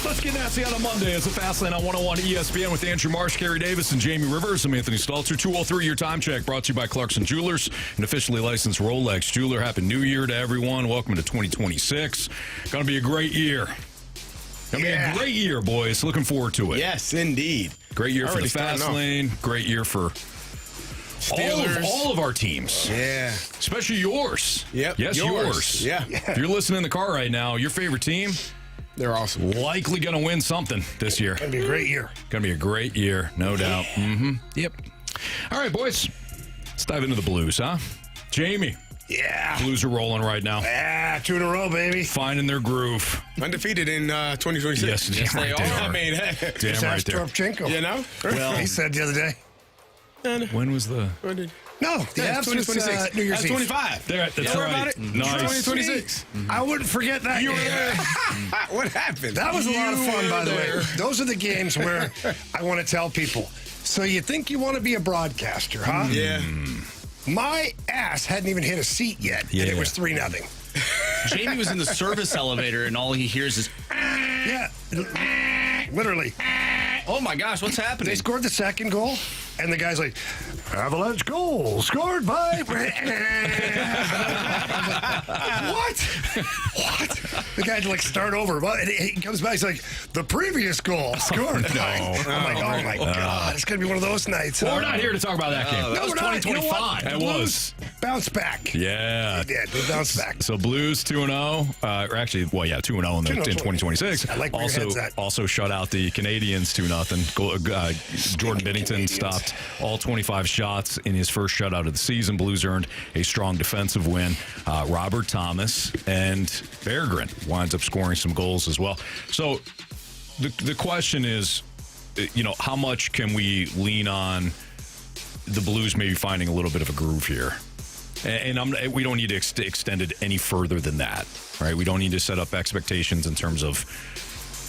Let's get nasty on a Monday. It's a Fastlane on 101 ESPN with Andrew Marsh, Carey Davis, and Jamie Rivers. I'm Anthony Stalter. 203 your time check brought to you by Clarkson Jewelers, an officially licensed Rolex jeweler. Happy New Year to everyone. Welcome to 2026. Going to be a great year. Going to be a great year, boys. Looking forward to it. Yes, indeed. Great year for the Fastlane. Great year for all of our teams. Yeah. Especially yours. Yep. Yes, yours. Yeah. If you're listening in the car right now, your favorite team, they're awesome. likely going to win something this year. Going to be a great year. Going to be a great year, no doubt. Yep. All right, boys. Let's dive into the Blues, huh? Jamie. Yeah. Blues are rolling right now. Yeah, 2 in a row, baby. Finding their groove. Undefeated in 2026. Yes, they are. I mean, damn right there. Toropchenko. You know? Well, he said the other day. When was the... No, the Avs 2026. New Year's That's Eve. 25. That's right. About it? Nice. 2026. I wouldn't forget that. You were game. there. What happened? That was a lot of fun, by the way. there. Those are the games where I want to tell people. So you think you want to be a broadcaster, huh? Yeah. My ass hadn't even hit a seat yet, and it was 3-0. Jamie was in the service elevator, and all he hears is, Yeah, literally. oh my gosh, what's happening? They scored the second goal, and the guy's like, Avalanche goal scored by... What? The guy'd like start over. And he comes back, he's like, the previous goal scored by... I'm like, oh my God, it's going to be one of those nights. Well, we're not here to talk about that game. that was we're not. 2025. You know what? That The was. Blues bounce back. Yeah. They did. They bounced back. So Blues 2-0, or actually, 2-0 in 2-0. 2026. I like where your head's at. Also shut out the Canadians 2-0. Jordan Binnington stopped all 25 shots in his first shutout of the season. Blues earned a strong defensive win. Robert Thomas and Berggren winds up scoring some goals as well. So the question is, how much can we lean on the Blues maybe finding a little bit of a groove here? And we don't need to extend it any further than that, right? We don't need to set up expectations in terms of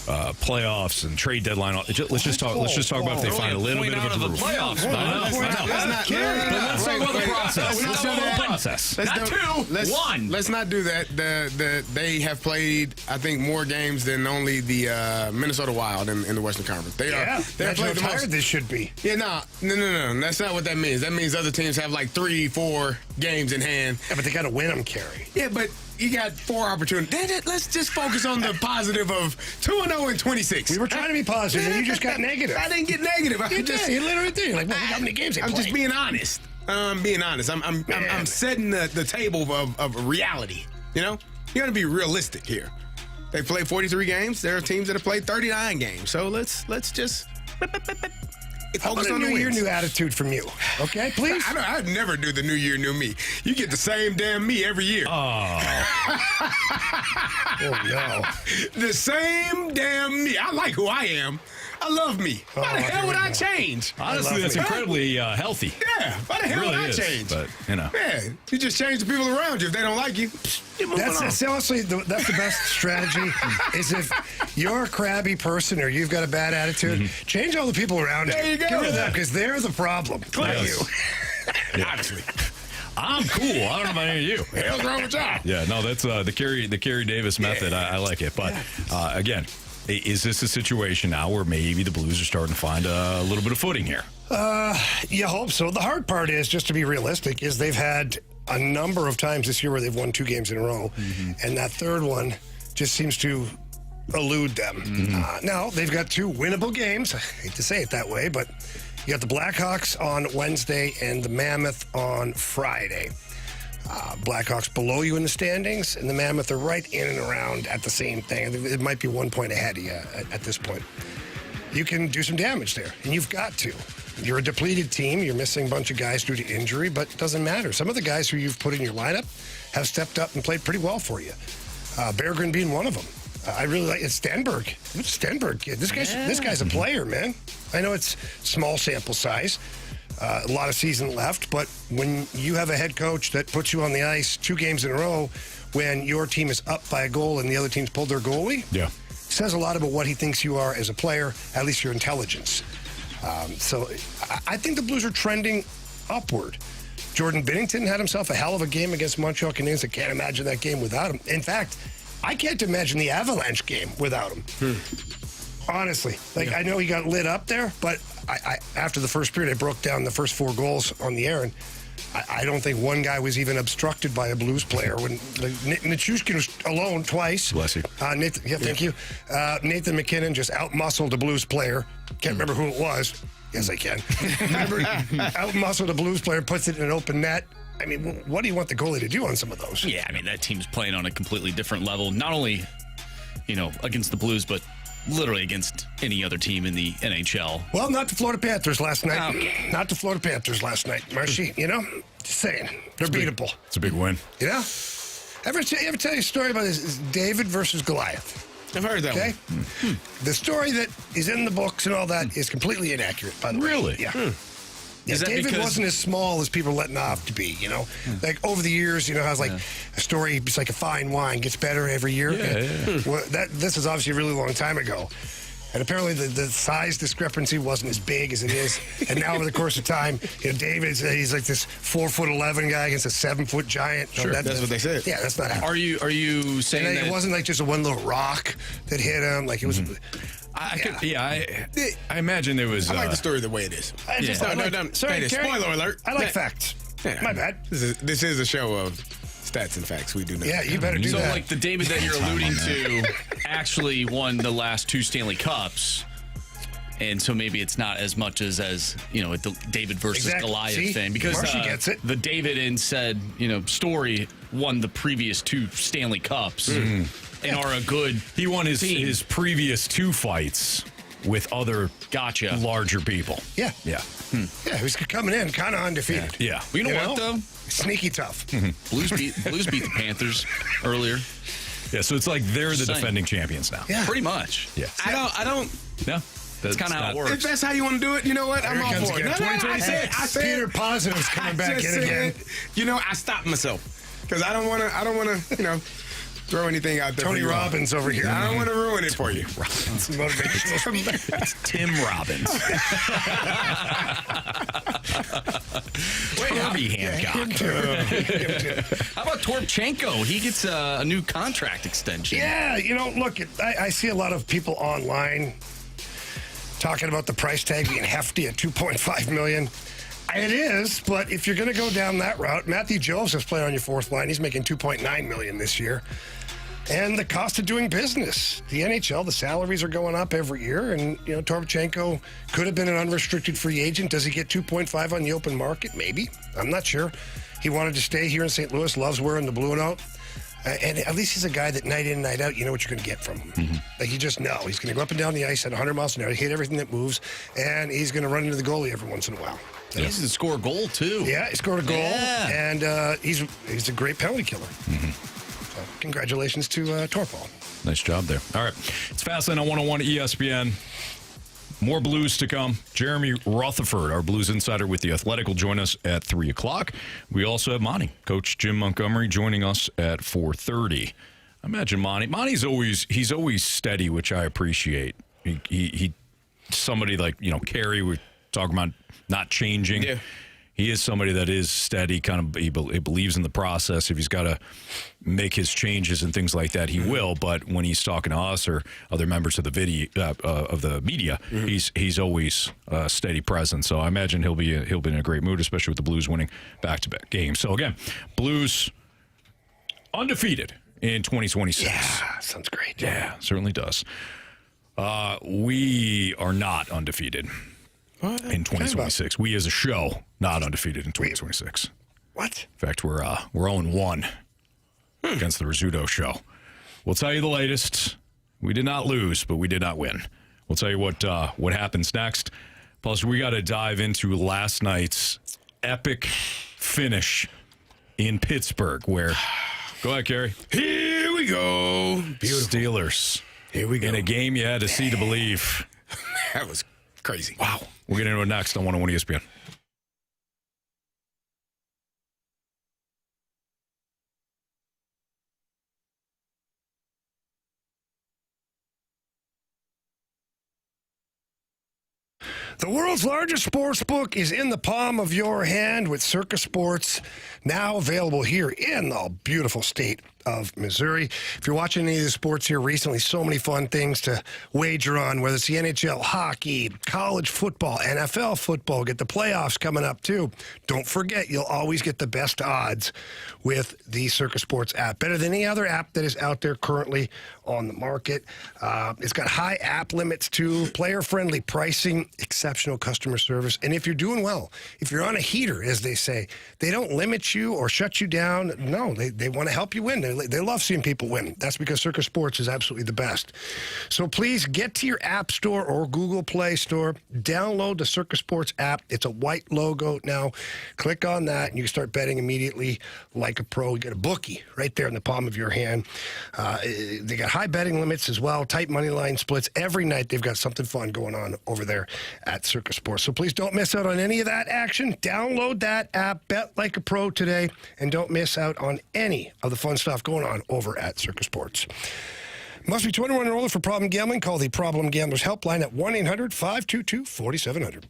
playoffs and trade deadline. Let's just talk about if they find a little bit of a groove. Playoffs. Let's talk about the process. Let's talk about the process. Let's not do that. They have played, I think, more games than only the Minnesota Wild in the Western Conference. They've played the tired most. this should be. Yeah, no. That's not what that means. That means other teams have like 3-4 games in hand. Yeah, but they got to win them, Carey. Yeah, but you got 4 opportunities. Let's just focus on the positive of 2-0 and 26. We were trying to be positive, and you just got negative. I didn't get negative. You literally did. Like, well, how many games they I'm played? just being honest. I'm setting the table of reality. You know, you got to be realistic here. They played 43 games. There are teams that have played 39 games. So let's just focus on the New Year, wins. new attitude from you. Okay, please. I'd never do the New Year, new me. You get the same damn me every year. Oh no. The same damn me. I like who I am. I love me. Why the hell would I change? Honestly, that's incredibly healthy. Yeah. Why the hell It would really I is, change? but, Yeah. You just change the people around you. If they don't like you, you move on. Honestly, that's the best strategy, is if you're a crabby person or you've got a bad attitude, change all the people around you. There you go. Get rid of them, because they're the problem. Not you. Honestly. I'm cool. I don't know about any of you. What the hell's wrong with y'all? Yeah, no, that's the Carey Davis method. I like it. But again, is this a situation now where maybe the Blues are starting to find a little bit of footing here? You hope so. The hard part is, just to be realistic, is they've had a number of times this year where they've won 2 games in a row, and that third one just seems to elude them. Now, they've got 2 winnable games. I hate to say it that way, but you got the Blackhawks on Wednesday and the Mammoth on Friday. Blackhawks below you in the standings, and the Mammoth are right in and around at the same thing. It might be 1 point ahead of you at this point. You can do some damage there, and you've got to. You're a depleted team. You're missing a bunch of guys due to injury, but it doesn't matter. Some of the guys who you've put in your lineup have stepped up and played pretty well for you. Berggren being one of them. I really like it. Stenberg. Stenberg kid. This guy's a player, man. I know it's small sample size. A lot of season left, but when you have a head coach that puts you on the ice 2 games in a row when your team is up by a goal and the other team's pulled their goalie, says a lot about what he thinks you are as a player, at least your intelligence. So I think the Blues are trending upward. Jordan Binnington had himself a hell of a game against Montreal Canadiens. I can't imagine that game without him. In fact, I can't imagine the Avalanche game without him. Honestly. I know he got lit up there, but I after the first period, I broke down the first 4 goals on the air, and I don't think one guy was even obstructed by a Blues player. When Nichushkin was alone twice. Bless you. Thank you. Nathan McKinnon just out-muscled a Blues player. Can't remember who it was. Yes, I can. Out-muscled a Blues player, puts it in an open net. I mean, what do you want the goalie to do on some of those? Yeah, I mean, that team's playing on a completely different level. Not only, against the Blues, but literally against any other team in the NHL. Well, not the Florida Panthers last night. Okay. Not the Florida Panthers last night, Marshy. Just saying. They're beatable. It's a big win. Ever tell you a story about this David versus Goliath? I've heard that Okay? one. The story that is in the books and all that is completely inaccurate, by the way. Really? Yeah. Yeah, Is that David because- wasn't as small as people are letting off to be, Like, over the years, how it's like a story, it's like a fine wine, gets better every year. Well, this is obviously a really long time ago. And apparently the size discrepancy wasn't as big as it is. And now over the course of time, David, he's like this 4'11" guy against a 7-foot giant. Sure, that's what they said. Yeah, that's not happening. Are you saying And that it wasn't like just a one little rock that hit him. Like, it was... I imagine there was. I like the story the way it is. Sorry, Carey, spoiler alert. I like facts. Yeah. My bad. This is a show of stats and facts. We do know. Yeah, you better do So, that. like, the David that you're alluding to actually won the last 2 Stanley Cups. And so maybe it's not as much as the David versus Exactly. Goliath See? thing. Because Marshy gets it. the David in said, story won the previous 2 Stanley Cups and are a good He won team. his previous 2 fights with other Gotcha. larger people. Yeah. Yeah. Yeah, he was coming in kind of undefeated. Yeah. Well, you know what, though? Sneaky tough. Blues beat the Panthers earlier. Yeah, so it's like they're the Same. defending champions now. Yeah. Pretty much. Yeah. I don't. No. That's kind of how it If works. that's how you want to do it, you know what? I'm Here it all comes for it. again. I said, Peter Positive's coming back in again. I stopped myself because I don't want to, throw anything out there. Tony for you all. Robbins over here. I don't want to ruin it for you. Motivational. Tim Robbins. Wait, Herbie Hancock. How about Torpchenko? He gets a new contract extension. Yeah, look, I see a lot of people online talking about the price tag being hefty at $2.5 million. It is, but if you're going to go down that route, Matthew Joseph's playing on your 4th line. He's making $2.9 million this year. And the cost of doing business. The NHL, the salaries are going up every year. And, Torpchenko could have been an unrestricted free agent. Does he get 2.5 on the open market? Maybe. I'm not sure. He wanted to stay here in St. Louis, loves wearing the blue and out. And at least he's a guy that night in, night out, you know what you're going to get from him. Mm-hmm. Like, you just know. He's going to go up and down the ice at 100 miles an hour, hit everything that moves, and he's going to run into the goalie every once in a while. He's going to score a goal, too. Yeah, he scored a goal, Yeah. and he's a great penalty killer. So, congratulations to Torpal. Nice job there. All right. It's Fastlane on 101 ESPN. More Blues to come. Jeremy Rutherford, our Blues insider with The Athletic, will join us at 3 o'clock. We also have Monty, Coach Jim Montgomery, joining us at 4:30. I imagine Monty's always steady, which I appreciate. He somebody like, Carey, we're talking about not changing. Yeah. He is somebody that is steady, he believes in the process. If he's got to make his changes and things like that, he will. But when he's talking to us or other members of the media, he's always a steady presence. So I imagine he'll be in a great mood, especially with the Blues winning back-to-back games. So again, Blues undefeated in 2026. Yeah, sounds great. Yeah, certainly does. We are not undefeated in 2026. We as a show, not undefeated in 2026. What? In fact, we're 0-1 against the Rizzuto show. We'll tell you the latest. We did not lose, but we did not win. We'll tell you what happens next. Plus, we got to dive into last night's epic finish in Pittsburgh, where go ahead, Carey. Here we go. Beautiful. Steelers. Here we go. In a game you had to see to believe. That was crazy. Wow. We'll get into it next on 101 ESPN. The world's largest sports book is in the palm of your hand with Circa Sports now available here in the beautiful state of Missouri. If you're watching any of the sports here recently, so many fun things to wager on, whether it's the NHL, hockey, college football, NFL football, get the playoffs coming up too. Don't forget, you'll always get the best odds with the Circa Sports app. Better than any other app that is out there currently on the market. It's got high app limits too, player-friendly pricing, exceptional customer service. And if you're doing well, if you're on a heater, as they say, they don't limit you or shut you down. No, they want to help you win. They love seeing people win. That's because Circa Sports is absolutely the best. So please get to your App Store or Google Play Store. Download the Circa Sports app. It's a white logo now. Click on that, and you can start betting immediately like a pro. You get a bookie right there in the palm of your hand. They got high betting limits as well, tight money line splits. Every night they've got something fun going on over there at Circa Sports. So please don't miss out on any of that action. Download that app, bet like a pro today, and don't miss out on any of the fun stuff going on over at Circa Sports. Must be 21 or older for problem gambling. Call the Problem Gamblers Helpline at 1-800-522-4700.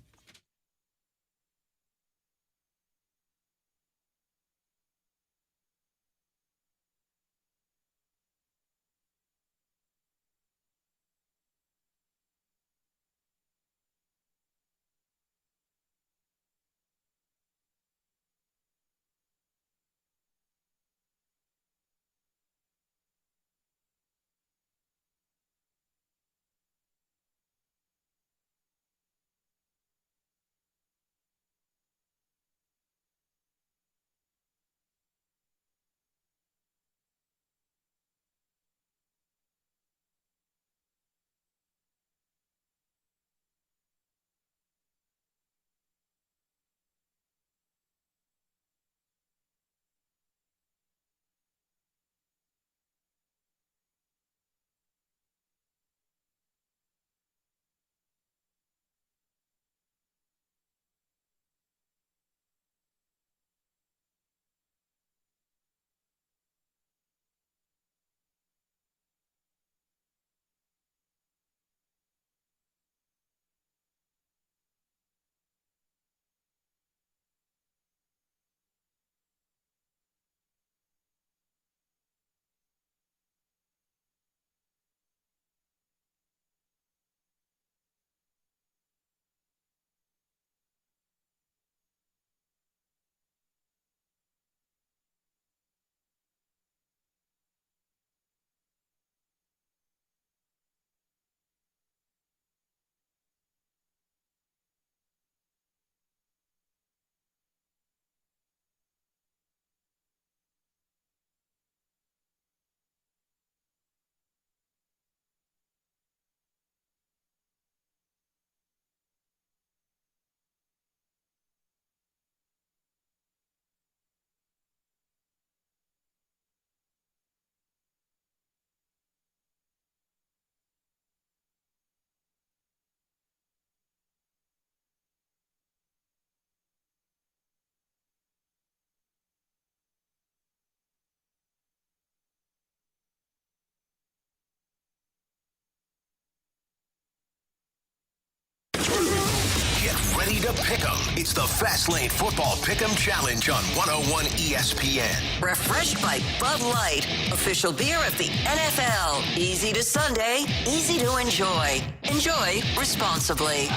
Get ready to pick 'em. It's the Fast Lane Football Pick 'em Challenge on 101 ESPN. Refreshed by Bud Light, official beer of the NFL. Easy to Sunday, easy to enjoy. Enjoy responsibly.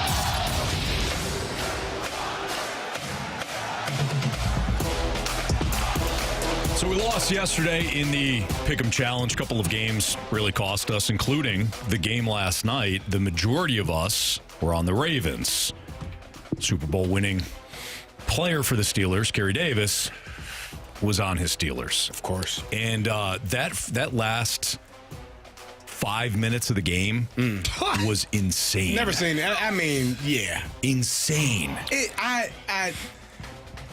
So we lost yesterday in the Pick'em Challenge. A couple of games really cost us, including the game last night. The majority of us were on the Ravens. Super Bowl winning player for the Steelers, Carey Davis, was on his Steelers. Of course. And that last 5 minutes of the game was insane. Never seen that. I mean, yeah. Insane.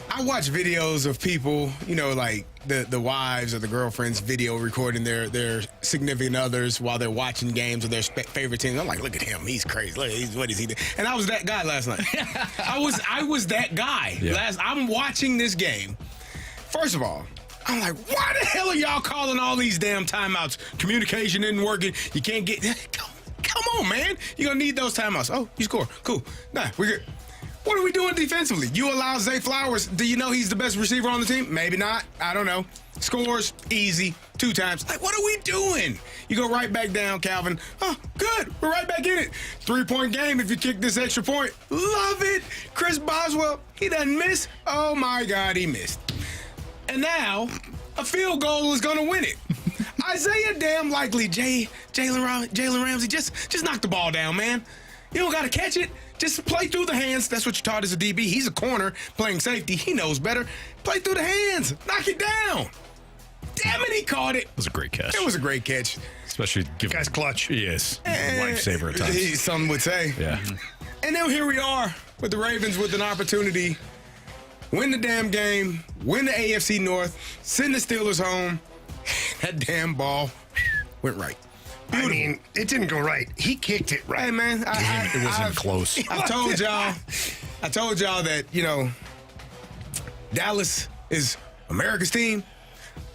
I watch videos of people, you know, like the wives or the girlfriends video recording their significant others while they're watching games of their favorite team. I'm like, look at him. He's crazy. Look, what is he doing? And I was that guy last night. I was that guy. Yeah. I'm watching this game. First of all, I'm like, why the hell are y'all calling all these damn timeouts? Communication isn't working. You can't get... Come on, man. You're going to need those timeouts. Oh, you score. Cool. Nah, we're good. What are we doing defensively? You allow Zay Flowers. Do you know he's the best receiver on the team? Maybe not. I don't know. Scores, easy. 2 times. Like, what are we doing? You go right back down, Calvin. Oh, good. We're right back in it. 3-point game if you kick this extra point. Love it. Chris Boswell, he doesn't miss. Oh, my God, he missed. And now, a field goal is going to win it. Isaiah damn likely, Jalen Ramsey, just knock the ball down, man. You don't got to catch it. Just play through the hands. That's what you're taught as a DB. He's a corner playing safety. He knows better. Play through the hands. Knock it down. Damn it, he caught it. It was a great catch. It was a great catch. Especially given Guy's clutch. He is. Lifesaver at times. Some would say. Yeah. And now here we are with the Ravens with an opportunity. Win the damn game. Win the AFC North. Send the Steelers home. That damn ball went right. I mean, it didn't go right. He kicked it right. Hey, man. It wasn't close. I told y'all that, Dallas is America's team.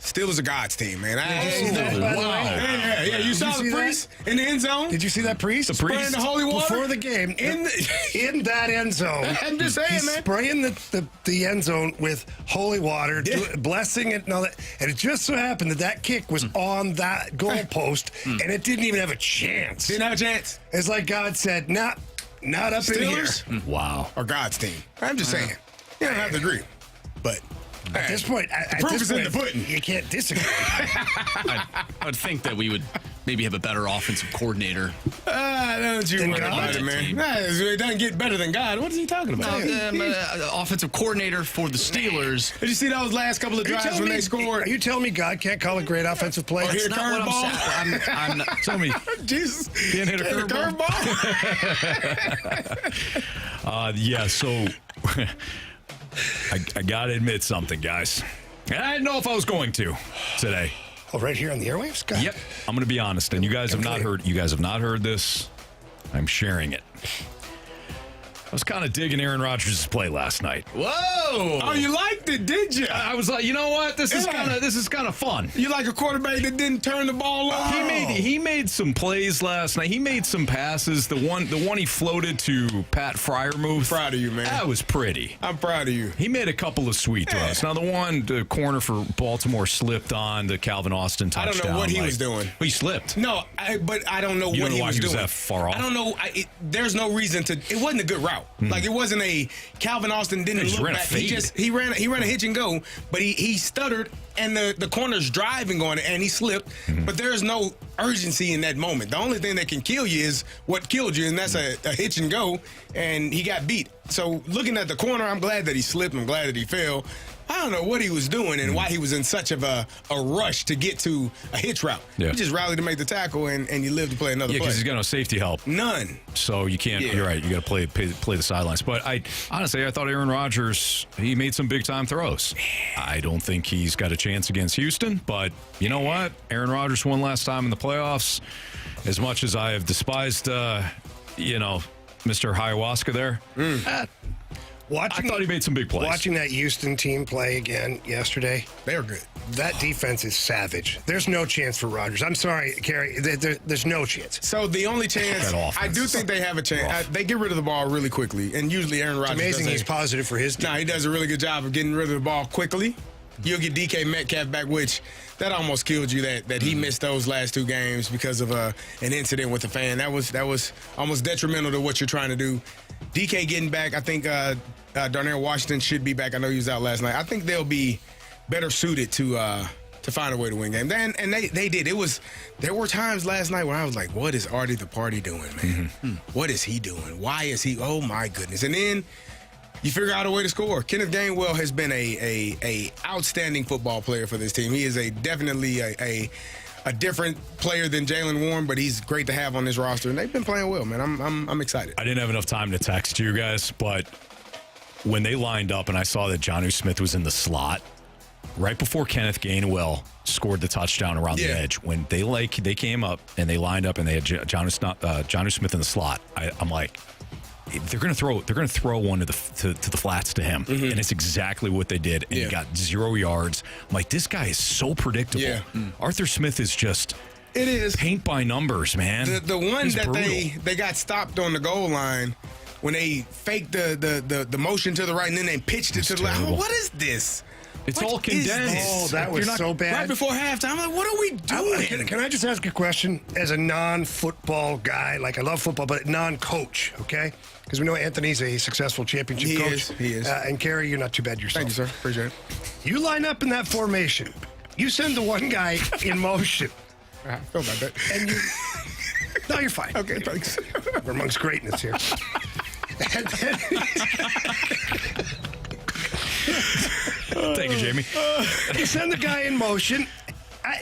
Steelers are God's team, man. Yeah. You saw the priest in the end zone? Did you see that priest? Spraying the holy water? Before the game. In that end zone. I'm just saying, he's man. spraying the end zone with holy water, blessing it and all that. And it just so happened that kick was on that goalpost, and it didn't even have a chance. Didn't have a chance. It's like God said, not up Steelers in here. Wow. Or God's team. I'm just saying. You don't have to agree. But At this point, proof is in the pudding. You can't disagree. I would think that we would maybe have a better offensive coordinator. Don't you worry about it, man. It doesn't get better than God. What is he talking about? Offensive coordinator for the Steelers. Did you see those last couple of drives when they scored? Are you telling me God can't call a great offensive play? Or hit a Not what curveball? I'm not. Tell me. Jesus. Can't hit a curveball? Yeah, so I got to admit something, guys. And I didn't know if I was going to today. Oh, right here on the airwaves, God. Yep. I'm going to be honest, and you guys have not heard this. I'm sharing it. I was kind of digging Aaron Rodgers' play last night. Whoa! Oh, you liked it, did you? I was like, you know what? This is kind of fun. You like a quarterback that didn't turn the ball over? He made some plays last night. He made some passes. The one he floated to Pat Fryermuth. Proud of you, man. That was pretty. I'm proud of you. He made a couple of sweet throws. Now the corner for Baltimore slipped on the Calvin Austin touchdown. I don't know what he was doing. He slipped. No, but I don't know what don't know he why was he doing. was that far off? I don't know. There's no reason to. It wasn't a good route. Like it wasn't a Calvin Austin didn't He just look ran a back. fade. He ran a hitch and go, but he stuttered and the corner's driving on it and he slipped. But there's no urgency in that moment. The only thing that can kill you is what killed you, and that's a hitch and go. And he got beat. So looking at the corner, I'm glad that he slipped. I'm glad that he fell. I don't know what he was doing and why he was in such of a rush to get to a hitch route. Yeah. He just rallied to make the tackle and you live to play another Yeah, play. because he's got no safety help. None. So you can't. Yeah. You're right. You got to play the sidelines. But I thought Aaron Rodgers, he made some big time throws. I don't think he's got a chance against Houston. But you know what? Aaron Rodgers won last time in the playoffs. As much as I have despised, Mr. Ayahuasca there. I thought he made some big plays. Watching that Houston team play again yesterday, They're good. that defense is savage. There's no chance for Rodgers. I'm sorry, Carey. There's no chance. So the only chance, That offense I do think they have a chance. They get rid of the ball really quickly, and usually Aaron Rodgers. Amazing does he's positive for his team. He does a really good job of getting rid of the ball quickly. You'll get DK Metcalf back, which that almost killed you. That he missed those last 2 games because of an incident with a fan. That was almost detrimental to what you're trying to do. DK getting back, I think Darnell Washington should be back. I know he was out last night. I think they'll be better suited to find a way to win game. And they did. There were times last night where I was like, what is Artie the Party doing, man? What is he doing? Why is he? Oh my goodness! And then you figure out a way to score. Kenneth Gainwell has been a outstanding football player for this team. He is definitely a different player than Jalen Warren, but he's great to have on this roster, and they've been playing well, man. I'm excited. I didn't have enough time to text you guys, but when they lined up and I saw that Jonnu Smith was in the slot, right before Kenneth Gainwell scored the touchdown around the edge, when they came up and they lined up and they had Jonnu Smith in the slot, I'm like, they're going to throw one to the flats to him, and it's exactly what they did. And he got 0 yards. I'm like, this guy is so predictable. Yeah. Arthur Smith is just It is paint by numbers, man. the one He's that brutal. they got stopped on the goal line when they faked the motion to the right and then they pitched it to the left. terrible. What is this? It's What all is condensed. this? Oh, that was so bad. Right before halftime, I'm like, what are we doing? Can I just ask a question as a non-football guy? Like, I love football, but non-coach, okay? Because we know Anthony's a successful championship coach. He is. And Carey, you're not too bad yourself. Thank you, sir. Appreciate it. You line up in that formation. You send the one guy in motion. I feel about that. And you... No, you're fine. Okay, thanks. We're amongst greatness here. And then... Thank you, Jamie. You send the guy in motion.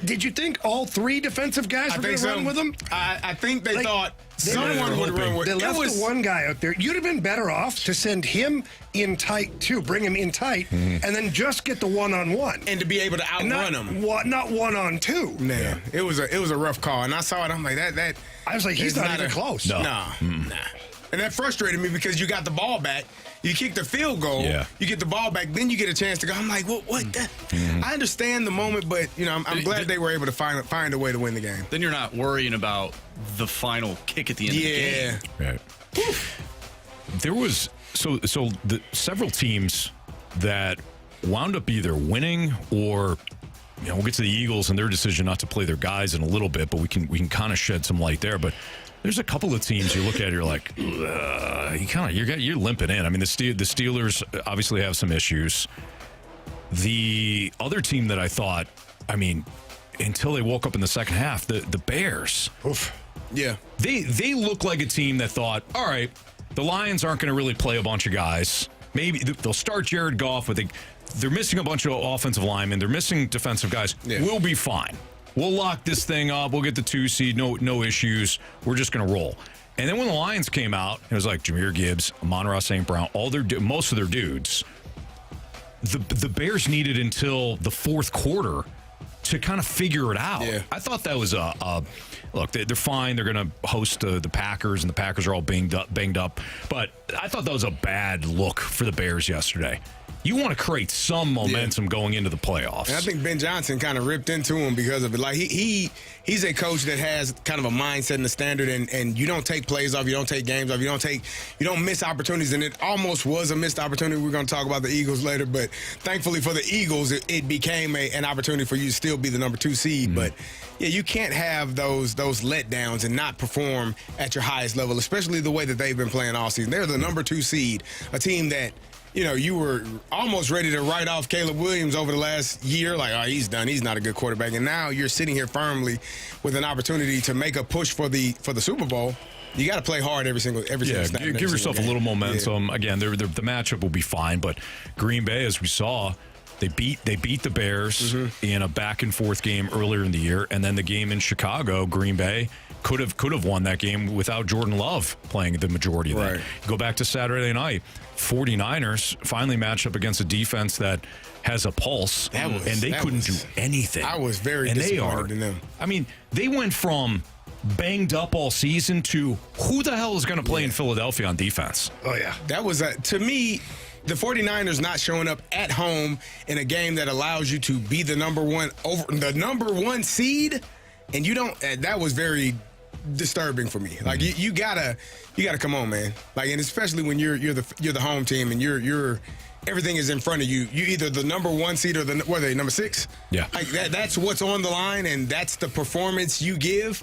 Did you think all three defensive guys were going to run with him? I think they Like, thought they someone would run with They him. left the one guy out there. You'd have been better off to send him in tight, too. Bring him in tight, and then just get the one-on-one. and to be able to outrun him. Not one-on-two. Man, it was a rough call, and I saw it. I'm like, that. I was like, he's is not even close. No. Nah. And that frustrated me because you got the ball back. You kick the field goal. Yeah. You get the ball back. Then you get a chance to go. I'm like, what? That? I understand the moment, but I'm glad they were able to find a way to win the game. Then you're not worrying about the final kick at the end of the game. Right. There was several teams that wound up either winning or we'll get to the Eagles and their decision not to play their guys in a little bit, but we can kind of shed some light there. But there's a couple of teams you look at, you're like, you're limping in. I mean, the Steelers obviously have some issues. The other team that I thought, until they woke up in the second half, the Bears. Oof. Yeah. They look like a team that thought, all right, the Lions aren't going to really play a bunch of guys. Maybe they'll start Jared Goff, but they're missing a bunch of offensive linemen. They're missing defensive guys. Yeah. We'll be fine. We'll lock this thing up. We'll get the 2 seed. No issues. We're just going to roll. And then when the Lions came out, it was like Jahmyr Gibbs, Amon-Ra St. Brown, most of their dudes. The Bears needed until the fourth quarter to kind of figure it out. Yeah. I thought that was look, they're fine. They're going to host the Packers, and the Packers are all banged up. But I thought that was a bad look for the Bears yesterday. You want to create some momentum going into the playoffs. And I think Ben Johnson kind of ripped into him because of it. Like he's a coach that has kind of a mindset and a standard, and you don't take plays off, you don't take games off, you don't miss opportunities. And it almost was a missed opportunity. We're going to talk about the Eagles later, but thankfully for the Eagles, it became an opportunity for you to still be the number 2 seed. But yeah, you can't have those letdowns and not perform at your highest level, especially the way that they've been playing all season. They're the number 2 seed, a team that you were almost ready to write off Caleb Williams over the last year. Like, oh, he's done. He's not a good quarterback. And now you're sitting here firmly with an opportunity to make a push for the Super Bowl. You got to play hard every single snap. Give yourself a little momentum. Yeah. Again, the matchup will be fine, but Green Bay, as we saw, they beat the Bears in a back and forth game earlier in the year, and then the game in Chicago, Green Bay could have won that game without Jordan Love playing the majority of that. Right. Go back to Saturday night. 49ers finally matched up against a defense that has a pulse, and they couldn't do anything. I was very disappointed in them. I mean, they went from banged up all season to who the hell is going to play in Philadelphia on defense? Oh, yeah. That was, to me, the 49ers not showing up at home in a game that allows you to be the number one seed, and you don't. That was very disturbing for me. Like you gotta come on, man. Like, and especially when you're the home team and you're everything is in front of you. You either the number 1 seed or what are they, number 6? Yeah. Like that's what's on the line, and that's the performance you give.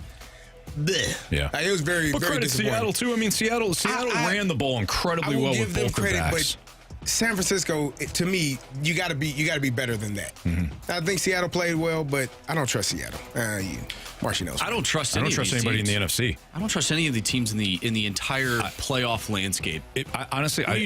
Blech. Yeah. Like, it was very, but very credit disappointing. Seattle too. I mean, Seattle ran the ball incredibly well with both their backs. But San Francisco, to me, you got to be better than that. I think Seattle played well, but I don't trust Seattle. Marshy knows. I don't trust anybody in the NFC. I don't trust any of the teams in the entire playoff landscape. Honestly, I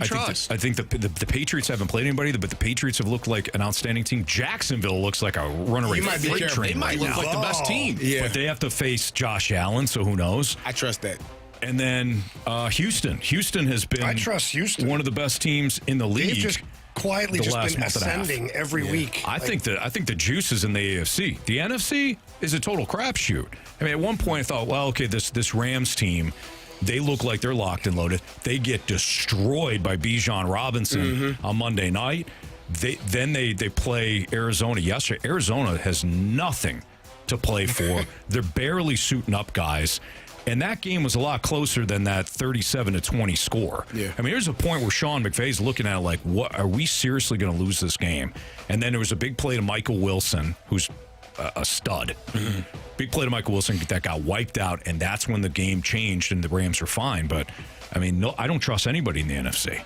think the Patriots haven't played anybody, but the Patriots have looked like an outstanding team. Jacksonville looks like a runaway freight train. They might look like the best team. Yeah. But they have to face Josh Allen, so who knows? I trust that. And then Houston. Houston has been I trust Houston. One of the best teams in the league. They've just quietly been ascending every week. I think the juice is in the AFC. The NFC is a total crapshoot. I mean, at one point I thought, well, okay, this Rams team, they look like they're locked and loaded. They get destroyed by Bijan Robinson on Monday night. They play Arizona yesterday. Arizona has nothing to play for. They're barely suiting up guys. And that game was a lot closer than that 37-20 score. Yeah. I mean, there's a point where Sean McVay's looking at it like, what, are we seriously going to lose this game? And then there was a big play to Michael Wilson, who's a stud. Mm-hmm. Big play to Michael Wilson that got wiped out, and that's when the game changed and the Rams were fine. But, I mean, no, I don't trust anybody in the NFC.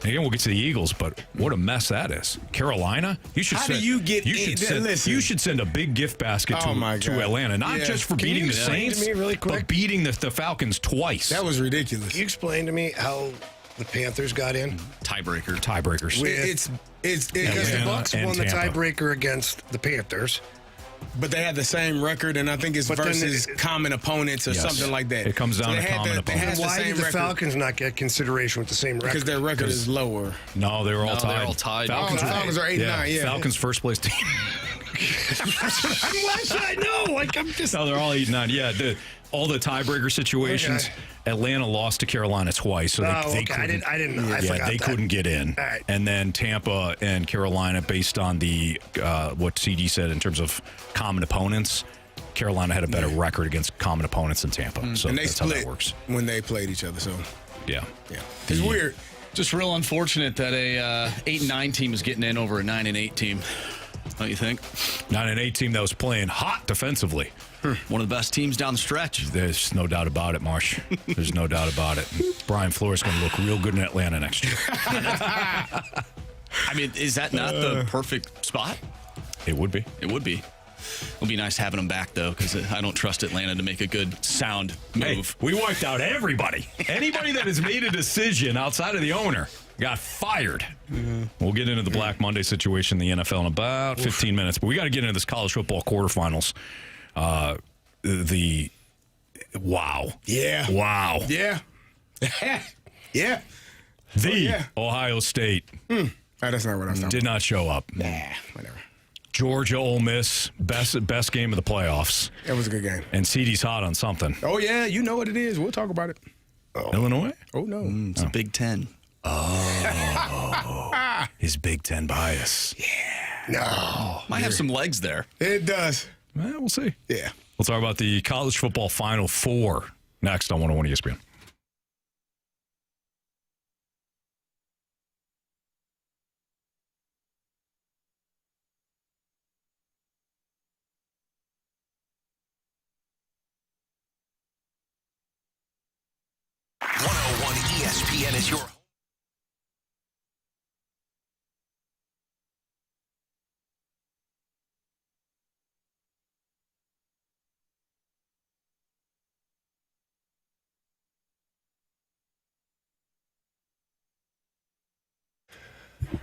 And again, we'll get to the Eagles, but what a mess that is. Carolina, you should How send, do you get listen. you should send a big gift basket to Atlanta, not just for beating the Saints, to me really quick? but beating the Falcons twice. That was ridiculous. Can you explain to me how the Panthers got in? Tiebreakers. It's Because the Atlanta Bucks and won the Tampa. tiebreaker against the Panthers. but they had the same record, and I think it's But then versus common opponents or Yes. something like that. It comes down they to had common the, they had opponents. the Why same did the record Falcons not get consideration with the same record? because their record is lower. No, they were all No, tied. they're all tied. Falcons, Oh, the Falcons are 8-9, yeah. Falcons first place team. I know. Like, I'm just. No, they're all 8-9. Yeah, all the tiebreaker situations. Okay. Atlanta lost to Carolina twice, so they okay. couldn't. I didn't know. I Yeah, forgot they that. couldn't get in. All right. And then Tampa and Carolina, based on the what CD said in terms of common opponents, Carolina had a better record against common opponents than Tampa. So And they that's how that split works. when they played each other. So, Yeah. yeah. It's weird. Just real unfortunate that a 8-9 team is getting in over a 9-8 team. Don't you think? 9-8 team that was playing hot defensively. One of the best teams down the stretch. There's no doubt about it, Marsh. There's no doubt about it. Brian Flores going to look real good in Atlanta next year. I mean, is that not the perfect spot? It would be. It would be. It'll be nice having them back, though, because I don't trust Atlanta to make a good, sound move. Hey, we wiped out everybody. Anybody that has made a decision outside of the owner got fired. We'll get into the Black Monday situation in the NFL in about 15 minutes, but we got to get into this college football quarterfinals. Wow. Yeah. Wow. Yeah. yeah. Ohio State Oh, that's not what I was talking did not show up. about. Nah, whatever. Georgia, Ole Miss, best game of the playoffs. That was a good game. And CD's hot on something. Oh, yeah. You know what it is. We'll talk about it. Illinois? Oh, no. It's a Big Ten. His Big Ten bias. No. Might have some legs there. It does. Well, we'll see. Yeah. We'll talk about the college football Final Four next on 101 ESPN. ESPN is your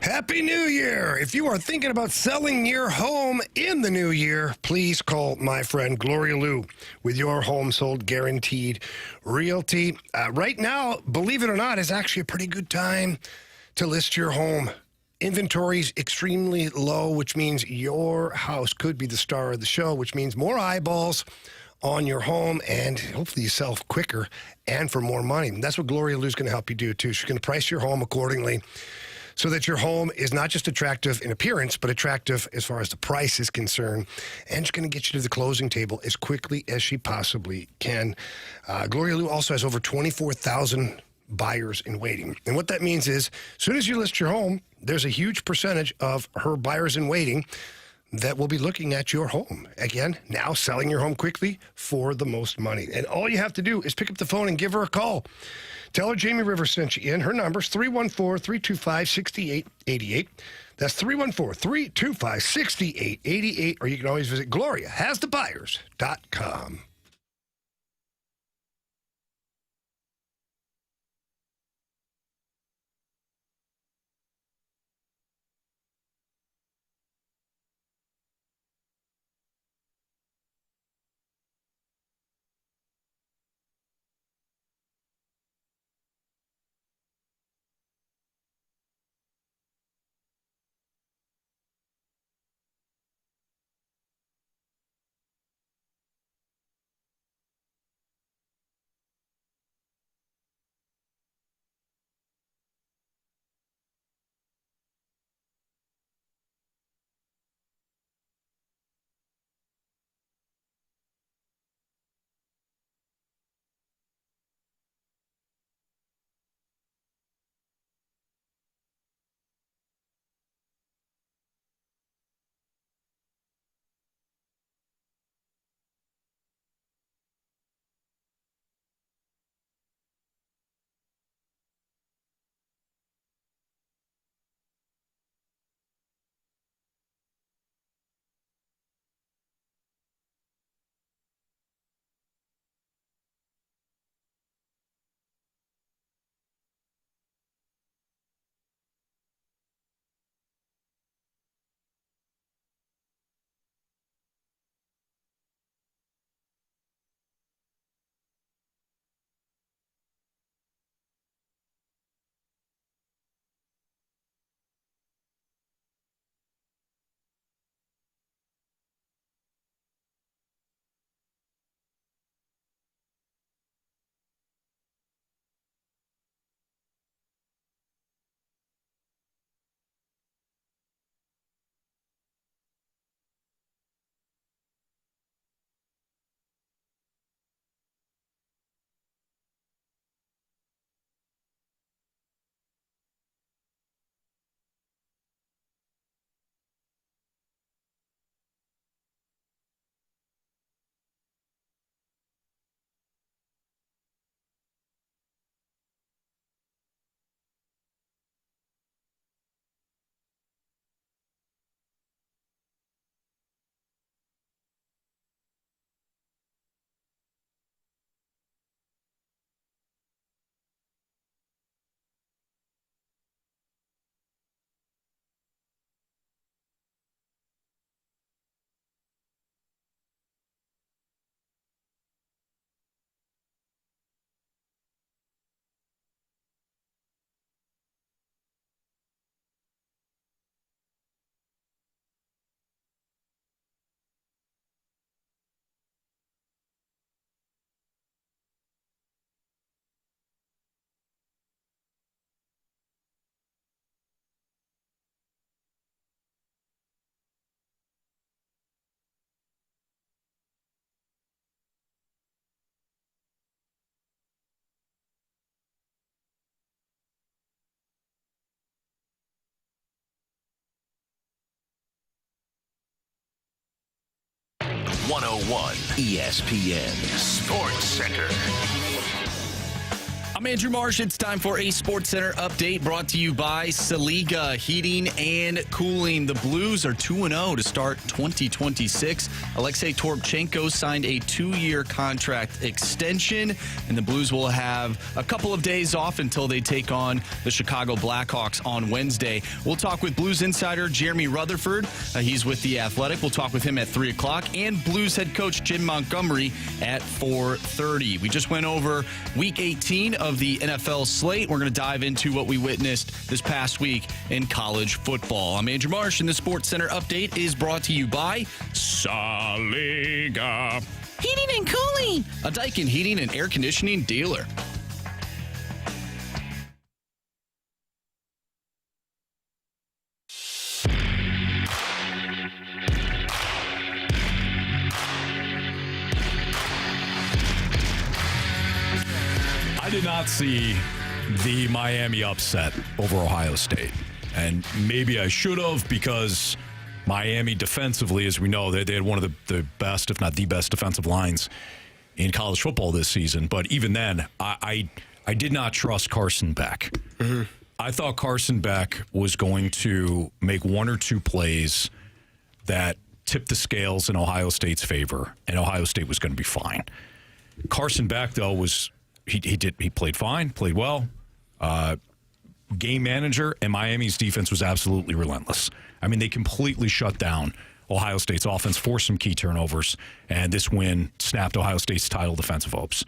Happy New Year! If you are thinking about selling your home in the new year, please call my friend Gloria Lou with your home sold guaranteed realty. Right now, believe it or not, is actually a pretty good time to list your home. Inventory's extremely low, which means your house could be the star of the show, which means more eyeballs on your home, and hopefully you sell quicker and for more money. And that's what Gloria Lou's going to help you do, too. She's going to price your home accordingly, so that your home is not just attractive in appearance, but attractive as far as the price is concerned. And she's going to get you to the closing table as quickly as she possibly can. Gloria Lou also has over 24,000 buyers in waiting. And what that means is, as soon as you list your home, there's a huge percentage of her buyers in waiting that will be looking at your home. Again, now selling your home quickly for the most money. And all you have to do is pick up the phone and give her a call. Tell her Jamie Rivers sent you in. Her number's 314-325-6888. That's 314-325-6888. Or you can always visit GloriaHasTheBuyers.com. 101 ESPN Sports Center. I'm Andrew Marsh. It's time for a Sports Center update brought to you by Saliga Heating and Cooling. The Blues are 2-0 to start 2026. Alexei Toropchenko signed a 2-year contract extension, and the Blues will have a couple of days off until they take on the Chicago Blackhawks on Wednesday. We'll talk with Blues insider Jeremy Rutherford. He's with The Athletic. We'll talk with him at 3 o'clock, and Blues head coach Jim Montgomery at 4:30. We just went over Week 18 of the NFL slate. We're going to dive into what we witnessed this past week in college football. I'm Andrew Marsh, and the Sports Center update is brought to you by Saliga Heating and Cooling, a Daikin heating and air conditioning dealer. I did not see the Miami upset over Ohio State. And maybe I should have, because Miami defensively, as we know, they had one of the best, if not the best, defensive lines in college football this season. But even then, I did not trust Carson Beck. Mm-hmm. I thought Carson Beck was going to make one or two plays that tipped the scales in Ohio State's favor, and Ohio State was going to be fine. Carson Beck, though, he played fine, played well. Game manager, and Miami's defense was absolutely relentless. I mean, they completely shut down Ohio State's offense, forced some key turnovers, and this win snapped Ohio State's title defensive hopes.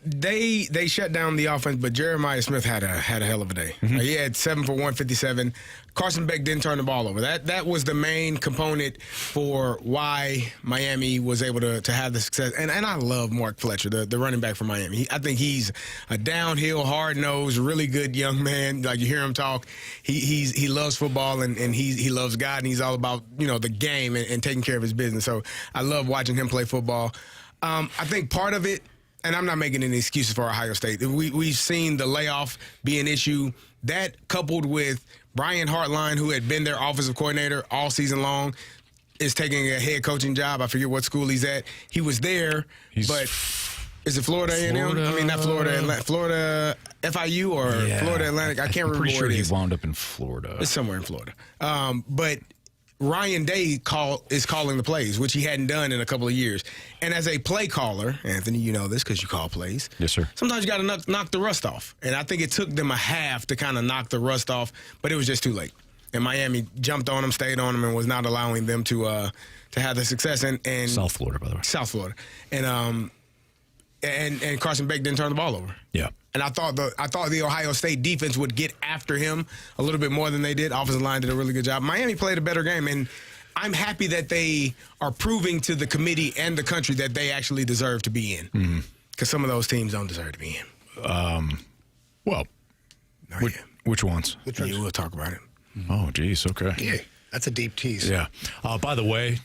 They shut down the offense, but Jeremiah Smith had a hell of a day. Mm-hmm. He had 7 for 157. Carson Beck didn't turn the ball over. That was the main component for why Miami was able to have the success. And I love Mark Fletcher, the running back for Miami. I think he's a downhill, hard-nosed, really good young man. Like, you hear him talk, he loves football and he loves God, and he's all about, the game and taking care of his business. So I love watching him play football. I think part of it, and I'm not making any excuses for Ohio State, we've seen the layoff be an issue. That, coupled with Brian Hartline, who had been their offensive coordinator all season long, is taking a head coaching job. I forget what school he's at. He was there, but is it Florida A&M? I mean, not Florida, Florida FIU or Florida Atlantic. I can't remember pretty sure where it he is. Wound up in Florida. It's somewhere in Florida. But Ryan Day is calling the plays, which he hadn't done in a couple of years. And as a play caller, Anthony, you know this because you call plays. Yes, sir. Sometimes you got to knock the rust off. And I think it took them a half to kind of knock the rust off, but it was just too late. And Miami jumped on them, stayed on them, and was not allowing them to have the success. And South Florida, by the way. South Florida. And Carson Beck didn't turn the ball over. Yeah. And I thought the Ohio State defense would get after him a little bit more than they did. Offensive line did a really good job. Miami played a better game, and I'm happy that they are proving to the committee and the country that they actually deserve to be in. Because some of those teams don't deserve to be in. Which ones? Yeah, we'll talk about it. Oh, geez. Okay. Yeah, that's a deep tease. Yeah. By the way,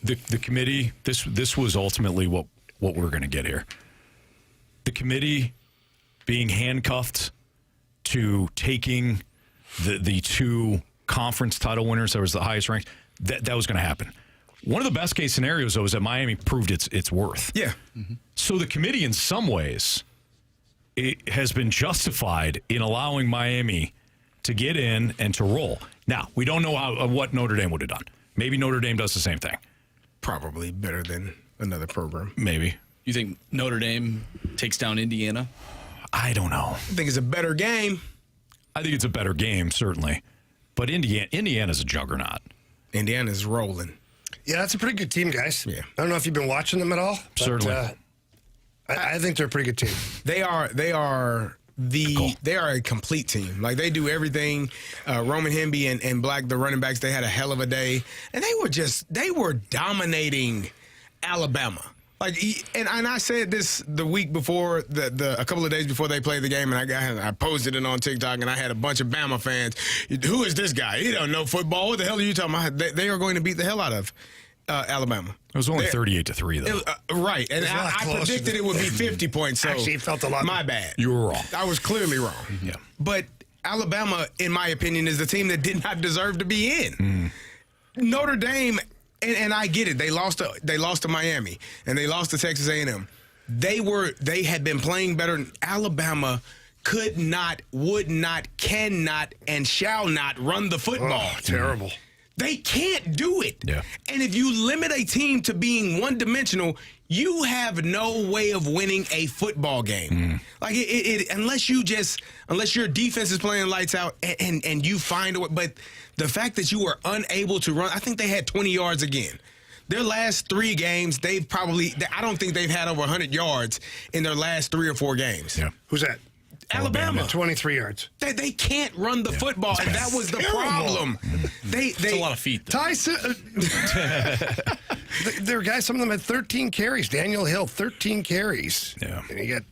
the committee, this was ultimately what we're going to get here. The committee being handcuffed to taking the two conference title winners that was the highest ranked, that was going to happen. One of the best case scenarios, though, is that Miami proved its worth. Yeah. Mm-hmm. So the committee, in some ways, it has been justified in allowing Miami to get in and to roll. Now, we don't know what Notre Dame would have done. Maybe Notre Dame does the same thing. Probably better than another program. Maybe. You think Notre Dame takes down Indiana? I don't know. I think it's a better game. I think it's a better game, certainly. But Indiana's a juggernaut. Indiana's rolling. Yeah, that's a pretty good team, guys. Yeah. I don't know if you've been watching them at all. But, Certainly. I think they're a pretty good team. They are a complete team. Like, they do everything. Roman Hemby and Black, the running backs, they had a hell of a day. And they were dominating Alabama. Like, and I said this the week before, a couple of days before they played the game, and I posted it on TikTok, and I had a bunch of Bama fans. Who is this guy? He don't know football. What the hell are you talking about? They are going to beat the hell out of Alabama. It was only 38-3, though. Right, and I predicted it would be 50 points. So actually, it felt a lot. My bad. You were wrong. I was clearly wrong. Yeah. But Alabama, in my opinion, is the team that did not deserve to be in. Notre Dame, And I get it. They lost to Miami, and they lost to Texas A&M. They had been playing better. Alabama could not, would not, cannot, and shall not run the football. Oh, terrible. They can't do it. Yeah. And if you limit a team to being one-dimensional, you have no way of winning a football game. Like unless your defense is playing lights out and you find a way. But the fact that you were unable to run, I think they had 20 yards again. Their last 3 games, I don't think they've had over 100 yards in their last 3 or 4 games. Yeah. Who's that? Alabama. 23 yards. They can't run the football, and that was the problem. It's a lot of feet, though. Tyson, there are guys, some of them had 13 carries. Daniel Hill, 13 carries. Yeah. And you got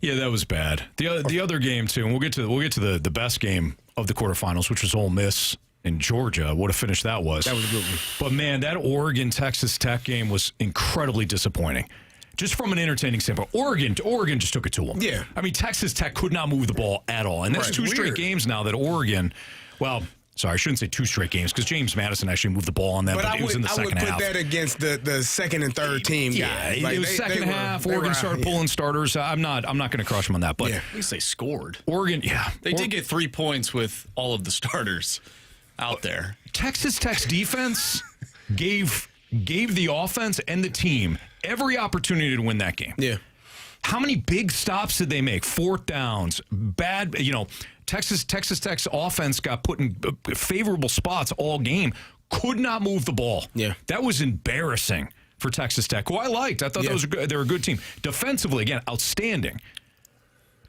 Yeah, that was bad. The other game too, and we'll get to the best game of the quarterfinals, which was Ole Miss in Georgia. What a finish that was. That was a good one. But man, that Oregon Texas Tech game was incredibly disappointing. Just from an entertaining standpoint, Oregon just took it to them. Yeah. I mean, Texas Tech could not move the ball at all, and that's Right. 2 straight Weird. games now that Oregon. Well, sorry, I shouldn't say 2 straight games because James Madison actually moved the ball on them, but it was in the second half. I would put that against the second and third team guys. Yeah, it was second half. Oregon started pulling starters. I'm not going to crush them on that, but Yeah. At least they scored. Oregon, yeah, They did get 3 points with all of the starters out there. Texas Tech's defense gave the offense and the team every opportunity to win that game. Yeah. How many big stops did they make? 4th downs, bad. Texas Tech's offense got put in favorable spots all game. Could not move the ball. Yeah. That was embarrassing for Texas Tech, who I liked. I thought they were a good team. Defensively, again, outstanding.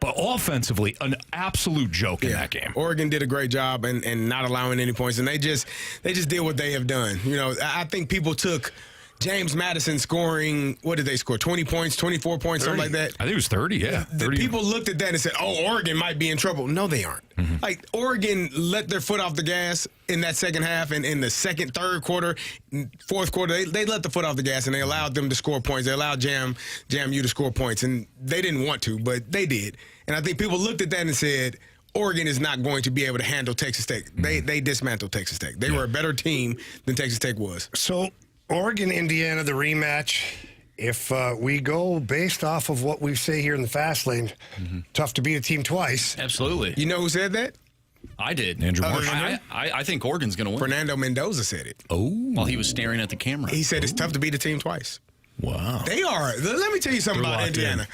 But offensively, an absolute joke in that game. Oregon did a great job and not allowing any points, and they just did what they have done. I think people took James Madison scoring, what did they score? 20 points, 24 points, 30. something like that. I think it was 30, yeah. 30. People looked at that and said, oh, Oregon might be in trouble. No, they aren't. Like, Oregon let their foot off the gas in that second half, and in the second, third quarter, fourth quarter, they let the foot off the gas, and they allowed them to score points. They allowed JMU to score points, and they didn't want to, but they did. And I think people looked at that and said, Oregon is not going to be able to handle Texas Tech. They dismantled Texas Tech. They were a better team than Texas Tech was. So, Oregon, Indiana, the rematch. If we go based off of what we say here in the fast lane, tough to beat a team twice. Absolutely. You know who said that? I did. Andrew Other Marsh. than that? I think Oregon's going to win. Fernando Mendoza said it. While he was staring at the camera. He said it's tough to beat a team twice. Wow. They are. Let me tell you something They're about locked Indiana.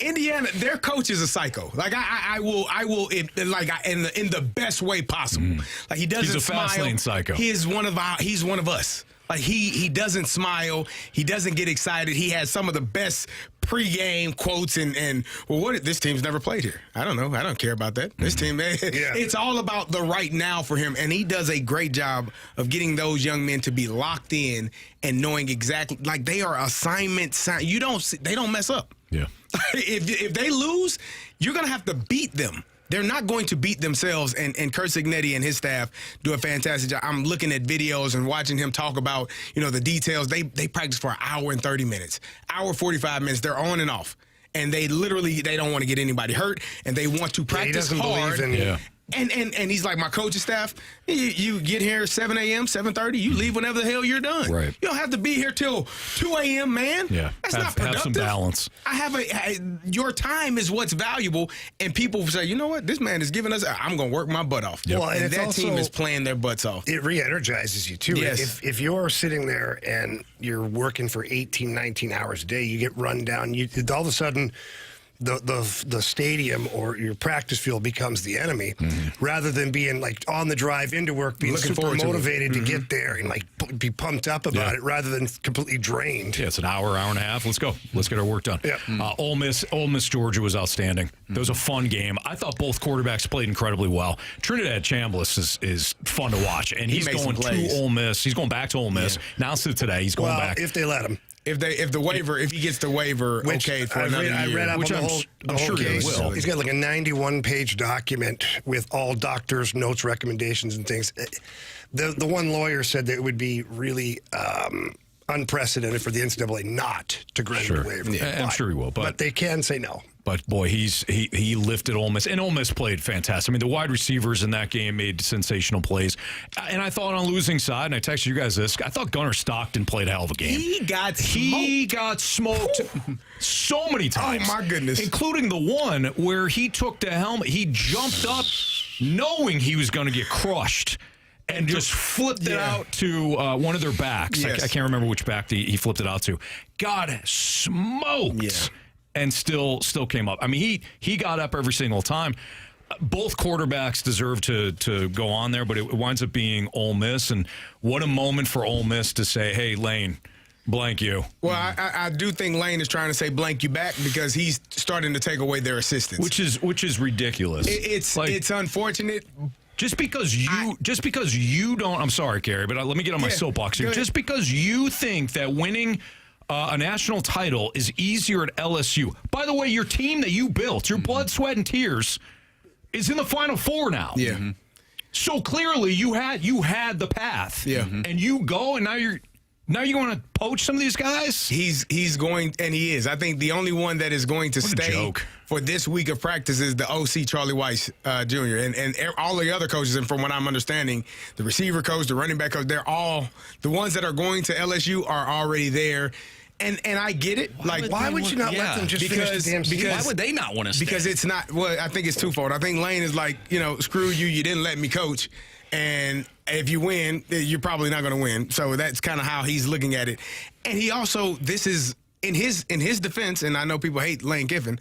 Indiana, their coach is a psycho. Like I will, in the best way possible. Like he doesn't He's a smile. fast lane psycho. He's one of us. Like he doesn't smile. He doesn't get excited. He has some of the best pregame quotes and this team's never played here. I don't know. I don't care about that. This team, it's all about the right now for him, and he does a great job of getting those young men to be locked in and knowing exactly, like they are assignment. They don't mess up. Yeah. If they lose, you're gonna have to beat them. They're not going to beat themselves, and Kurt Cignetti and his staff do a fantastic job. I'm looking at videos and watching him talk about, the details. They practice for an hour and 30 minutes, hour 45 minutes. They're on and off, and they don't want to get anybody hurt, and they want to practice hard. And he's like, my coaching staff, you get here 7 a.m., 7:30, you leave whenever the hell you're done. Right. You don't have to be here till 2 a.m., man. Yeah. That's not productive. Have some balance. Your time is what's valuable, and people say, you know what, this man is giving us, I'm going to work my butt off. Well, and it's that also, team is playing their butts off. It re-energizes you, too. Yes. If you're sitting there and you're working for 18, 19 hours a day, you get run down, all of a sudden, the stadium or your practice field becomes the enemy, rather than being like on the drive into work, being Looking super forward to it. motivated to get there and like be pumped up about it, rather than completely drained. Yeah, it's an hour and a half. Let's go. Let's get our work done. Yeah. Ole Miss, Georgia was outstanding. It was a fun game. I thought both quarterbacks played incredibly well. Trinidad Chambliss is fun to watch, and he's made some going plays. to Ole Miss. He's going back to Ole Miss. Announced it today. He's going back. If they let him. If he gets the waiver, okay for another year. I read up Which on I'm the whole sure he case. will. He's got like a 91-page document with all doctors' notes, recommendations, and things. The one lawyer said that it would be really unprecedented for the NCAA not to grant the waiver. Yeah, I'm sure he will. But they can say no. But boy, he lifted Ole Miss, and Ole Miss played fantastic. I mean, the wide receivers in that game made sensational plays. And I thought on losing side, and I texted you guys this, I thought Gunnar Stockton played a hell of a game. He got smoked so many times. Oh, my goodness. Including the one where he took the helmet. He jumped up knowing he was going to get crushed and just flipped it out to one of their backs. Yes. I can't remember which back he flipped it out to. Got smoked. Yeah. And still came up. I mean, he got up every single time. Both quarterbacks deserve to go on there, but it winds up being Ole Miss. And what a moment for Ole Miss to say, hey, Lane, blank you. Well, I do think Lane is trying to say blank you back because he's starting to take away their assistance. Which is ridiculous. It's unfortunate. Just because you don't, I'm sorry, Carey, but let me get on my soapbox here. Just because you think that winning a national title is easier at LSU. By the way, your team that you built, your blood, sweat, and tears, is in the Final Four now. Yeah. Mm-hmm. So clearly you had the path. Yeah. And you go, and now you want to poach some of these guys? He's going, and he is. I think the only one that is going to stay for this week of practice is the OC, Charlie Weiss Jr. And all the other coaches, and from what I'm understanding, the receiver coach, the running back coach, they're all the ones that are going to LSU are already there. And I get it. Why would you not let them just finish the damn season? Why would they not want to stay? Because it's not. Well, I think it's twofold. I think Lane is like, screw you. You didn't let me coach, and if you win, you're probably not going to win. So that's kind of how he's looking at it. And he also, this is in his defense, and I know people hate Lane Kiffin.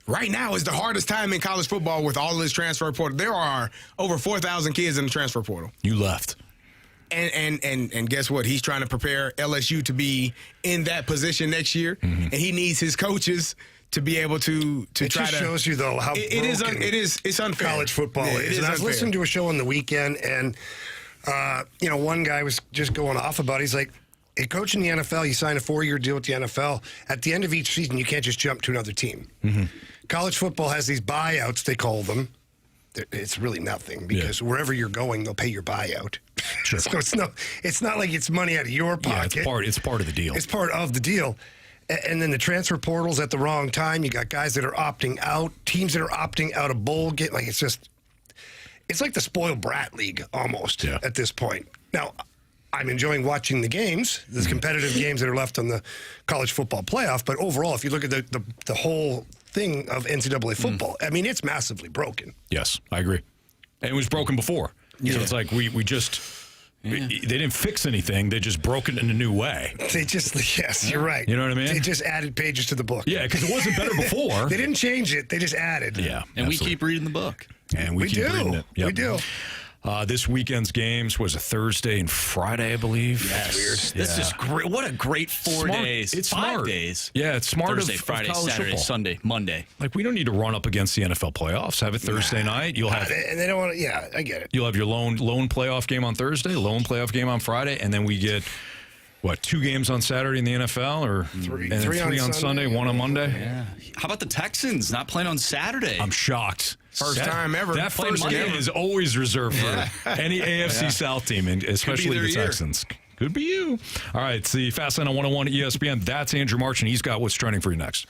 Right now is the hardest time in college football with all of this transfer portal. There are over 4,000 kids in the transfer portal. You left. And guess what? He's trying to prepare LSU to be in that position next year, and he needs his coaches to be able to it try just to. shows you though how it's unfair. College football is. And I was listening to a show on the weekend, and one guy was just going off about it. He's like, "Hey, coach in the NFL, you sign a 4-year deal with the NFL. At the end of each season, you can't just jump to another team. College football has these buyouts, they call them. It's really nothing because wherever you're going, they'll pay your buyout. Sure. So it's not like it's money out of your pocket. Yeah, it's part of the deal. It's part of the deal. And then the transfer portal's at the wrong time. You got guys that are opting out, teams that are opting out of bowl game. Like it's like the spoiled brat league almost at this point. Now, I'm enjoying watching the games, the competitive games that are left on the college football playoff. But overall, if you look at the whole thing of NCAA football, I mean, it's massively broken. Yes, I agree. And it was broken before. So it's like we just they didn't fix anything. They just broke it in a new way. They just, yes, you're right. You know what I mean? They just added pages to the book. Yeah, because it wasn't better before. They didn't change it. They just added. Yeah, and we keep reading the book. And we keep reading it. Yep. We do. This weekend's games was a Thursday and Friday, I believe. Yes. Weird. This is great. What a great 4 days. It's 5 smart. days. Yeah, it's smart. Thursday, of Friday, college Saturday, football. Sunday, Monday. Like, we don't need to run up against the NFL playoffs. Have it Thursday night. You'll have, And they don't want to, yeah, I get it. you'll have your lone playoff game on Thursday, lone playoff game on Friday, and then we get, 2 games on Saturday in the NFL, or three on Sunday, 1 on Monday? Yeah. How about the Texans not playing on Saturday? I'm shocked. First time ever. That Playing first game Monday. is always reserved for any AFC South team, and especially their the year. Texans. Could be you. All right, it's the Fast Lane on 101 ESPN. That's Andrew March, and he's got what's trending for you next.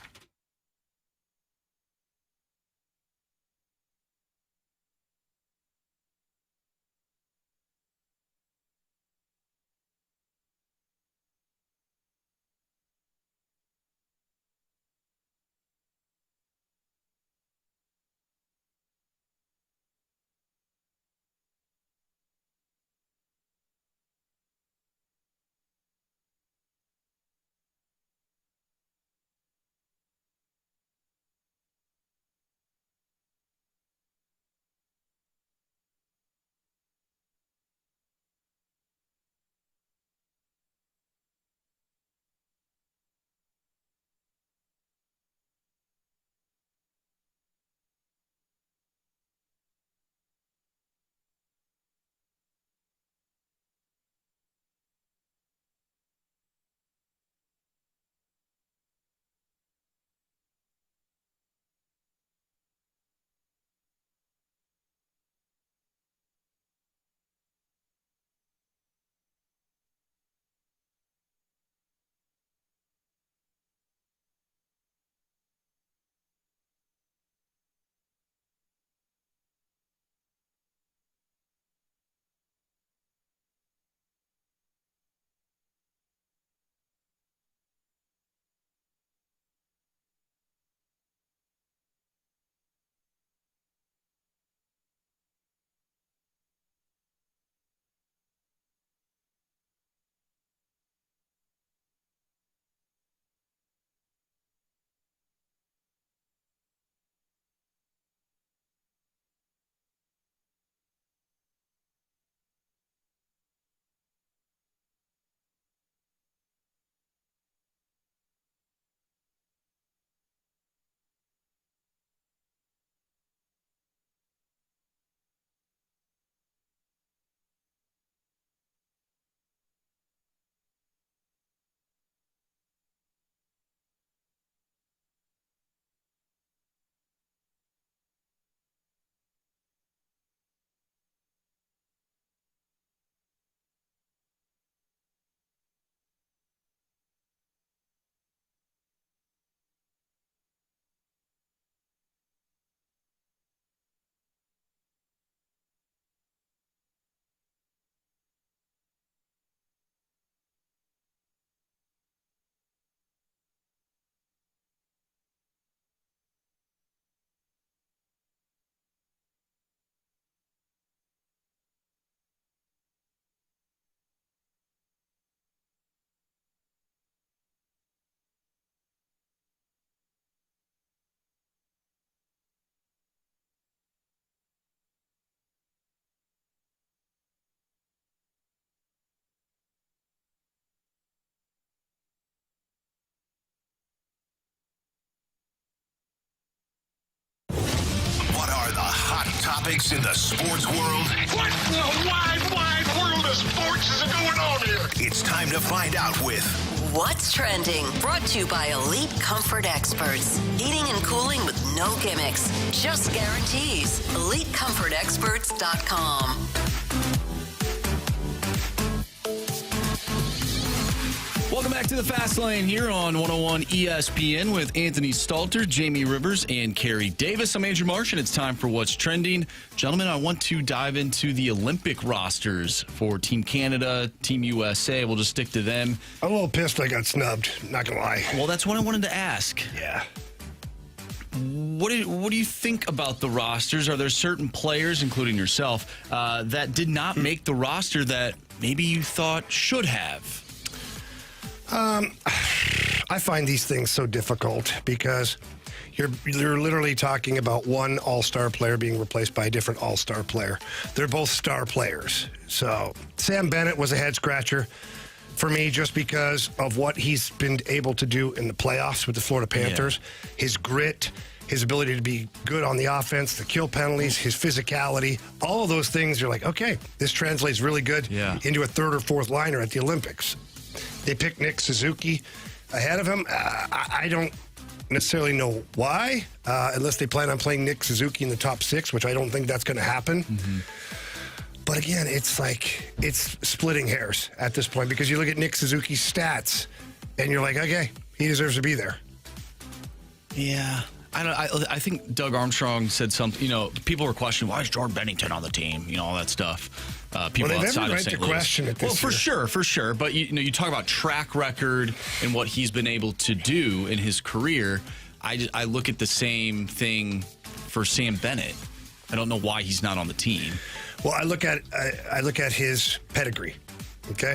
topics in the sports world. What in the wide world of sports is going on here? It's time to find out with What's Trending? Brought to you by Elite Comfort Experts. Heating and cooling with no gimmicks. Just guarantees. EliteComfortExperts.com. Welcome back to the Fast Lane here on 101 ESPN with Anthony Stalter, Jamie Rivers, and Carey Davis. I'm Andrew Marsh, and it's time for What's Trending. Gentlemen, I want to dive into the Olympic rosters for Team Canada, Team USA. We'll just stick to them. I'm a little pissed I got snubbed, not going to lie. Well, that's what I wanted to ask. Yeah. What do you think about the rosters? Are there certain players, including yourself, that did not make the roster that maybe you thought should have? I find these things so difficult because you're literally talking about one all-star player being replaced by a different all-star player. They're both star players. So Sam Bennett was a head-scratcher for me just because of what he's been able to do in the playoffs with the Florida Panthers. Yeah. His grit, his ability to be good on the offense, the kill penalties, his physicality, all of those things, you're like, okay, this translates really good into a third or fourth liner at the Olympics. They picked Nick Suzuki ahead of him. I don't necessarily know why, unless they plan on playing Nick Suzuki in the top 6, which I don't think that's going to happen. Mm-hmm. But again, it's like it's splitting hairs at this point because you look at Nick Suzuki's stats and you're like, okay, he deserves to be there. Yeah. I think Doug Armstrong said something, people were questioning, why is Jordan Bennington on the team? All that stuff. People well, outside of St. Louis. Question it this year. For sure. But, you talk about track record and what he's been able to do in his career. I look at the same thing for Sam Bennett. I don't know why he's not on the team. Well, I look at his pedigree. Okay,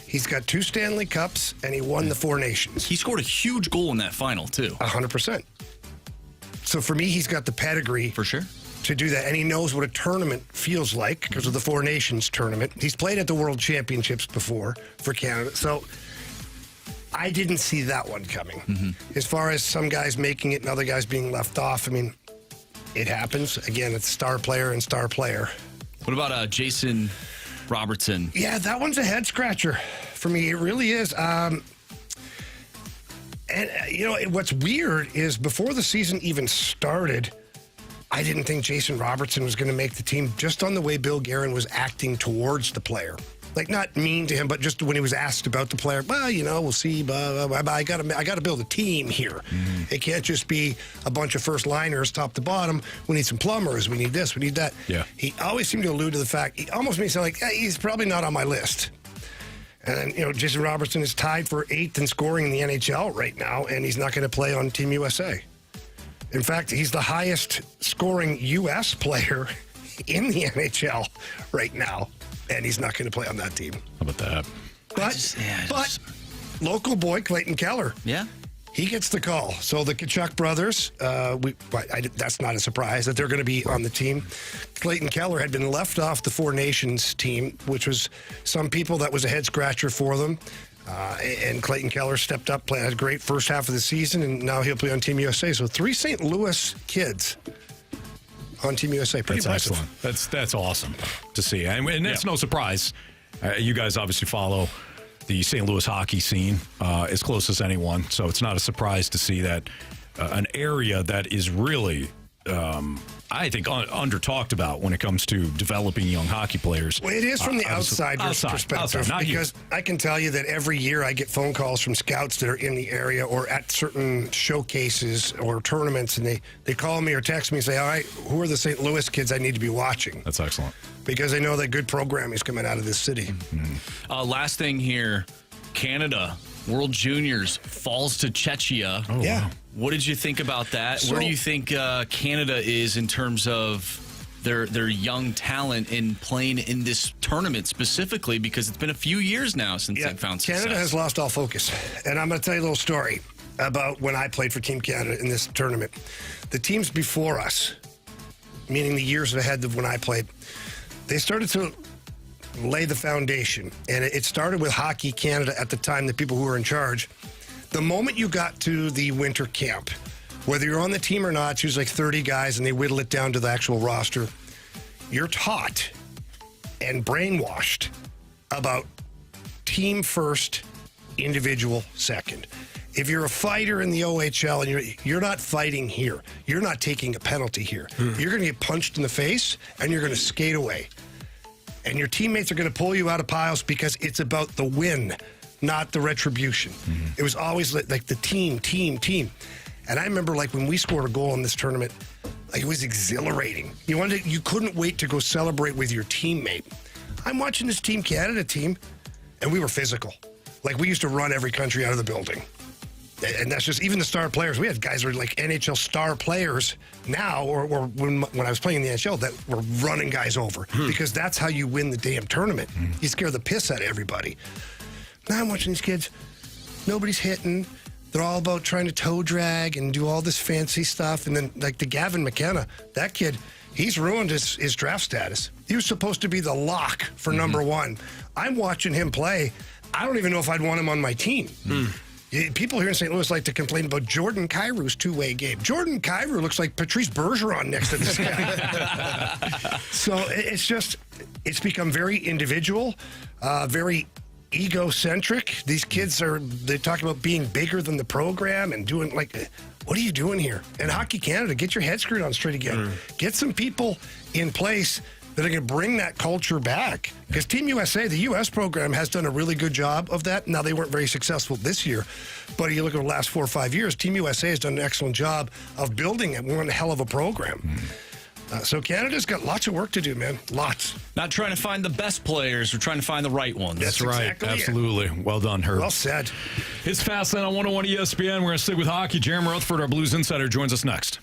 he's got 2 Stanley Cups and he won the 4 Nations. He scored a huge goal in that final too. 100%. So for me, he's got the pedigree for sure to do that, and he knows what a tournament feels like because of the 4 Nations tournament. He's played at the World Championships before for Canada, so I didn't see that one coming. Mm-hmm. As far as some guys making it and other guys being left off, I mean, it happens. Again, it's star player and star player. What about Jason Robertson? Yeah, that one's a head scratcher for me. It really is. And, what's weird is before the season even started, I didn't think Jason Robertson was going to make the team just on the way Bill Guerin was acting towards the player. Like, not mean to him, but just when he was asked about the player, well, we'll see, blah, blah, blah, I got to build a team here. Mm-hmm. It can't just be a bunch of first liners top to bottom. We need some plumbers. We need this. We need that. Yeah. He always seemed to allude to the fact, he almost made it sound like, he's probably not on my list. And then, Jason Robertson is tied for 8th in scoring in the NHL right now, and he's not going to play on Team USA. In fact, he's the highest scoring U.S. player in the NHL right now, and he's not going to play on that team. How about that? But local boy Clayton Keller. Yeah. He gets the call. So the Tkachuk brothers, that's not a surprise that they're going to be on the team. Clayton Keller had been left off the 4 Nations team, which was some people that was a head scratcher for them. And Clayton Keller stepped up, had a great first half of the season, and now he'll play on Team USA. So 3 St. Louis kids on Team USA. Pretty that's impressive. Excellent. That's awesome to see. And that's no surprise. You guys obviously follow the St. Louis hockey scene as close as anyone, so it's not a surprise to see that an area that is really, I think, under-talked about when it comes to developing young hockey players. Well, it is from the outsider's perspective, because I can tell you that every year I get phone calls from scouts that are in the area or at certain showcases or tournaments, and they call me or text me and say, all right, who are the St. Louis kids I need to be watching? That's excellent. Because they know that good programming is coming out of this city. Mm-hmm. Last thing here, Canada, World Juniors, falls to Czechia. Oh, yeah. Wow. What did you think about that? Where do you think Canada is in terms of their young talent in playing in this tournament specifically? Because it's been a few years now since they've found success. Canada has lost all focus. And I'm going to tell you a little story about when I played for Team Canada in this tournament. The teams before us, meaning the years ahead of when I played, they started to lay the foundation. And it started with Hockey Canada at the time, the people who were in charge. The moment you got to the winter camp, whether you're on the team or not, choose like 30 guys and they whittle it down to the actual roster. you're taught and brainwashed about team first, individual second. If you're a fighter in the OHL and you're not fighting here, you're not taking a penalty here. You're going to get punched in the face and you're going to skate away. And your teammates are going to pull you out of piles because it's about the win, not the retribution. It was always like the team. And I remember like when we scored a goal in this tournament, like it was exhilarating. You couldn't wait to go celebrate with your teammate. I'm watching this Team Canada team, and we were physical. Like we used to run every country out of the building. And that's just, even the star players, we had guys who were like NHL star players now, or when I was playing in the NHL, that were running guys over because that's how you win the damn tournament. You scare the piss out of everybody. Now I'm watching these kids, nobody's hitting. They're all about trying to toe drag and do all this fancy stuff. And then like the Gavin McKenna, that kid, he's ruined his draft status. He was supposed to be the lock for number one. I'm watching him play. I don't even know if I'd want him on my team. People here in St. Louis like to complain about Jordan Kyrou's two-way game. Jordan Kyrou looks like Patrice Bergeron next to this guy. So it's become very individual, very egocentric. These kids they talk about being bigger than the program and doing like, what are you doing here? And Hockey Canada, get your head screwed on straight again. Get some people in place that are going to bring that culture back. Because Team USA, the U.S. program, has done a really good job of that. Now, they weren't very successful this year, but you look at the last 4 or 5 years, Team USA has done an excellent job of building it. We're on a hell of a program. So Canada's got lots of work to do, man. Lots. Not trying to find the best players. We're trying to find the right ones. That's right. exactly it. Absolutely. Well done, Herb. Well said. It's Fastlane on 101 ESPN. We're going to stick with hockey. Jeremy Rutherford, our Blues insider, joins us next.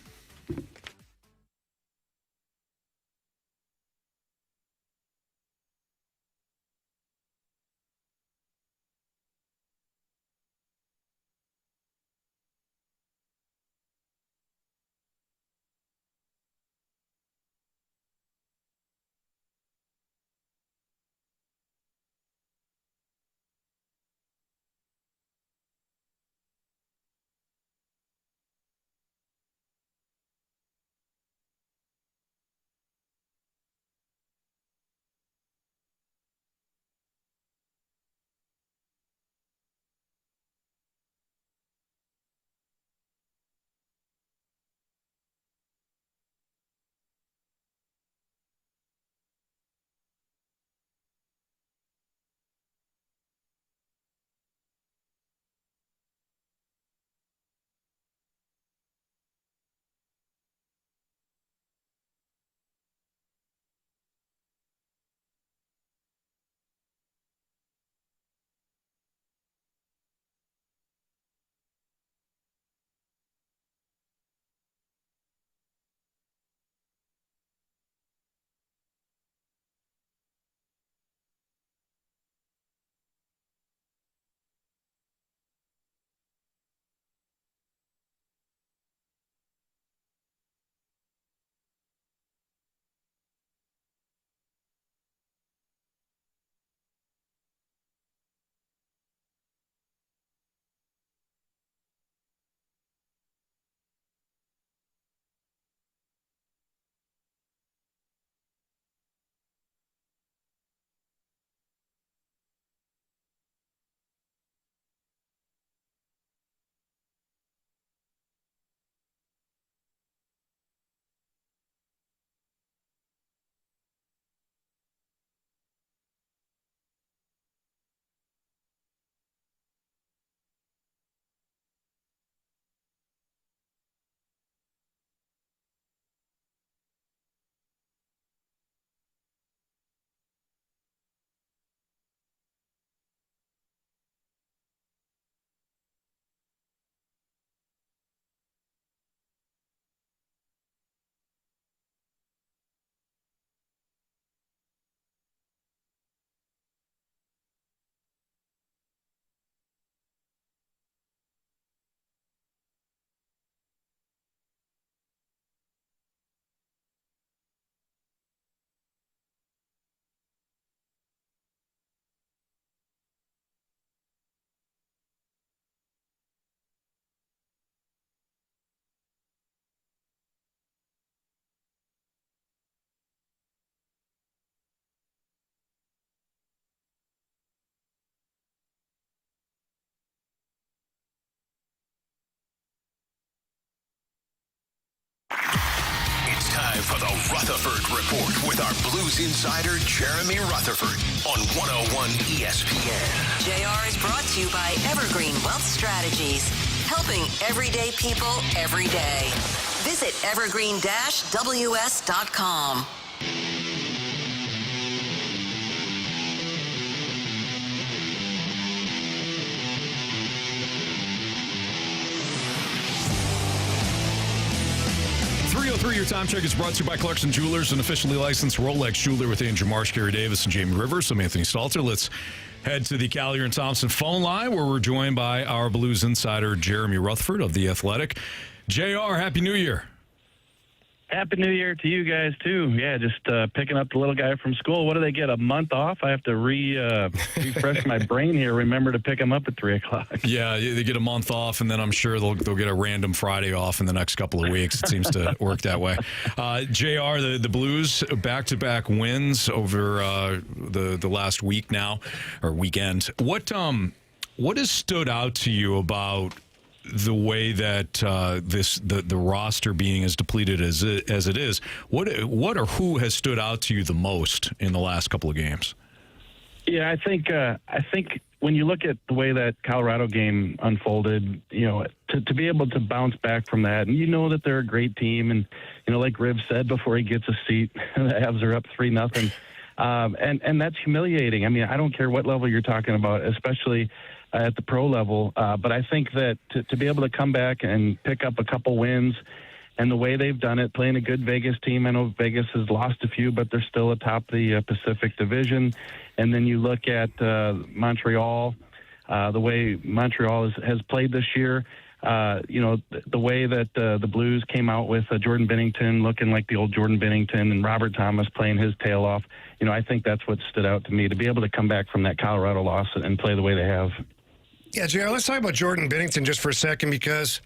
for the Rutherford Report with our Blues insider, Jeremy Rutherford, on 101 ESPN. JR is brought to you by Evergreen Wealth Strategies, helping everyday people every day. Visit evergreen-ws.com. Your time check is brought to you by Clarkson Jewelers, an officially licensed Rolex jeweler with Andrew Marsh, Carey Davis, and Jamie Rivers. I'm Anthony Stalter. Let's head to the Collier and Thompson phone line, where we're joined by our Blues insider, Jeremy Rutherford of The Athletic. JR, Happy New Year. Happy New Year to you guys, too. Yeah, just picking up the little guy from school. What do they get, a month off? I have to refresh my brain here, remember to pick him up at 3 o'clock. Yeah, they get a month off, and then I'm sure they'll get a random Friday off in the next couple of weeks. It seems to work that way. JR, the Blues, back-to-back wins over the last week now, or weekend. What has stood out to you about the way that the roster being as depleted as it is? What or who has stood out to you the most in the last couple of games? Yeah, I think when you look at the way that Colorado game unfolded, to be able to bounce back from that, and that they're a great team, and like Riv said before he gets a seat, the Avs are up 3-0, and that's humiliating. I mean, I don't care what level you're talking about, especially at the pro level. But I think that to be able to come back and pick up a couple wins, and the way they've done it, playing a good Vegas team. I know Vegas has lost a few, but they're still atop the Pacific Division. And then you look at Montreal, the way Montreal has played this year. The way that the Blues came out with Jordan Binnington looking like the old Jordan Binnington, and Robert Thomas playing his tail off. I think that's what stood out to me, to be able to come back from that Colorado loss and play the way they have. Yeah, JR, let's talk about Jordan Binnington just for a second, because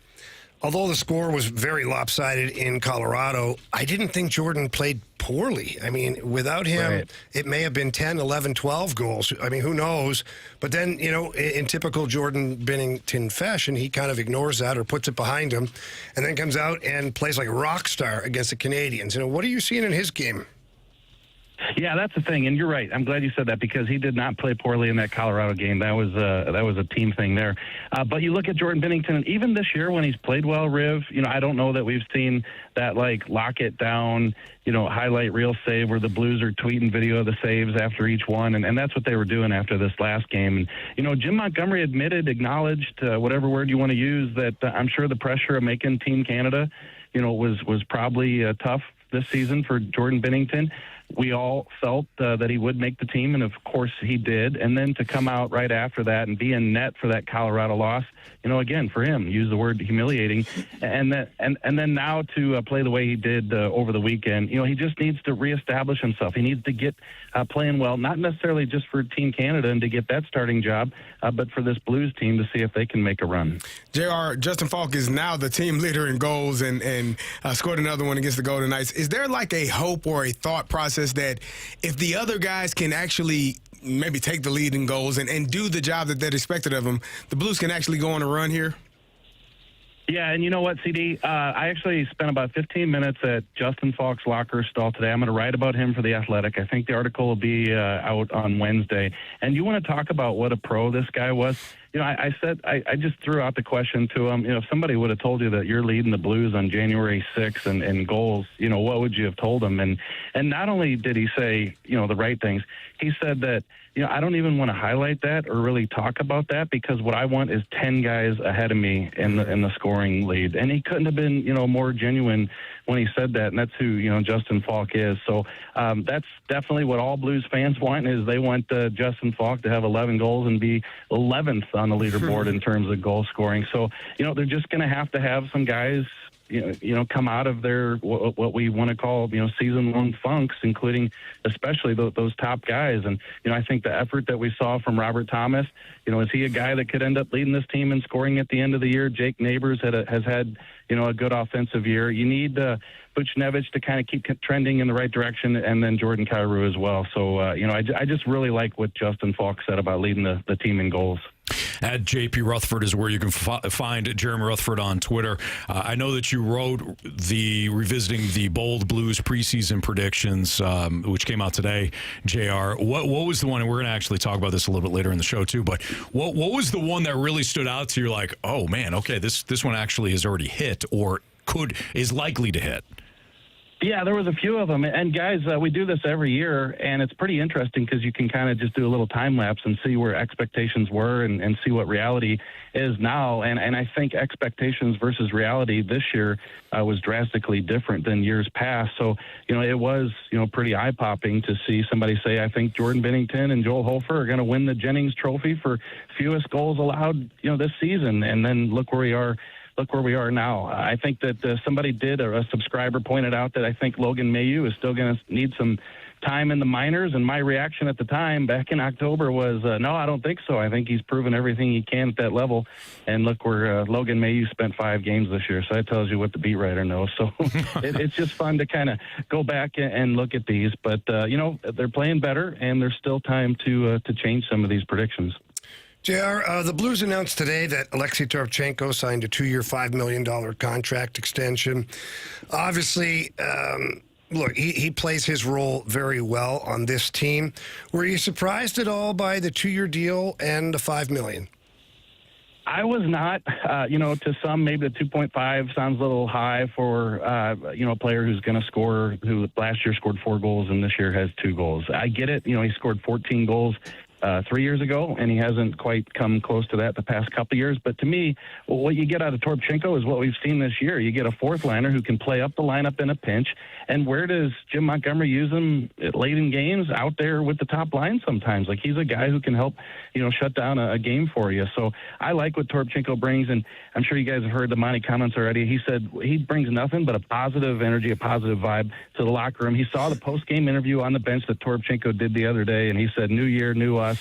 although the score was very lopsided in Colorado, I didn't think Jordan played poorly. I mean, without him, It may have been 10, 11, 12 goals. I mean, who knows? But then, in typical Jordan Binnington fashion, he kind of ignores that or puts it behind him, and then comes out and plays like a rock star against the Canadians. What are you seeing in his game? Yeah, that's the thing, and you're right. I'm glad you said that, because he did not play poorly in that Colorado game. That was a team thing there. But you look at Jordan Binnington, and even this year when he's played well, Riv, I don't know that we've seen that lock it down, highlight reel save where the Blues are tweeting video of the saves after each one, and that's what they were doing after this last game. And Jim Montgomery acknowledged, whatever word you want to use, that I'm sure the pressure of making Team Canada, was probably tough this season for Jordan Binnington. We all felt that he would make the team, and of course he did. And then to come out right after that and be in net for that Colorado loss, again, for him, use the word humiliating. And then now to play the way he did over the weekend, he just needs to reestablish himself. He needs to get playing well, not necessarily just for Team Canada and to get that starting job, but for this Blues team to see if they can make a run. JR, Justin Falk is now the team leader in goals and scored another one against the Golden Knights. Is there a hope or a thought process that if the other guys can actually maybe take the lead in goals and do the job that they're expected of them, the Blues can actually go on a run here? Yeah, and you know what, CD? I actually spent about 15 minutes at Justin Falk's locker stall today. I'm going to write about him for The Athletic. I think the article will be out on Wednesday. And you want to talk about what a pro this guy was? I said, I just threw out the question to him, if somebody would have told you that you're leading the Blues on January 6th and goals, what would you have told them? And not only did he say, the right things, he said that, I don't even want to highlight that or really talk about that, because what I want is 10 guys ahead of me in the scoring lead. And he couldn't have been, more genuine when he said that, and that's who, Justin Falk is. So that's definitely what all Blues fans want, is they want Justin Falk to have 11 goals and be 11th on the leaderboard in terms of goal scoring. So, they're just going to have some guys, come out of their what we want to call, season-long funks, including especially those top guys. And, I think the effort that we saw from Robert Thomas, is he a guy that could end up leading this team in scoring at the end of the year? Jake Neighbors has had, a good offensive year. You need Buchnevich to kind of keep trending in the right direction, and then Jordan Kyrou as well. So, I just really like what Justin Falk said about leading the team in goals. At JP Rutherford is where you can find Jeremy Rutherford on Twitter. I know that you wrote revisiting the Bold Blues preseason predictions, which came out today, JR. What was the one, and we're going to actually talk about this a little bit later in the show too, but what was the one that really stood out to you like, oh man, okay, this one actually has already hit or is likely to hit? Yeah, there was a few of them. And guys, we do this every year, and it's pretty interesting because you can kind of just do a little time lapse and see where expectations were and see what reality is now. And I think expectations versus reality this year was drastically different than years past. So, it was, pretty eye-popping to see somebody say, I think Jordan Binnington and Joel Hofer are going to win the Jennings Trophy for fewest goals allowed, this season. And then look where we are now. I think that somebody did, or a subscriber pointed out that I think Logan Mailloux is still going to need some time in the minors. And my reaction at the time back in October was, no, I don't think so. I think he's proven everything he can at that level. And look where Logan Mailloux spent 5 games this year. So that tells you what the beat writer knows. So it's just fun to kind of go back and look at these. But, they're playing better, and there's still time to change some of these predictions. JR, the Blues announced today that Alexei Toropchenko signed a 2-year, $5 million contract extension. Obviously, look, he plays his role very well on this team. Were you surprised at all by the 2-year deal and the $5 million? I was not. To some, maybe the 2.5 sounds a little high for, a player who's going to score, who last year scored 4 goals and this year has 2 goals. I get it. He scored 14 goals 3 years ago, and he hasn't quite come close to that the past couple of years. But to me, what you get out of Toropchenko is what we've seen this year. You get a fourth liner who can play up the lineup in a pinch. And where does Jim Montgomery use him late in games? Out there with the top line sometimes. Like, he's a guy who can help, shut down a game for you. So I like what Toropchenko brings, and I'm sure you guys have heard the Monty comments already. He said he brings nothing but a positive energy, a positive vibe to the locker room. He saw the post-game interview on the bench that Toropchenko did the other day, and he said, new year, new us.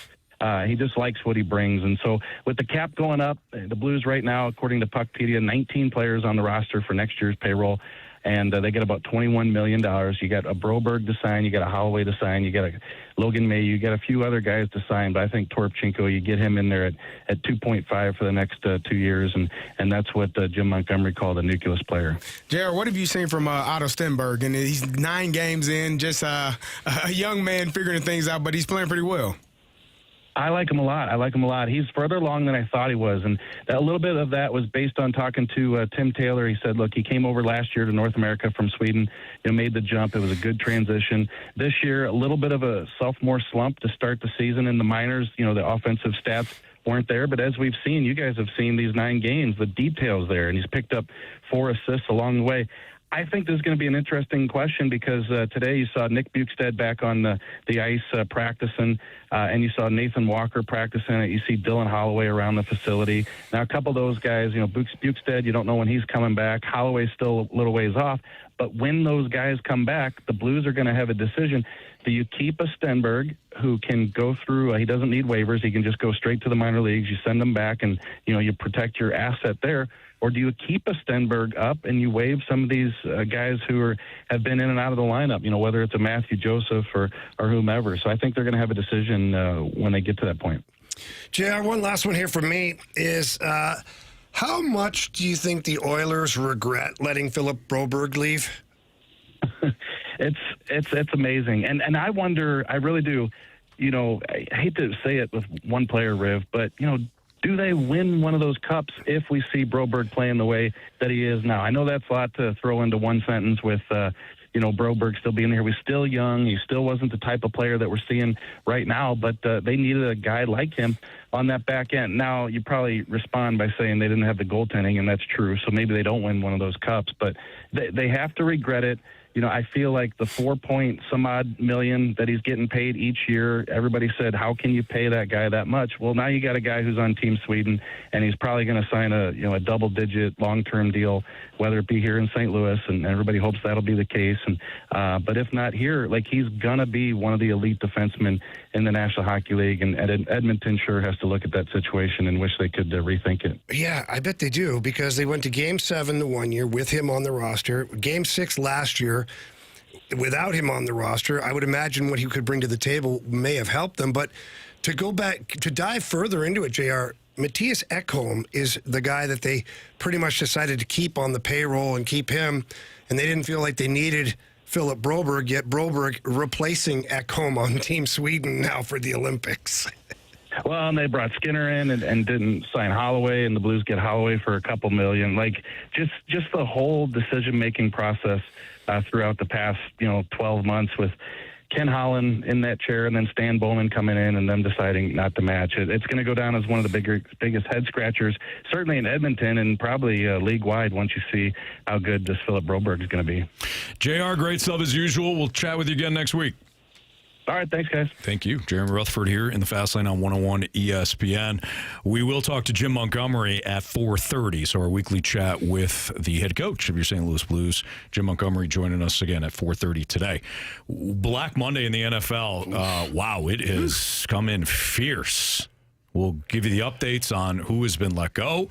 He just likes what he brings. And so with the cap going up, the Blues right now, according to Puckpedia, 19 players on the roster for next year's payroll, and they get about $21 million. You got a Broberg to sign, you got a Holloway to sign, you got a Logan May, you got a few other guys to sign, but I think Toropchenko, you get him in there at 2.5 for the next 2 years, and that's what Jim Montgomery called a nucleus player. Jared, what have you seen from Otto Stenberg? And he's 9 games in, just a young man figuring things out, but he's playing pretty well. I like him a lot. He's further along than I thought he was. And a little bit of that was based on talking to Tim Taylor. He said, look, he came over last year to North America from Sweden, made the jump. It was a good transition. This year, a little bit of a sophomore slump to start the season in the minors. The offensive stats weren't there. But as we've seen, you guys have seen these 9 games, the details there. And he's picked up 4 assists along the way. I think this is going to be an interesting question because today you saw Nick Bukestad back on the ice practicing, and you saw Nathan Walker practicing. You see Dylan Holloway around the facility. Now, a couple of those guys, Bukestad, you don't know when he's coming back. Holloway's still a little ways off. But when those guys come back, the Blues are going to have a decision. Do you keep a Stenberg who can go through, he doesn't need waivers, he can just go straight to the minor leagues, you send him back and, you protect your asset there? Or do you keep a Stenberg up and you waive some of these guys who have been in and out of the lineup, whether it's a Matthew Joseph or whomever? So I think they're going to have a decision when they get to that point. JR, one last one here from me is how much do you think the Oilers regret letting Philip Broberg leave? It's amazing. And I wonder, I really do, I hate to say it with one player, Riv, but, do they win one of those cups if we see Broberg playing the way that he is now? I know that's a lot to throw into one sentence with, Broberg still being here. He's still young. He still wasn't the type of player that we're seeing right now, but they needed a guy like him on that back end. Now, you probably respond by saying they didn't have the goaltending, and that's true, so maybe they don't win one of those cups, but they have to regret it. I feel like the 4-point-some-odd million that he's getting paid each year, everybody said, how can you pay that guy that much? Well, now you got a guy who's on Team Sweden, and he's probably going to sign a double-digit long-term deal, whether it be here in St. Louis, and everybody hopes that'll be the case. And but if not here, he's going to be one of the elite defensemen in the National Hockey League, and Edmonton sure has to look at that situation and wish they could rethink it. Yeah, I bet they do, because they went to Game 7 the one year with him on the roster. Game 6 last year, without him on the roster, I would imagine what he could bring to the table may have helped them. But to go back, to dive further into it, JR, Matthias Ekholm is the guy that they pretty much decided to keep on the payroll and keep him, and they didn't feel like they needed Philip Broberg, yet Broberg replacing Ekholm on Team Sweden now for the Olympics. Well, and they brought Skinner in and didn't sign Holloway, and the Blues get Holloway for a couple million. Like, just the whole decision-making process throughout the past, 12 months with Ken Holland in that chair and then Stan Bowman coming in and them deciding not to match it. It's going to go down as one of the biggest head scratchers, certainly in Edmonton and probably league-wide once you see how good this Philip Broberg is going to be. JR, great stuff as usual. We'll chat with you again next week. All right, thanks, guys. Thank you. Jeremy Rutherford here in the Fast Lane on 101 ESPN. We will talk to Jim Montgomery at 4:30, so our weekly chat with the head coach of your St. Louis Blues, Jim Montgomery, joining us again at 4:30 today. Black Monday in the NFL. Wow, it has come in fierce. We'll give you the updates on who has been let go,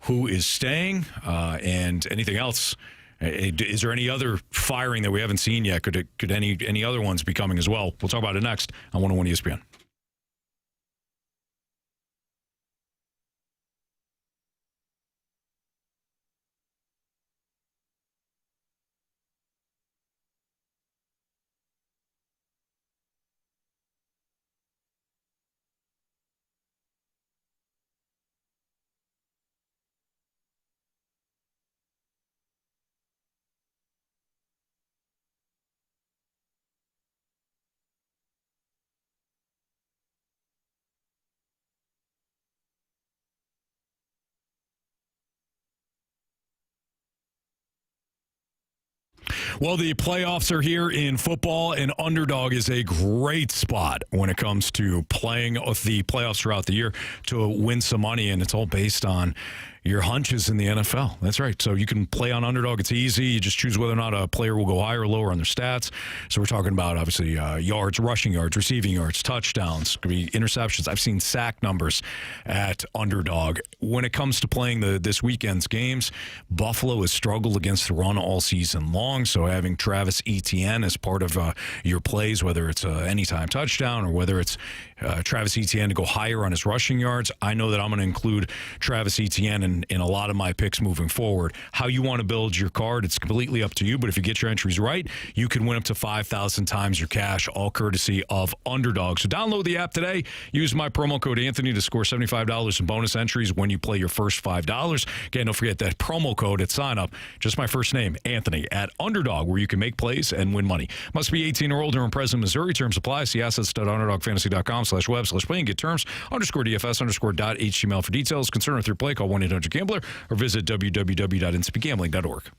who is staying, and anything else. Is there any other firing that we haven't seen yet? Could any other ones be coming as well? We'll talk about it next on 101 ESPN. Well, the playoffs are here in football, and Underdog is a great spot when it comes to playing the playoffs throughout the year to win some money, and it's all based on your hunches in the NFL. That's right. So you can play on Underdog. It's easy. You just choose whether or not a player will go higher or lower on their stats. So we're talking about, obviously, yards, rushing yards, receiving yards, touchdowns, could be interceptions. I've seen sack numbers at Underdog. When it comes to playing this weekend's games, Buffalo has struggled against the run all season long. So having Travis Etienne as part of your plays, whether it's an anytime touchdown or whether it's Travis Etienne to go higher on his rushing yards, I know that I'm going to include Travis Etienne in a lot of my picks moving forward. How you want to build your card, it's completely up to you. But if you get your entries right, you can win up to 5,000 times your cash, all courtesy of Underdog. So download the app today. Use my promo code Anthony to score $75 in bonus entries when you play your first $5. Again, don't forget that promo code at sign up. Just my first name, Anthony, at Underdog, where you can make plays and win money. Must be 18 or older and present in Missouri. Terms apply. See assets.underdogfantasy.com/web/play and get terms. _DFS_.html for details. Concern with your play, call 1-800-GAMBLER or visit www.inspeedgambling.org.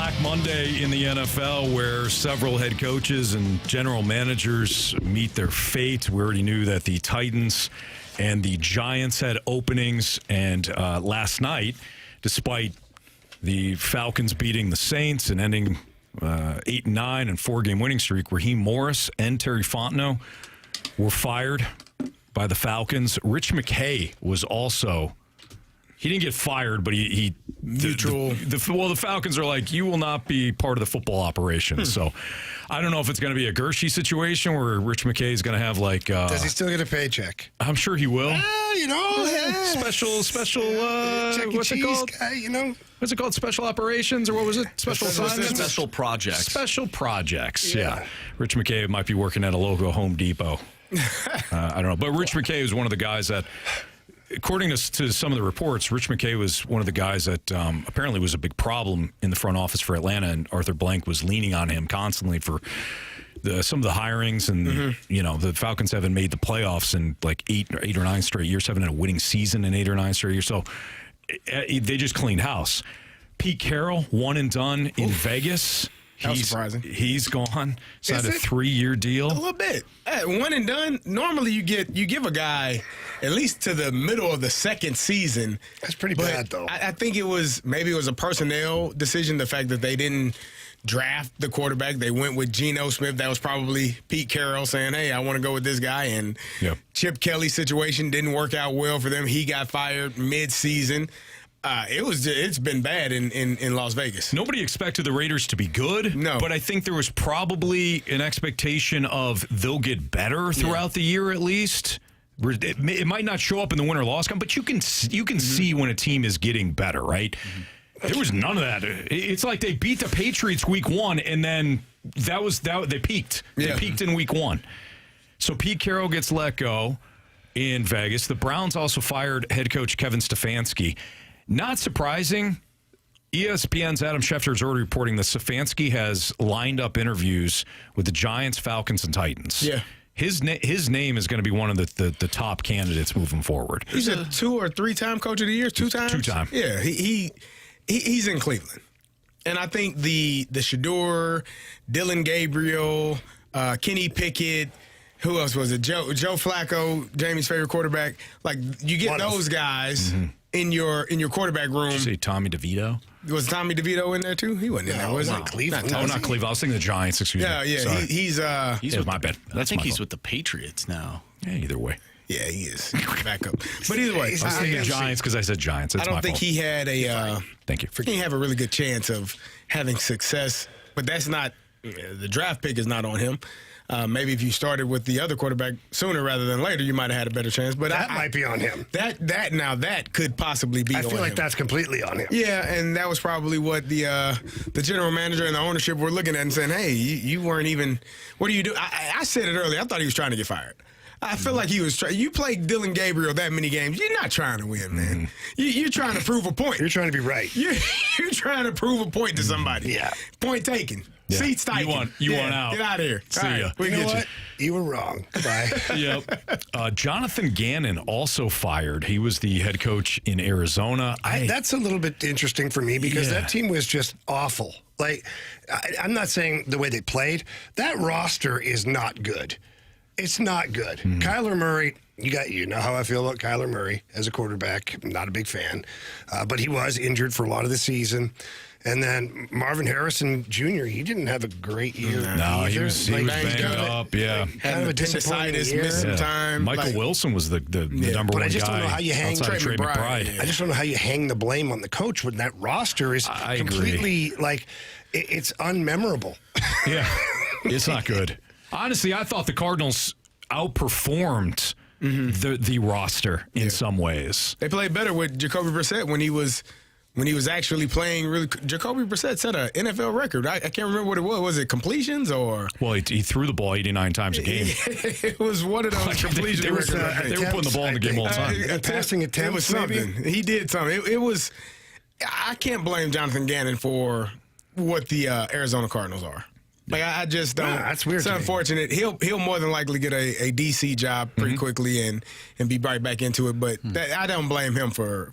Black Monday in the NFL, where several head coaches and general managers meet their fate. We already knew that the Titans and the Giants had openings, and last night, despite the Falcons beating the Saints and ending 8-9 and 4-game winning streak, Raheem Morris and Terry Fontenot were fired by the Falcons. Rich McKay was also. He didn't get fired, but he neutral. The Falcons are like, you will not be part of the football operation. So I don't know if it's going to be a Gershie situation where Rich McKay is going to have like. Does he still get a paycheck? I'm sure he will. Special. What's it called? Guy, What's it called? Special operations, or what was it? Special assignments? Special projects. Special projects. Yeah. Rich McKay might be working at a local Home Depot. I don't know, but Rich McKay was one of the guys that. According to some of the reports, Rich McKay was one of the guys that apparently was a big problem in the front office for Atlanta, and Arthur Blank was leaning on him constantly for some of the hirings. And, the Falcons haven't made the playoffs in like eight or nine straight years, haven't had a winning season in 8 or 9 straight years. So they just cleaned house. Pete Carroll, one and done in Vegas. That was surprising. He's gone. Signed a 3-year deal. A little bit. One and done. Normally, you give a guy at least to the middle of the second season. That's pretty bad, though. I think it was a personnel decision. The fact that they didn't draft the quarterback, they went with Geno Smith. That was probably Pete Carroll saying, "Hey, I want to go with this guy." And Chip Kelly's situation didn't work out well for them. He got fired mid-season. It's been bad in Las Vegas. Nobody expected the Raiders to be good. No. But I think there was probably an expectation of they'll get better throughout the year at least. It might not show up in the win or loss count, but you can see when a team is getting better, right? There was none of that. It's like they beat the Patriots week 1, and then they peaked. They peaked in week 1. So Pete Carroll gets let go in Vegas. The Browns also fired head coach Kevin Stefanski. Not surprising, ESPN's Adam Schefter is already reporting that Stefanski has lined up interviews with the Giants, Falcons, and Titans. Yeah. His name is going to be one of the top candidates moving forward. He's a 2 or 3-time coach of the year, 2 times? 2-time. Yeah, he's in Cleveland. And I think the Shador, Dylan Gabriel, Kenny Pickett, who else was it? Joe Flacco, Jamie's favorite quarterback. Like, you get those guys in your quarterback room. Did you say Tommy DeVito? Was Tommy DeVito in there too? He wasn't in there, was he? Cleveland. Not Cleveland. I was thinking the Giants. Excuse me. Yeah. He's with my bad. I think he's with the Patriots now. Yeah, either way. Yeah, he is. Back up. But either way, I was thinking Giants because I said Giants. That's I don't think he had Thank you. He have a really good chance of having success, but that's not the draft pick is not on him. Maybe if you started with the other quarterback sooner rather than later, you might have had a better chance. But that might be on him. That could possibly be on him. I feel like that's completely on him. Yeah, and that was probably what the general manager and the ownership were looking at and saying, hey, you weren't even – what do you do? I said it earlier. I thought he was trying to get fired. I feel like he was trying. You played Dylan Gabriel that many games. You're not trying to win, man. You're trying to prove a point. You're trying to be right. You're trying to prove a point to somebody. Yeah. Point taken. Yeah. Seats taken. You want out. Get out of here. See ya. We you know get what? You were wrong. Goodbye. Yep. Jonathan Gannon also fired. He was the head coach in Arizona. That's a little bit interesting for me because that team was just awful. Like, I'm not saying the way they played. That roster is not good. It's not good. Kyler Murray, you know how I feel about Kyler Murray as a quarterback. I'm not a big fan. But he was injured for a lot of the season. And then Marvin Harrison Jr., he didn't have a great year. No, he was banged up. Yeah. Kind of a appendicitis, missing time. Michael Wilson was the number one guy. I just don't know how you hang Trey McBride. I just don't know how you hang the blame on the coach when that roster is completely, like, it's unmemorable. Yeah. It's not good. Honestly, I thought the Cardinals outperformed the roster in some ways. They played better with Jacoby Brissett when he was actually playing. Really, Jacoby Brissett set an NFL record. I can't remember what it was. Was it completions or? Well, he threw the ball 89 times a game. It was one of those completion records. They were putting the ball in the game all the time. Passing attempts. It was something. Maybe? He did something. It was. I can't blame Jonathan Gannon for what the Arizona Cardinals are. Like, I just don't. That's weird. It's unfortunate. He'll more than likely get a DC job pretty quickly and be right back into it. But I don't blame him for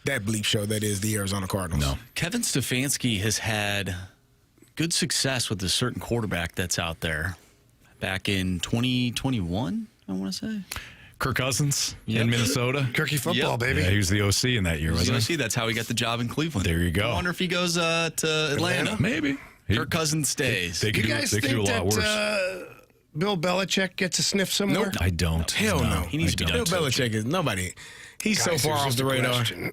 that bleep show that is the Arizona Cardinals. No. Kevin Stefanski has had good success with a certain quarterback that's out there. Back in 2021, I want to say. Kirk Cousins Yep. in Minnesota. Kirky football, Yep. baby. Yeah, he was the OC in that year, wasn't he? See, that's how he got the job in Cleveland. There you go. I wonder if he goes to Atlanta. Maybe. Kirk Cousins stays. They could You do, guys they could think do a lot that worse. Bill Belichick gets a sniff somewhere? Nope. I don't. Hell no. He needs to be Bill done. Belichick is nobody. He's Guys, so far here's off just the a radar. question.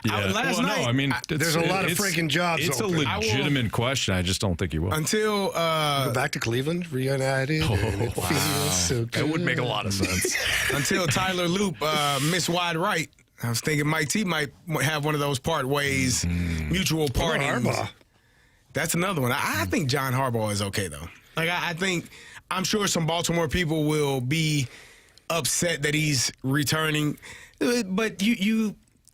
Yeah. Last Well, night, no, I mean, there's a lot of freaking jobs It's open. a legitimate question. I just don't think he will. Until Go back to Cleveland, reunited. and it feels so good. That would make a lot of sense. until Tyler Loop missed wide right. I was thinking Mike T might have one of those part ways, mutual partings. Harbaugh. That's another one. I think John Harbaugh is okay though. Like I think I'm sure some Baltimore people will be upset that he's returning, but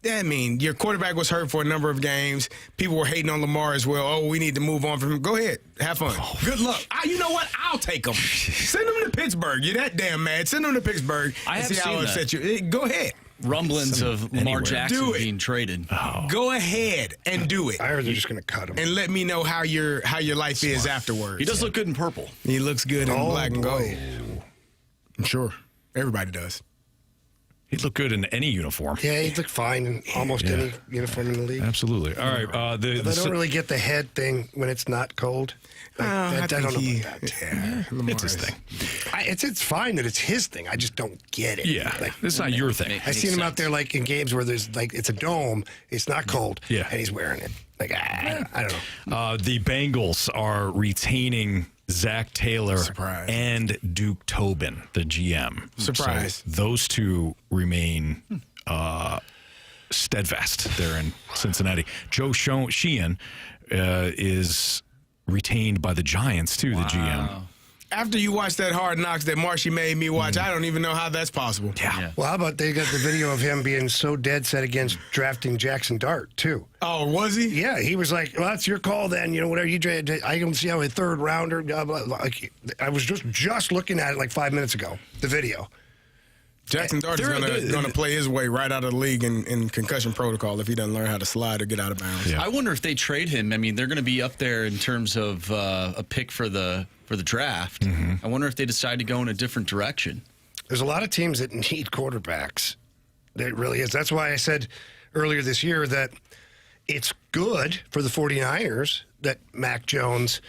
I mean, your quarterback was hurt for a number of games. People were hating on Lamar as well. Oh, we need to move on from him. Go ahead. Have fun. Good luck. You know what? I'll take him. Send him to Pittsburgh. You're that damn mad. Send him to Pittsburgh. I and have see how seen upset you. Go ahead. Rumblings of Lamar anywhere. Jackson Do it. being traded. Go ahead and do it. I heard they're just going to cut him. And let me know how your life is afterwards. He does look good in purple. He looks good in black and boy. gold. I'm sure. Everybody does. He'd look good in any uniform. Yeah, he'd look fine in almost any uniform in the league. Absolutely. All right. They don't really get the head thing when it's not cold. Like, I don't know about that. Yeah, Lamar It's his is- thing. It's fine that it's his thing. I just don't get it. Yeah. Like, It's not your thing. I seen him out there like in games where there's like it's a dome, it's not cold, Yeah. and he's wearing it. Like I don't know. The Bengals are retaining Zach Taylor Surprise. and Duke Tobin, the GM. Surprise. So those two remain steadfast there in Cincinnati. Joe Sheehan is retained by the Giants, too, the GM. After you watch that Hard Knocks that Marshy made me watch, I don't even know how that's possible. Yeah. Well, how about they got the video of him being so dead set against drafting Jackson Dart too? Oh, was he? Yeah, he was like, "Well, that's your call, then. You know, whatever you trade. I don't see how a third rounder." Blah, blah, blah. Like, I was just looking at it like 5 minutes ago. The video. Jackson Dart is going to play his way right out of the league in concussion protocol if he doesn't learn how to slide or get out of bounds. Yeah. I wonder if they trade him. I mean, they're going to be up there in terms of a pick for the draft. I wonder if they decide to go in a different direction. There's a lot of teams that need quarterbacks. It really is. That's why I said earlier this year that it's good for the 49ers that Mac Jones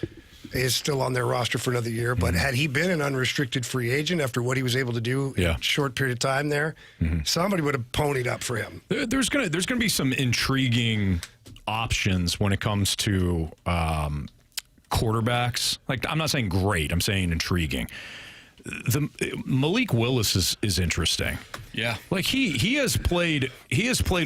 is still on their roster for another year. But had he been an unrestricted free agent after what he was able to do in a short period of time there, somebody would have ponied up for him. There's gonna be some intriguing options when it comes to quarterbacks. Like, I'm not saying great, I'm saying intriguing. The Malik Willis is interesting. Yeah. Like he has played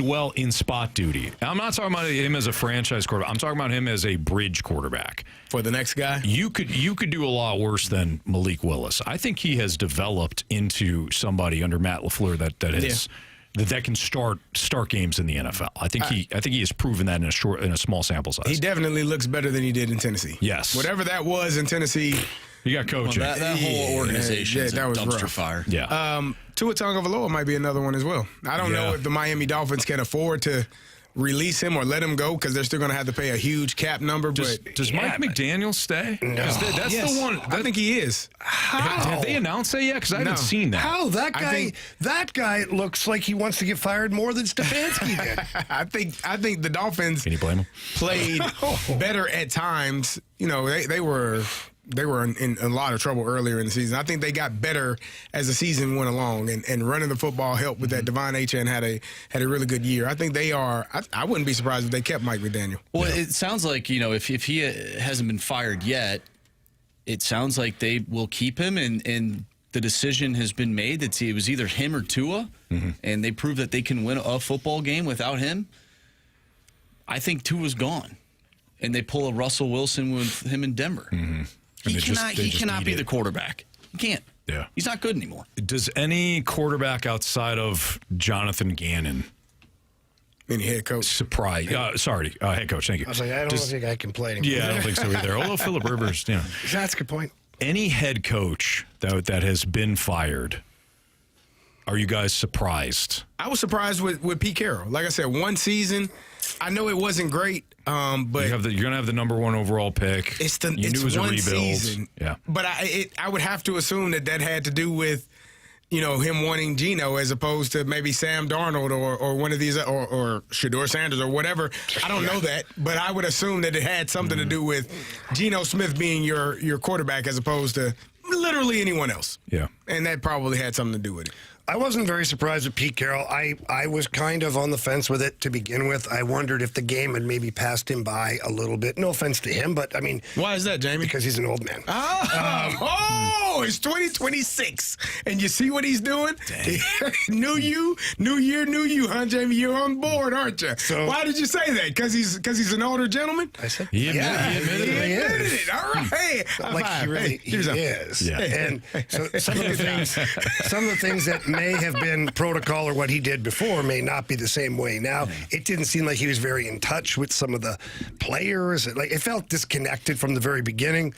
well in spot duty. I'm not talking about him as a franchise quarterback. I'm talking about him as a bridge quarterback. For the next guy? You could do a lot worse than Malik Willis. I think he has developed into somebody under Matt LaFleur that can start games in the NFL. I think he has proven that in a small sample size. He definitely looks better than he did in Tennessee. Yes. Whatever that was in Tennessee. You got coaching. Well, that whole organization is a that was dumpster rough. fire. Yeah. Tua Tagovailoa might be another one as well. I don't know if the Miami Dolphins can afford to release him or let him go because they're still going to have to pay a huge cap number. Does Mike McDaniel stay? No. That's the one. I think he is. Have they announced that yet? Because I haven't seen that. How that guy looks like he wants to get fired more than Stefanski did. I think the Dolphins Can you blame him? played better at times. You know, they were in a lot of trouble earlier in the season. I think they got better as the season went along, and running the football helped with that. Devon Achane had a really good year. I think they are. I wouldn't be surprised if they kept Mike McDaniel. Well, it sounds like, if he hasn't been fired yet, it sounds like they will keep him, and the decision has been made that it was either him or Tua, and they proved that they can win a football game without him. I think Tua's gone, and they pull a Russell Wilson with him in Denver. He cannot be the quarterback. He can't. Yeah. He's not good anymore. Does any quarterback outside of Jonathan Gannon Any head coach? surprise? Head coach. Thank you. I was like, I don't think I can play anymore. Yeah, I don't think so either. Although Phillip Rivers, That's a good point. any head coach that has been fired Are you guys surprised? I was surprised with Pete Carroll. Like I said, one season. I know it wasn't great, but You're going to have the number 1 overall pick. it's you knew it was one a rebuild. season. Yeah. But I would have to assume that had to do with, him wanting Geno as opposed to maybe Sam Darnold or one of these or Shedeur Sanders or whatever. I don't know that, but I would assume that it had something to do with Geno Smith being your quarterback as opposed to literally anyone else. Yeah. And that probably had something to do with it. I wasn't very surprised with Pete Carroll. I was kind of on the fence with it to begin with. I wondered if the game had maybe passed him by a little bit. No offense to him, but I mean, Why is that, Jamie? because he's an old man. It's 2026, and you see what he's doing? New year, new you, huh, Jamie? You're on board, aren't you? So- why did you say that? Because he's an older gentleman? I said, He admitted he admitted is. it. All right. Hey, high Like five. he really Hey, here's a- is. Yeah. And so some of the things that may have been protocol or what he did before may not be the same way now. It didn't seem like he was very in touch with some of the players. Like it felt disconnected from the very beginning.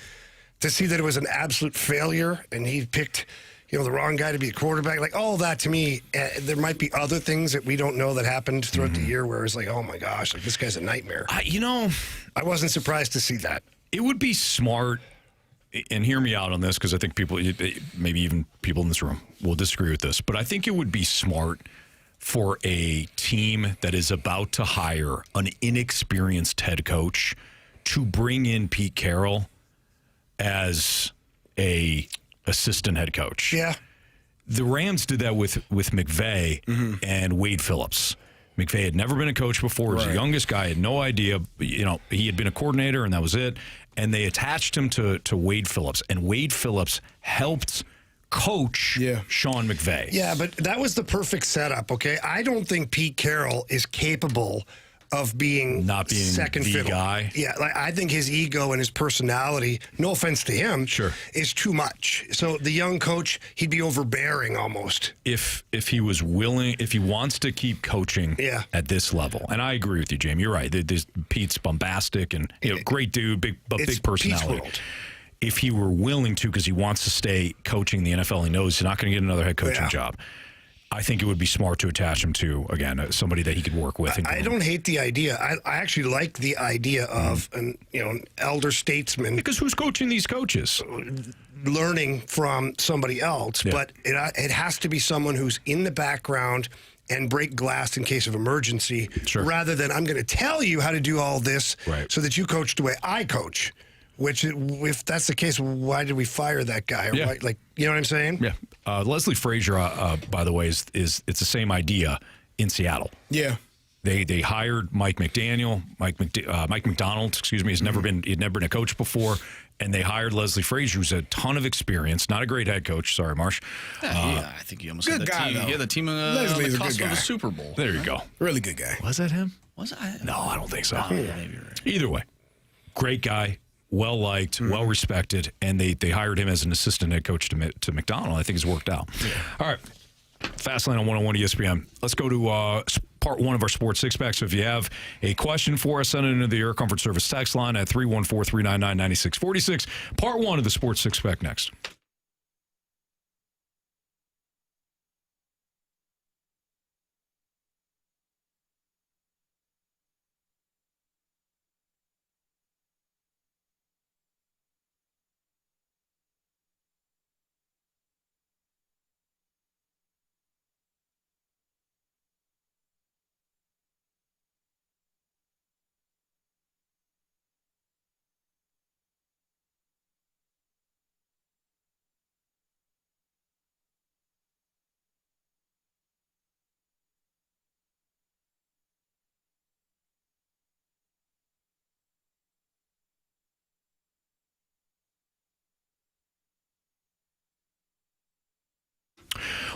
To see that it was an absolute failure and he picked, the wrong guy to be a quarterback, like all that to me, there might be other things that we don't know that happened throughout the year where it's like, oh my gosh, like this guy's a nightmare. I wasn't surprised to see that. It would be smart, and hear me out on this because I think people, maybe even people in this room, will disagree with this, but I think it would be smart for a team that is about to hire an inexperienced head coach to bring in Pete Carroll as a assistant head coach. Yeah. The Rams did that with McVay and Wade Phillips. McVay had never been a coach before. He was the youngest guy, had no idea. He had been a coordinator, and that was it. And they attached him to Wade Phillips. And Wade Phillips helped coach Sean McVay. Yeah, but that was the perfect setup, okay? I don't think Pete Carroll is capable of being Not being second the fiddle. guy. Yeah, like I think his ego and his personality, no offense to him, is too much. So the young coach, he'd be overbearing almost. If he was willing, if he wants to keep coaching at this level, and I agree with you, Jamie, you're right. Pete's bombastic and great dude, big personality. Pete's world. If he were willing to, because he wants to stay coaching the NFL, he knows he's not going to get another head coaching job. I think it would be smart to attach him to, again, somebody that he could work with. I don't hate the idea. I actually like the idea of an elder statesman. Because who's coaching these coaches? Learning from somebody else, but it has to be someone who's in the background and break glass in case of emergency, rather than I'm going to tell you how to do all this so that you coach the way I coach. Which, if that's the case, why did we fire that guy? Or why, you know what I'm saying? Yeah. Leslie Frazier, by the way, is it's the same idea in Seattle. Yeah. They hired Mike McDonald. He'd never been a coach before, and they hired Leslie Frazier, who's a ton of experience. Not a great head coach. Sorry, Marsh. I think you almost good had the guy, team. though. Yeah, the team on Leslie's the a good cusp of guy. a Super Bowl. There you go. Really good guy. Was that him? Was it? No, I don't think so. Maybe you're right. Either way, great guy. Well liked, well respected, and they hired him as an assistant head coach to McDonald. I think it's worked out. All right, Fastlane on 101 ESPN. Let's go to part one of our Sports Six Pack. So if you have a question for us, send it into the Air Comfort Service text line at 314-399-9646. Part one of the Sports Six Pack next.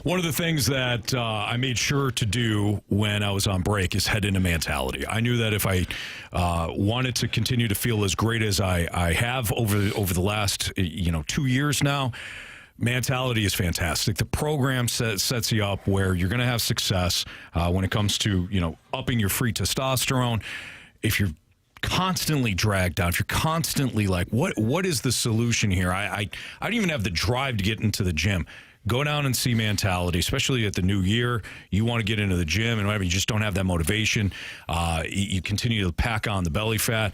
One of the things that I made sure to do when I was on break is head into mentality. I knew that if I wanted to continue to feel as great as I have over the last 2 years now, mentality is fantastic. The program sets you up where you're going to have success when it comes to upping your free testosterone. If you're constantly dragged down, if you're constantly like, what is the solution here? I don't even have the drive to get into the gym. go down and see Mentality, especially at the new year. You want to get into the gym and whatever, you just don't have that motivation. You continue to pack on the belly fat.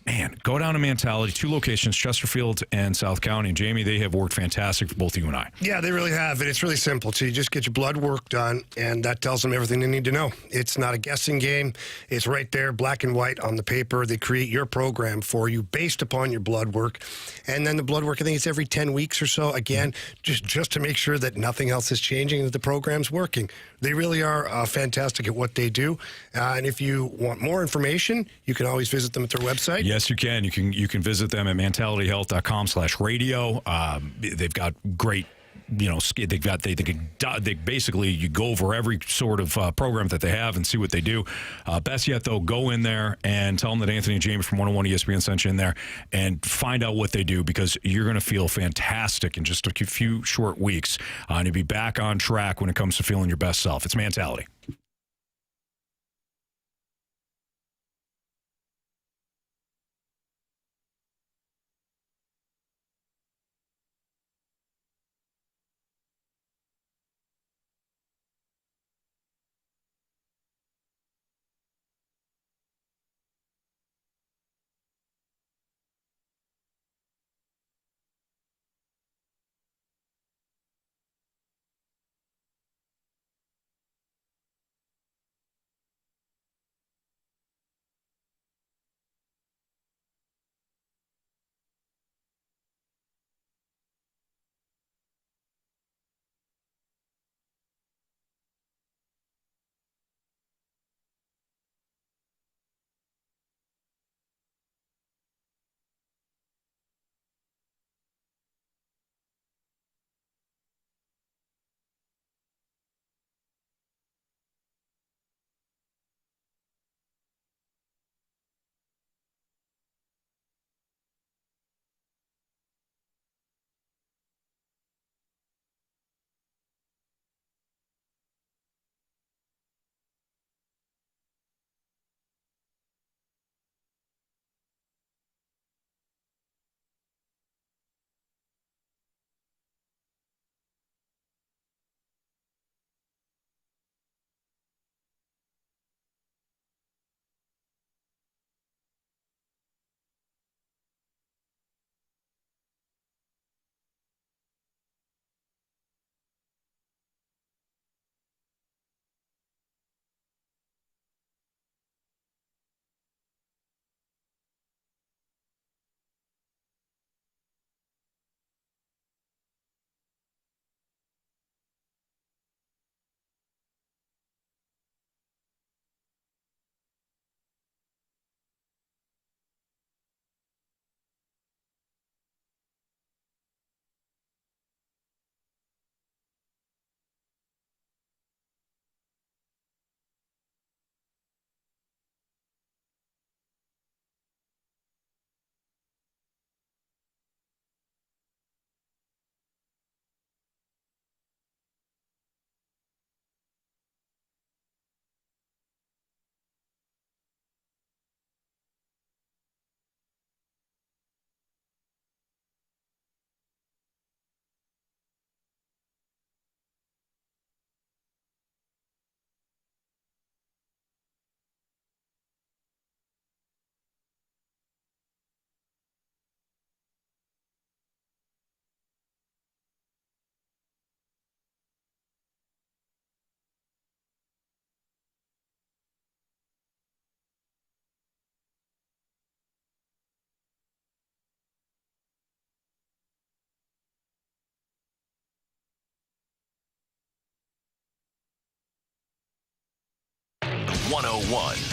Man, go down to Mentality, 2 locations, Chesterfield and South County. And Jamie, they have worked fantastic for both you and I. Yeah, they really have. And it's really simple. So you just get your blood work done, and that tells them everything they need to know. It's not a guessing game. It's right there, black and white on the paper. They create your program for you based upon your blood work. And then the blood work, I think it's every 10 weeks or so. Again, just to make sure that nothing else is changing and that the program's working. They really are fantastic at what they do. And if you want more information, you can always visit them at their website. Yes, you can. You can visit them at mentalityhealth.com/radio. They've got great, they basically, you go over every sort of program that they have and see what they do. Best yet, though, go in there and tell them that Anthony and Jamie from 101 ESPN sent you in there and find out what they do, because you're going to feel fantastic in just a few short weeks. And you'll be back on track when it comes to feeling your best self. It's Mentality.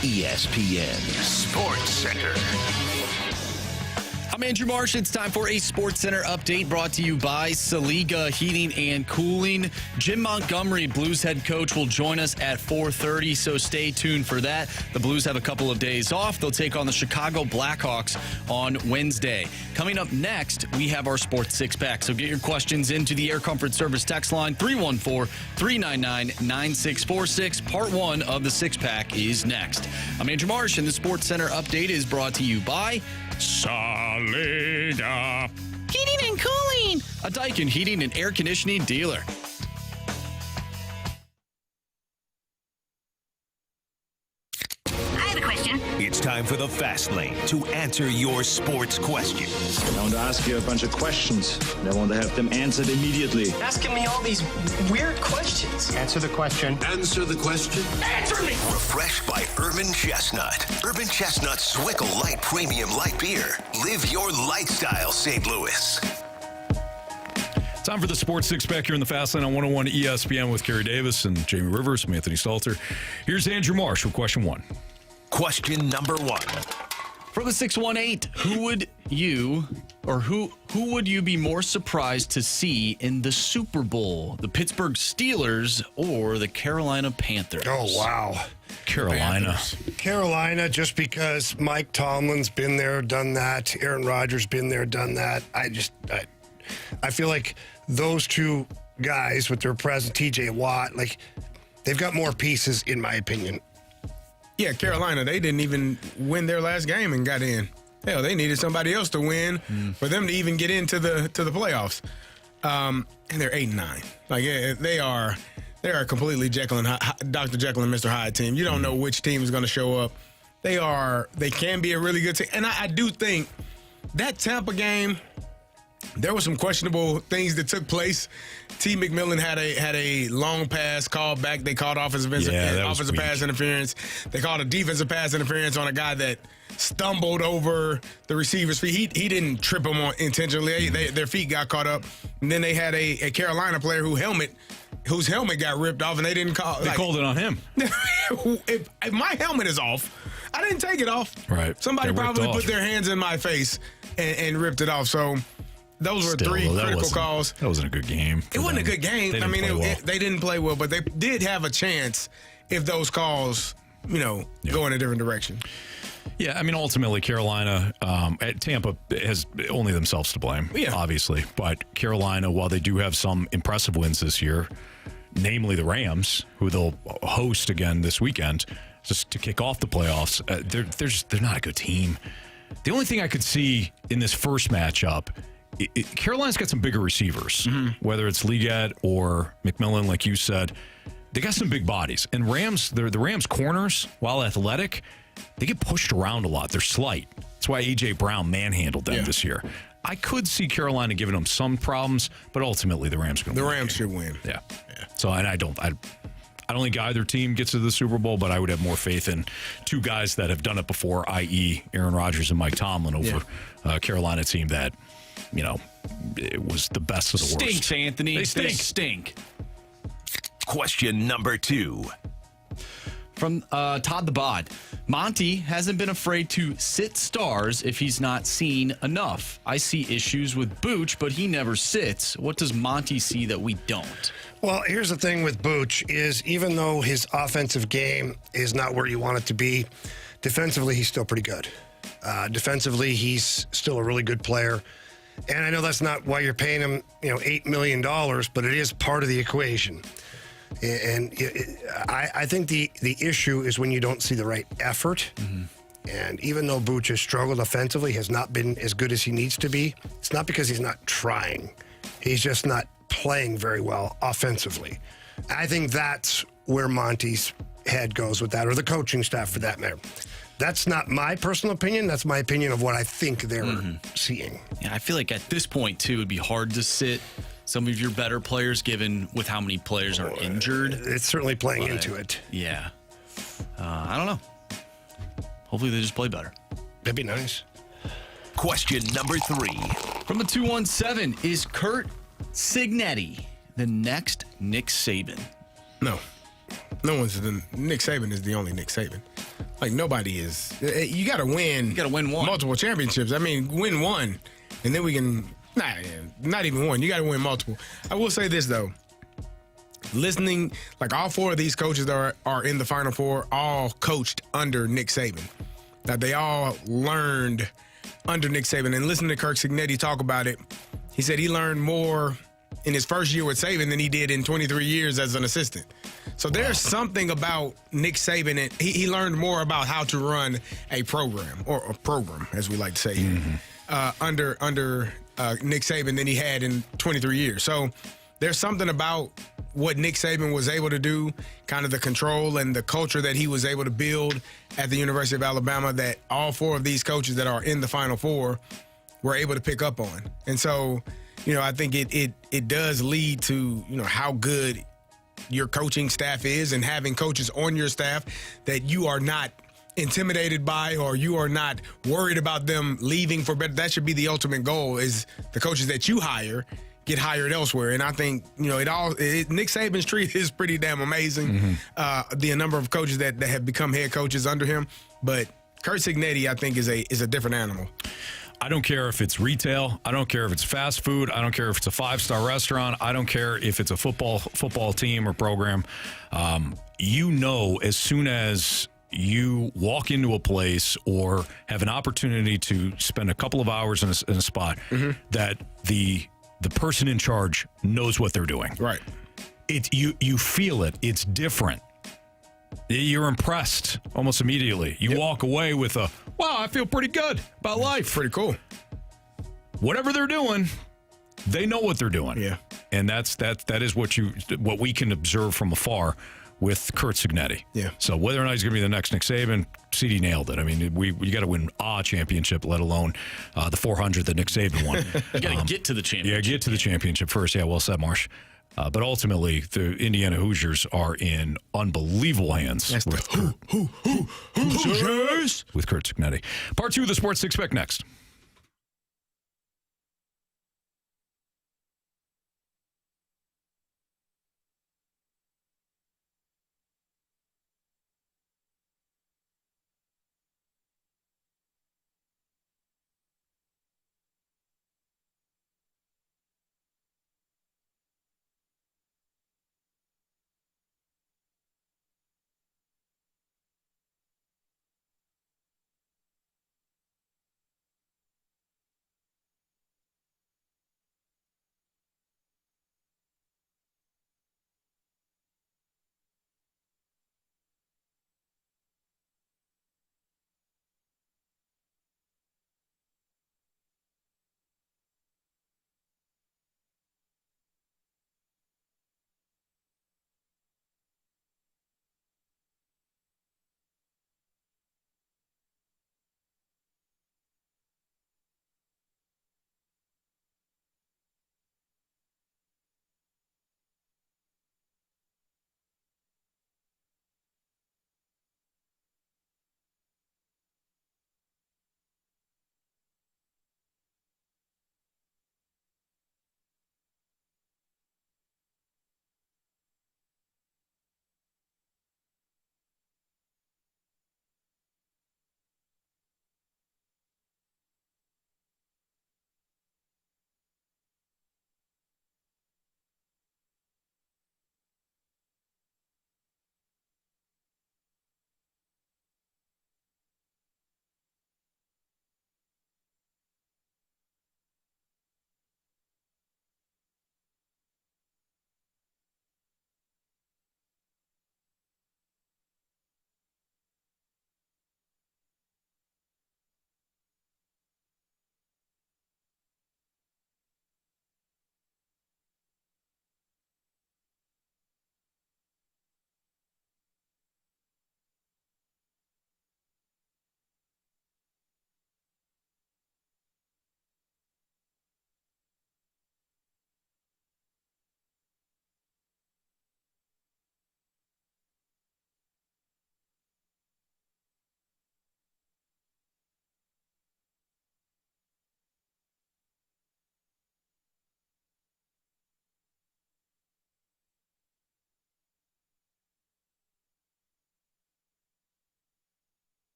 ESPN Sports Center. I'm Andrew Marsh. It's time for a Sports Center update brought to you by Saliga Heating and Cooling. Jim Montgomery, Blues head coach, will join us at 4:30, so stay tuned for that. The Blues have a couple of days off. They'll take on the Chicago Blackhawks on Wednesday. Coming up next, we have our Sports Six-Pack, so get your questions into the Air Comfort Service text line 314-399-9646. Part 1 of the Six-Pack is next. I'm Andrew Marsh, and the Sports Center update is brought to you by Saliga Heating and Cooling. clean. A Daikin Heating and Air Conditioning dealer. I have a question. It's time for the Fast Lane to answer your sports questions. I want to ask you a bunch of questions, and I want to have them answered immediately. Asking me all these weird questions. Answer the question. Answer the question. Answer me! Refreshed by Urban Chestnut. Urban Chestnut's Swickle Light Premium Light Beer. Live your lifestyle, St. Louis. Time for the Sports Six-Pack here in the Fast Lane on 101 ESPN with Carey Davis and Jamie Rivers. I'm Anthony Stalter. Here's Andrew Marsh with question 1. Question number 1. From the 618, who would you be more surprised to see in the Super Bowl? The Pittsburgh Steelers or the Carolina Panthers? Oh, wow. Carolina, just because Mike Tomlin's been there, done that. Aaron Rodgers been there, done that. I feel like those two guys with their presence, TJ Watt, like they've got more pieces, in my opinion. Yeah, Carolina, they didn't even win their last game and got in. Hell, they needed somebody else to win for them to even get into the playoffs. And they're 8-9. Like they are completely Dr. Jekyll and Mr. Hyde team. You don't know which team is going to show up. They can be a really good team. And I do think that Tampa game, there were some questionable things that took place. T. McMillan had a long pass called back. They called offensive pass interference. They called a defensive pass interference on a guy that stumbled over the receiver's feet. He didn't trip him on intentionally. Their feet got caught up. And then they had a Carolina player whose helmet got ripped off, and they didn't call. They called it on him. if my helmet is off, I didn't take it off. Right. Somebody probably put their hands in my face and ripped it off. So those were three critical calls. That wasn't a good game. It wasn't a good game. They didn't play well, but they did have a chance if those calls, go in a different direction. Yeah, I mean, ultimately, Carolina, Tampa has only themselves to blame, obviously. But Carolina, while they do have some impressive wins this year, namely the Rams, who they'll host again this weekend, just to kick off the playoffs, they're not a good team. The only thing I could see in this first matchup, Carolina's got some bigger receivers, whether it's Liggett or McMillan, like you said. They got some big bodies. And the Rams corners, while athletic, they get pushed around a lot. They're slight. That's why A.J. Brown manhandled them this year. I could see Carolina giving them some problems, but ultimately the Rams should win. Yeah. So, and I don't think either team gets to the Super Bowl, but I would have more faith in two guys that have done it before, i.e. Aaron Rodgers and Mike Tomlin over a Carolina team that, it was the best of the worst. Stinks, Anthony. They stink. Question number 2. From Todd the Bod. Monty hasn't been afraid to sit stars if he's not seen enough. I see issues with Booch, but he never sits. What does Monty see that we don't? Well, here's the thing with Booch is even though his offensive game is not where you want it to be, defensively he's still pretty good. Defensively, he's still a really good player. And I know that's not why you're paying him, $8 million, but it is part of the equation. And I think the issue is when you don't see the right effort. And even though Booch has struggled offensively, has not been as good as he needs to be, it's not because he's not trying. He's just not playing very well offensively. I think that's where Monty's head goes with that, or the coaching staff for that matter. That's not my personal opinion. That's my opinion of what I think they're seeing. Yeah, I feel like at this point, too, it'd be hard to sit some of your better players, given with how many players are injured. It's certainly playing into it. Yeah. I don't know. Hopefully they just play better. That'd be nice. Question number 3. From the 217, is Kurt Cignetti the next Nick Saban? No. Nick Saban is the only Nick Saban. Like, nobody is. You got to win. You got to win one. Multiple championships. I mean, win one, and then we can. Not even one. You got to win multiple. I will say this, though. Listening, like all 4 of these coaches that are in the Final Four, all coached under Nick Saban. That they all learned under Nick Saban. And listening to Kirk Cignetti talk about it, he said he learned more in his first year with Saban than he did in 23 years as an assistant. So there's something about Nick Saban, and he learned more about how to run a program, or a program, as we like to say here. under Nick Saban than he had in 23 years. So there's something about what Nick Saban was able to do, kind of the control and the culture that he was able to build at the University of Alabama that all four of these coaches that are in the Final Four were able to pick up on. And so, I think it does lead to, how good your coaching staff is, and having coaches on your staff that you are not intimidated by, or you are not worried about them leaving for better. That should be the ultimate goal, is the coaches that you hire get hired elsewhere. And I think, Nick Saban's tree is pretty damn amazing. The number of coaches that have become head coaches under him. But Curt Cignetti, I think, is a different animal. I don't care if it's retail. I don't care if it's fast food. I don't care if it's a 5-star restaurant. I don't care if it's a football team or program. As soon as you walk into a place or have an opportunity to spend a couple of hours in a spot, that the person in charge knows what they're doing. Right. You feel it. It's different. You're impressed almost immediately. You walk away with wow, I feel pretty good about life. Pretty cool. Whatever they're doing, they know what they're doing. Yeah. And that is what we can observe from afar with Curt Cignetti. Yeah. So whether or not he's going to be the next Nick Saban, CD nailed it. I mean, you got to win a championship, let alone the 400 that Nick Saban won. You got to get to the championship. Yeah, get to the championship first. Yeah, well said, Marsh. But ultimately, the Indiana Hoosiers are in unbelievable hands. That's with Hoosiers! With Curt Cignetti. Part 2 of the Sports Six Pack next.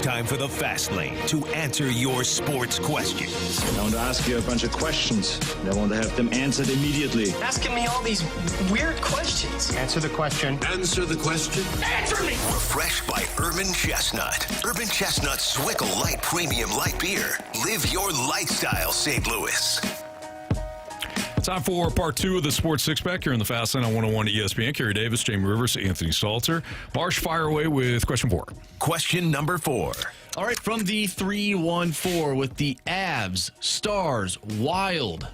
time for the Fast Lane to answer your sports questions. I want to ask you a bunch of questions. I want to have them answered immediately. Asking me all these weird questions. Answer the question. Answer the question. Answer me! Refreshed by Urban Chestnut. Urban Chestnut Swickle Light Premium Light Beer. Live your lifestyle, St. Louis. Time for part 2 of the Sports Six-Pack here in the Fast Lane on 101 ESPN. Carey Davis, Jamie Rivers, Anthony Stalter. Marsh, fire away with question 4. Question number 4. All right, from the 314 with the Avs, Stars, Wild,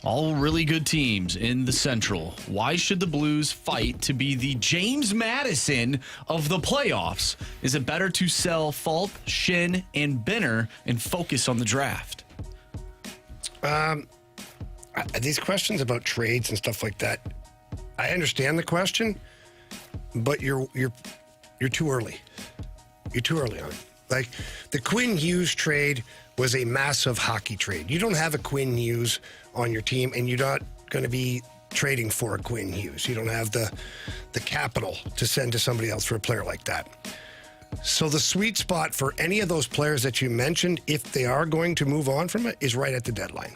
all really good teams in the Central. Why should the Blues fight to be the James Madison of the playoffs? Is it better to sell Falk, Shin, and Benner and focus on the draft? These questions about trades and stuff like that, I understand the question, but you're too early. You're too early on it. Like, the Quinn Hughes trade was a massive hockey trade. You don't have a Quinn Hughes on your team, and you're not going to be trading for a Quinn Hughes. You don't have the capital to send to somebody else for a player like that. So the sweet spot for any of those players that you mentioned, if they are going to move on from it, is right at the deadline.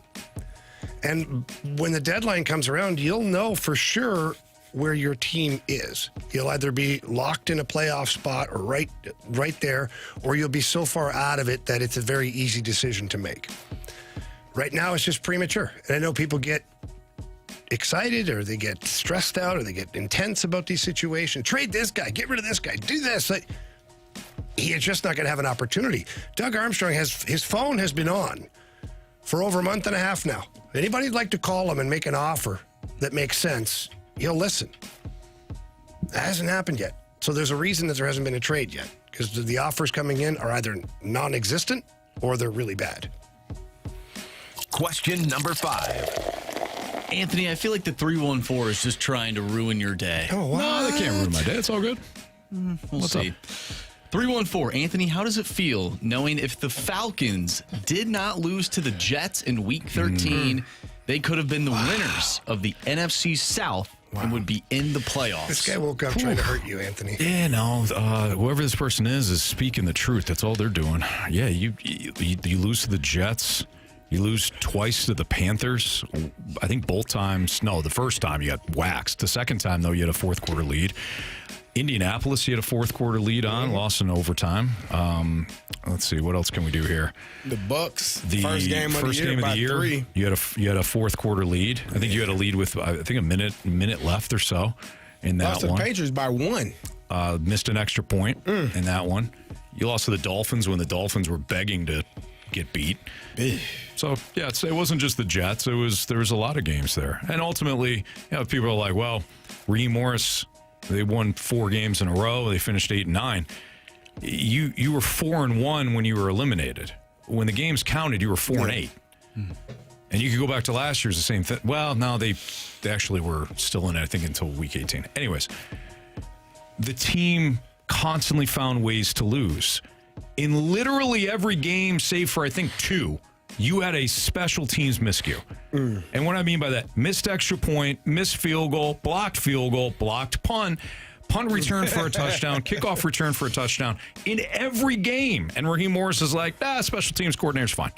And when the deadline comes around, you'll know for sure where your team is. You'll either be locked in a playoff spot or right there, or you'll be so far out of it that it's a very easy decision to make. Right now, it's just premature. And I know people get excited, or they get stressed out, or they get intense about these situations. Trade this guy, get rid of this guy, do this. He is just not going to have an opportunity. Doug Armstrong, his phone has been on for over a month and a half now. Anybody'd like to call him and make an offer that makes sense, he'll listen. That hasn't happened yet. So there's a reason that there hasn't been a trade yet, because the offers coming in are either non-existent or they're really bad. Question number 5. Anthony, I feel like the 314 is just trying to ruin your day. Oh, wow. No, they can't ruin my day. It's all good. We'll see. 314, Anthony, how does it feel knowing if the Falcons did not lose to the Jets in Week 13, they could have been the winners of the NFC South and would be in the playoffs? This guy woke up trying to hurt you, Anthony. Yeah, no, whoever this person is speaking the truth. That's all they're doing. Yeah, you lose to the Jets. You lose twice to the Panthers. I think both times. No, the first time you got waxed. The second time, though, you had a fourth quarter lead. Indianapolis, you had a fourth quarter lead on, lost in overtime. Let's see, what else can we do here? The Bucks, the first game of the year, 3. You had a fourth quarter lead. I think you had a lead with a minute left or so in that lost one. Lost to the Patriots by 1. Missed an extra point in that one. You lost to the Dolphins when the Dolphins were begging to get beat. So yeah, it wasn't just the Jets. There was a lot of games there, and ultimately, people are like, well, Raheem Morris. They won 4 games in a row. They finished 8-9. You were 4-1 when you were eliminated. When the games counted, you were 4-8. And you could go back to last year's the same thing. Well, no, they actually were still in it, I think, until week 18. Anyways, the team constantly found ways to lose. In literally every game, save for, I think, 2, you had a special teams miscue. And what I mean by that, missed extra point, missed field goal, blocked punt return for a touchdown, kickoff return for a touchdown in every game. And Raheem Morris is like, special teams coordinator's fine.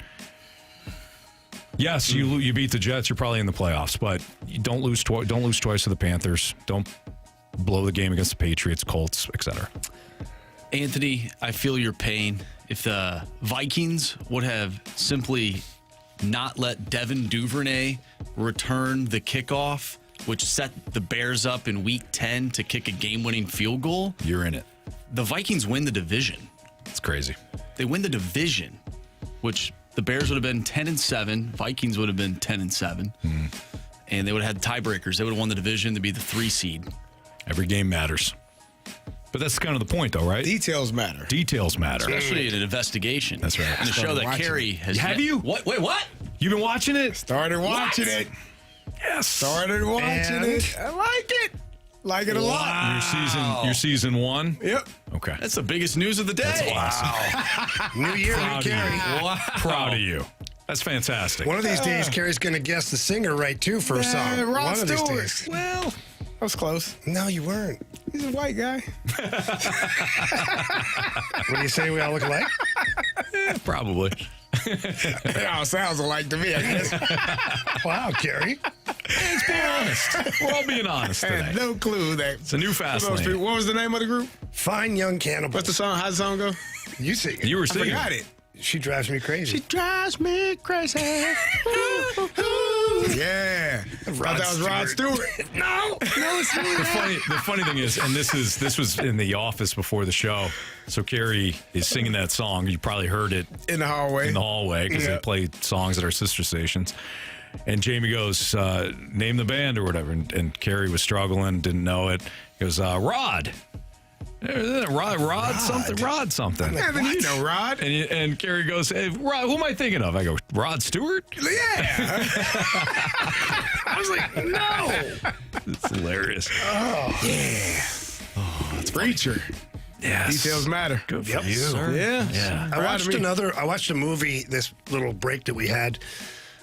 Yes, you beat the Jets, you're probably in the playoffs, but you don't lose twice to the Panthers. Don't blow the game against the Patriots, Colts, etc. Anthony, I feel your pain. If the Vikings would have simply not let Devin Duvernay return the kickoff, which set the Bears up in Week 10 to kick a game-winning field goal, you're in it. The Vikings win the division. It's crazy. They win the division, which the Bears would have been 10-7. Vikings would have been 10-7. And they would have had tiebreakers. They would have won the division to be the 3 seed. Every game matters. But that's kind of the point, though, right? Details matter. Details matter. Especially in an investigation. That's right. And the show that Carey has... Have you? What? Wait, what? You've been watching it? Started watching it. Yes. Started watching it. I like it. Like it a lot. Your season 1? Yep. Okay. That's the biggest news of the day. That's awesome. New year, new Carey. Wow. Proud of you. That's fantastic. One of these days, Carey's going to guess the singer right, too, for a song. Rob One of these Stewart. days. Well, I was close. No, you weren't. He's a white guy. What do you say? We all look alike? Probably. It all sounds alike to me, I guess. Wow, Carey. Let's be honest. We're all being honest I today. had no clue that. It's a new fast those lane. people- What was the name of the group? Fine Young Cannibals. What's the song? How's the song go? You sing it. You were I singing. forgot it. She drives me crazy. She drives me crazy. Ooh, ooh. Yeah. I thought that was Rod Stewart. No, it's not. The funny thing is, and this was in the office before the show. So Carey is singing that song. You probably heard it In the hallway. because they play songs at our sister stations. And Jamie goes, name the band or whatever. And Carey was struggling, didn't know it. He goes, Rod. Rod something. Yeah, then you know Rod. And Carey goes, hey, Rod, who am I thinking of? I go, Rod Stewart? Yeah. I was like, no. It's hilarious. Oh, yeah. Oh, it's Preacher. Yes. Details matter. Good for Yep, you. sir. Yeah. Yeah. I watched a movie, this little break that we had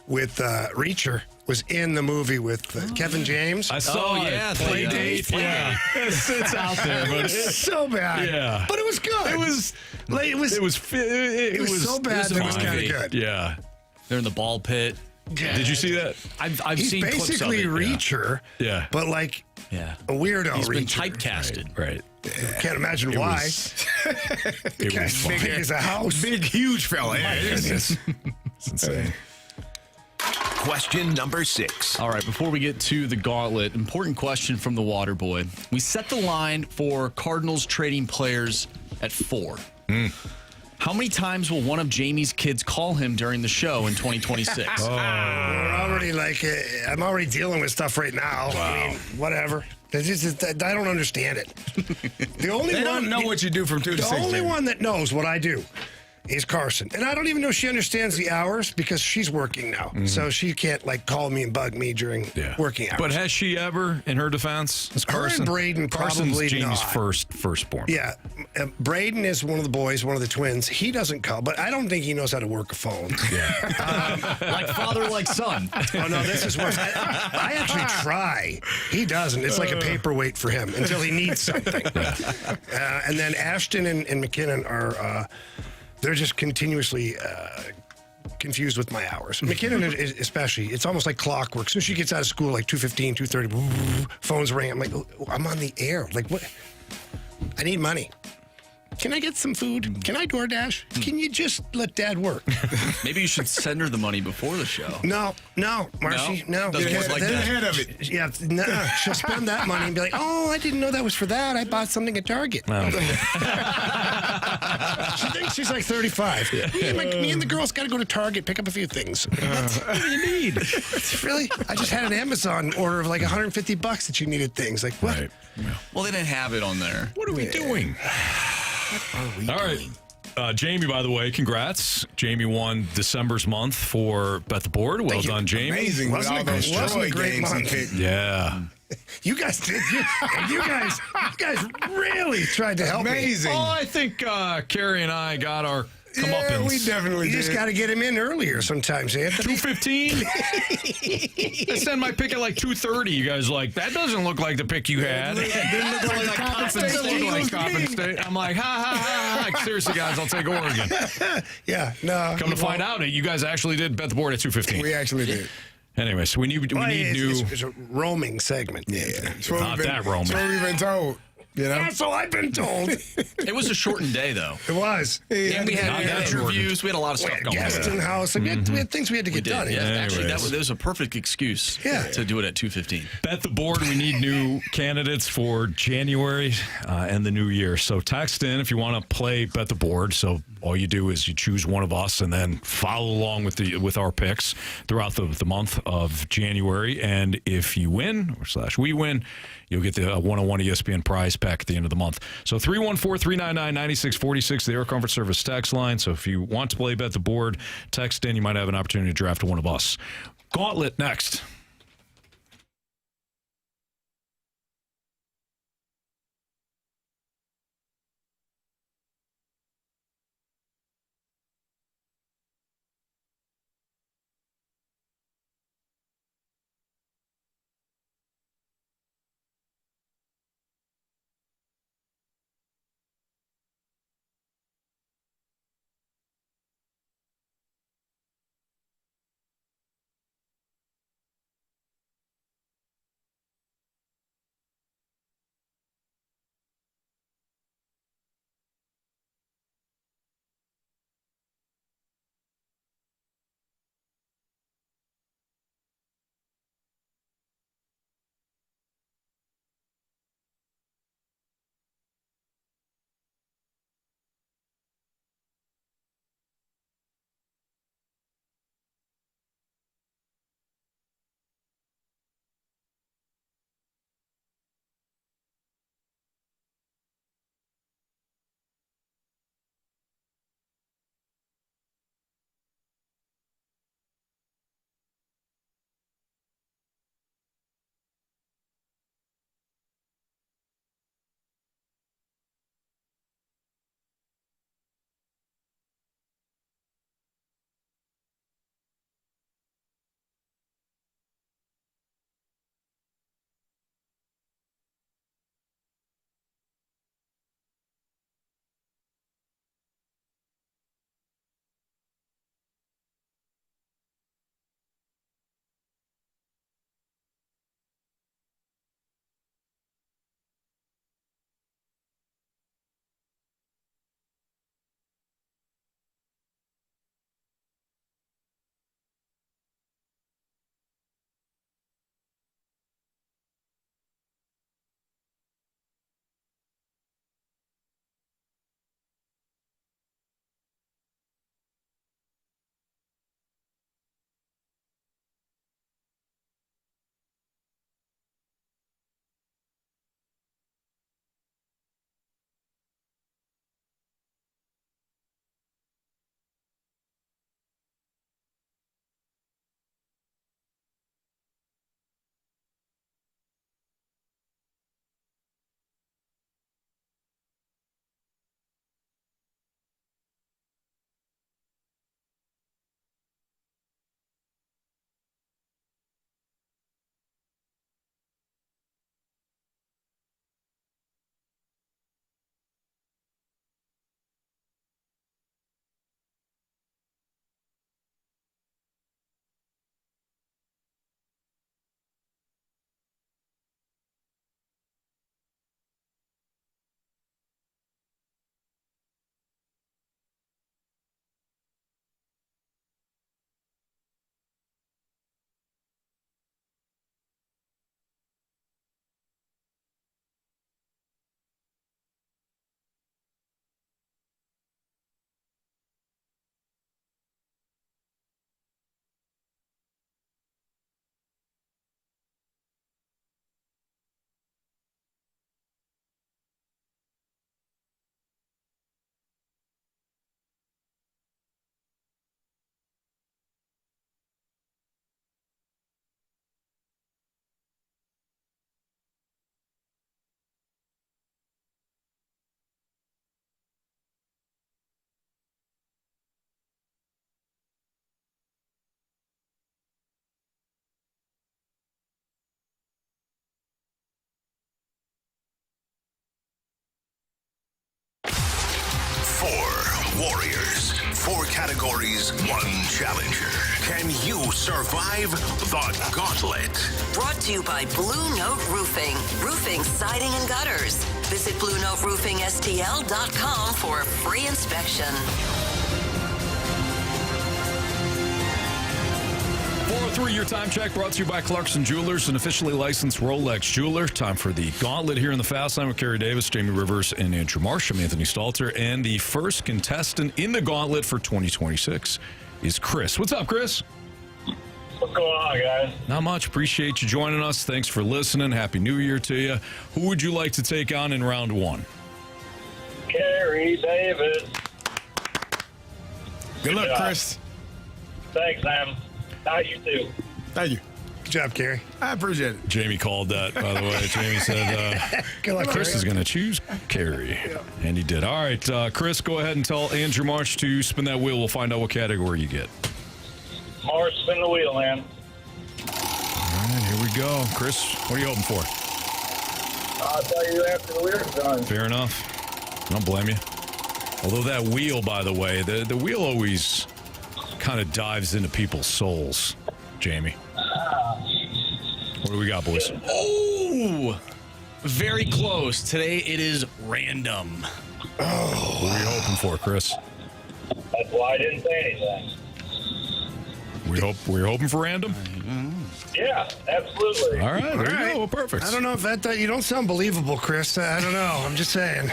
with Reacher was in the movie with Kevin James. I saw Play Date. Yeah. It's out there, but It's so bad. Yeah. But it was good. It was so bad that it was kind of good. Yeah. They're in the ball pit. Did you see that? I've He's seen clips of basically it. Reacher, Yeah. but like Yeah. a weirdo He's been Reacher. typecasted. Right. Can't imagine It why. was- The it guy's was big fun. as a house. Big, huge fella. Yeah, Goodness. It's insane. Question number 6. All right, before we get to the gauntlet, important question from the water boy. We set the line for Cardinals trading players at 4. How many times will one of Jamie's kids call him during the show in 2026? We're already like, I'm already dealing with stuff right now. I mean, whatever. I don't understand it. The only They one don't know what you do from 2 to 6. The only Jimmy. one that knows what I do is Carson. And I don't even know if she understands the hours because she's working now. So she can't like call me and bug me during working hours. But has she ever, in her defense, as Her Carson? and Braden Carson's probably Jamie's not. firstborn. Yeah, Braden is one of the boys, one of the twins. He doesn't call, but I don't think he knows how to work a phone. Like father, like son. Oh, no, this is worse. I actually try. He doesn't. It's like a paperweight for him until he needs something. And then Ashton and McKinnon are, they're just continuously confused with my hours. McKinnon especially, it's almost like clockwork. As soon as she gets out of school, like 2:15, 2:30, phones ring. I'm like, oh, I'm on the air. Like, what? I need money. Can I get some food? Can I DoorDash? Can you just let Dad work? Maybe you should send her the money before the show. No, Marcy, no. Doesn't work like Get that. ahead of it. Yeah, no, she'll spend that money and be like, oh, I didn't know that was for that. I bought something at Target. She thinks she's like 35. Me and the girls got to go to Target, pick up a few things. What do you need? It's really, I just had an Amazon order of like $150 that you needed things. Like, what? Right. Well, they didn't have it on there. What are we doing? All right. Jamie, by the way, congrats. Jamie won December's month for Bet the Board. Well done, Jamie. Amazing with Wasn't all it those great? Wasn't Troy it great games he month? picked. Yeah. You guys did. You guys really tried to help me. Amazing. Oh, I think Carey and I got our comeuppance. Yeah, we definitely You did. just got to get him in earlier sometimes, Anthony. 2:15. I sent my pick at like 2:30. You guys are like, that doesn't look like the pick you had. Didn't look like Coppin Coppin State. State. Looked like Coppin State. I'm like, ha ha ha ha. Seriously, guys, I'll take Oregon. Yeah, no. Come to find out, you guys actually did Bet the Board at 2:15. We actually did. Anyway, so we need new. It's a roaming segment. Yeah. It's what Not we've been- that Roman. It's what we've been told. You know? That's all I've been told. It was a shortened day, though. It was. And we Not had that interviews. We had a lot of We stuff had going guests on. in the house. We had things we had to get done. Yeah, actually, that Anyways. was a perfect excuse to do it at 2:15. Bet the Board. We need new candidates for January and the new year. So text in if you want to play Bet the Board. So all you do is you choose one of us and then follow along with our picks throughout the month of January. And if you win / we win, you'll get the 101 ESPN prize pack at the end of the month. So 314-399-9646, the Air Comfort Service text line. So if you want to play Bet the Board, text in. You might have an opportunity to draft one of us. Gauntlet next. 4 categories, 1 challenger. Can you survive the gauntlet? Brought to you by Blue Note Roofing. Roofing, siding, and gutters. Visit BlueNoteRoofingSTL.com for a free inspection. 403, your time check brought to you by Clarkson Jewelers, an officially licensed Rolex jeweler. Time for the Gauntlet here in the Fast Lane with Carey Davis, Jamie Rivers, and Andrew Marsh. I'm Anthony Stalter, and the first contestant in the Gauntlet for 2026 is Chris. What's up, Chris? What's going on, guys? Not much. Appreciate you joining us. Thanks for listening. Happy New Year to you. Who would you like to take on in round 1? Carey Davis. Good luck, Chris. Thanks, Sam. How you too? Thank you. Good job, Carey. I appreciate it. Jamie called that, by the way. Jamie said Good luck, Chris Carey. is going to choose Carey. And he did. All right, Chris, go ahead and tell Andrew Marsh to spin that wheel. We'll find out what category you get. Marsh, spin the wheel, man. All right, here we go. Chris, what are you hoping for? I'll tell you after the wheel's done. Fair enough. I don't blame you. Although that wheel, by the way, the wheel always kind of dives into people's souls, Jamie. What do we got, boys? Oh, very close. Today it is random. Oh, what are you hoping for, Chris? That's why I didn't say anything. We're hoping for random? Yeah, absolutely. All right, there you right. go. Well, perfect. I don't know if that you don't sound believable, Chris. I don't know. I'm just saying.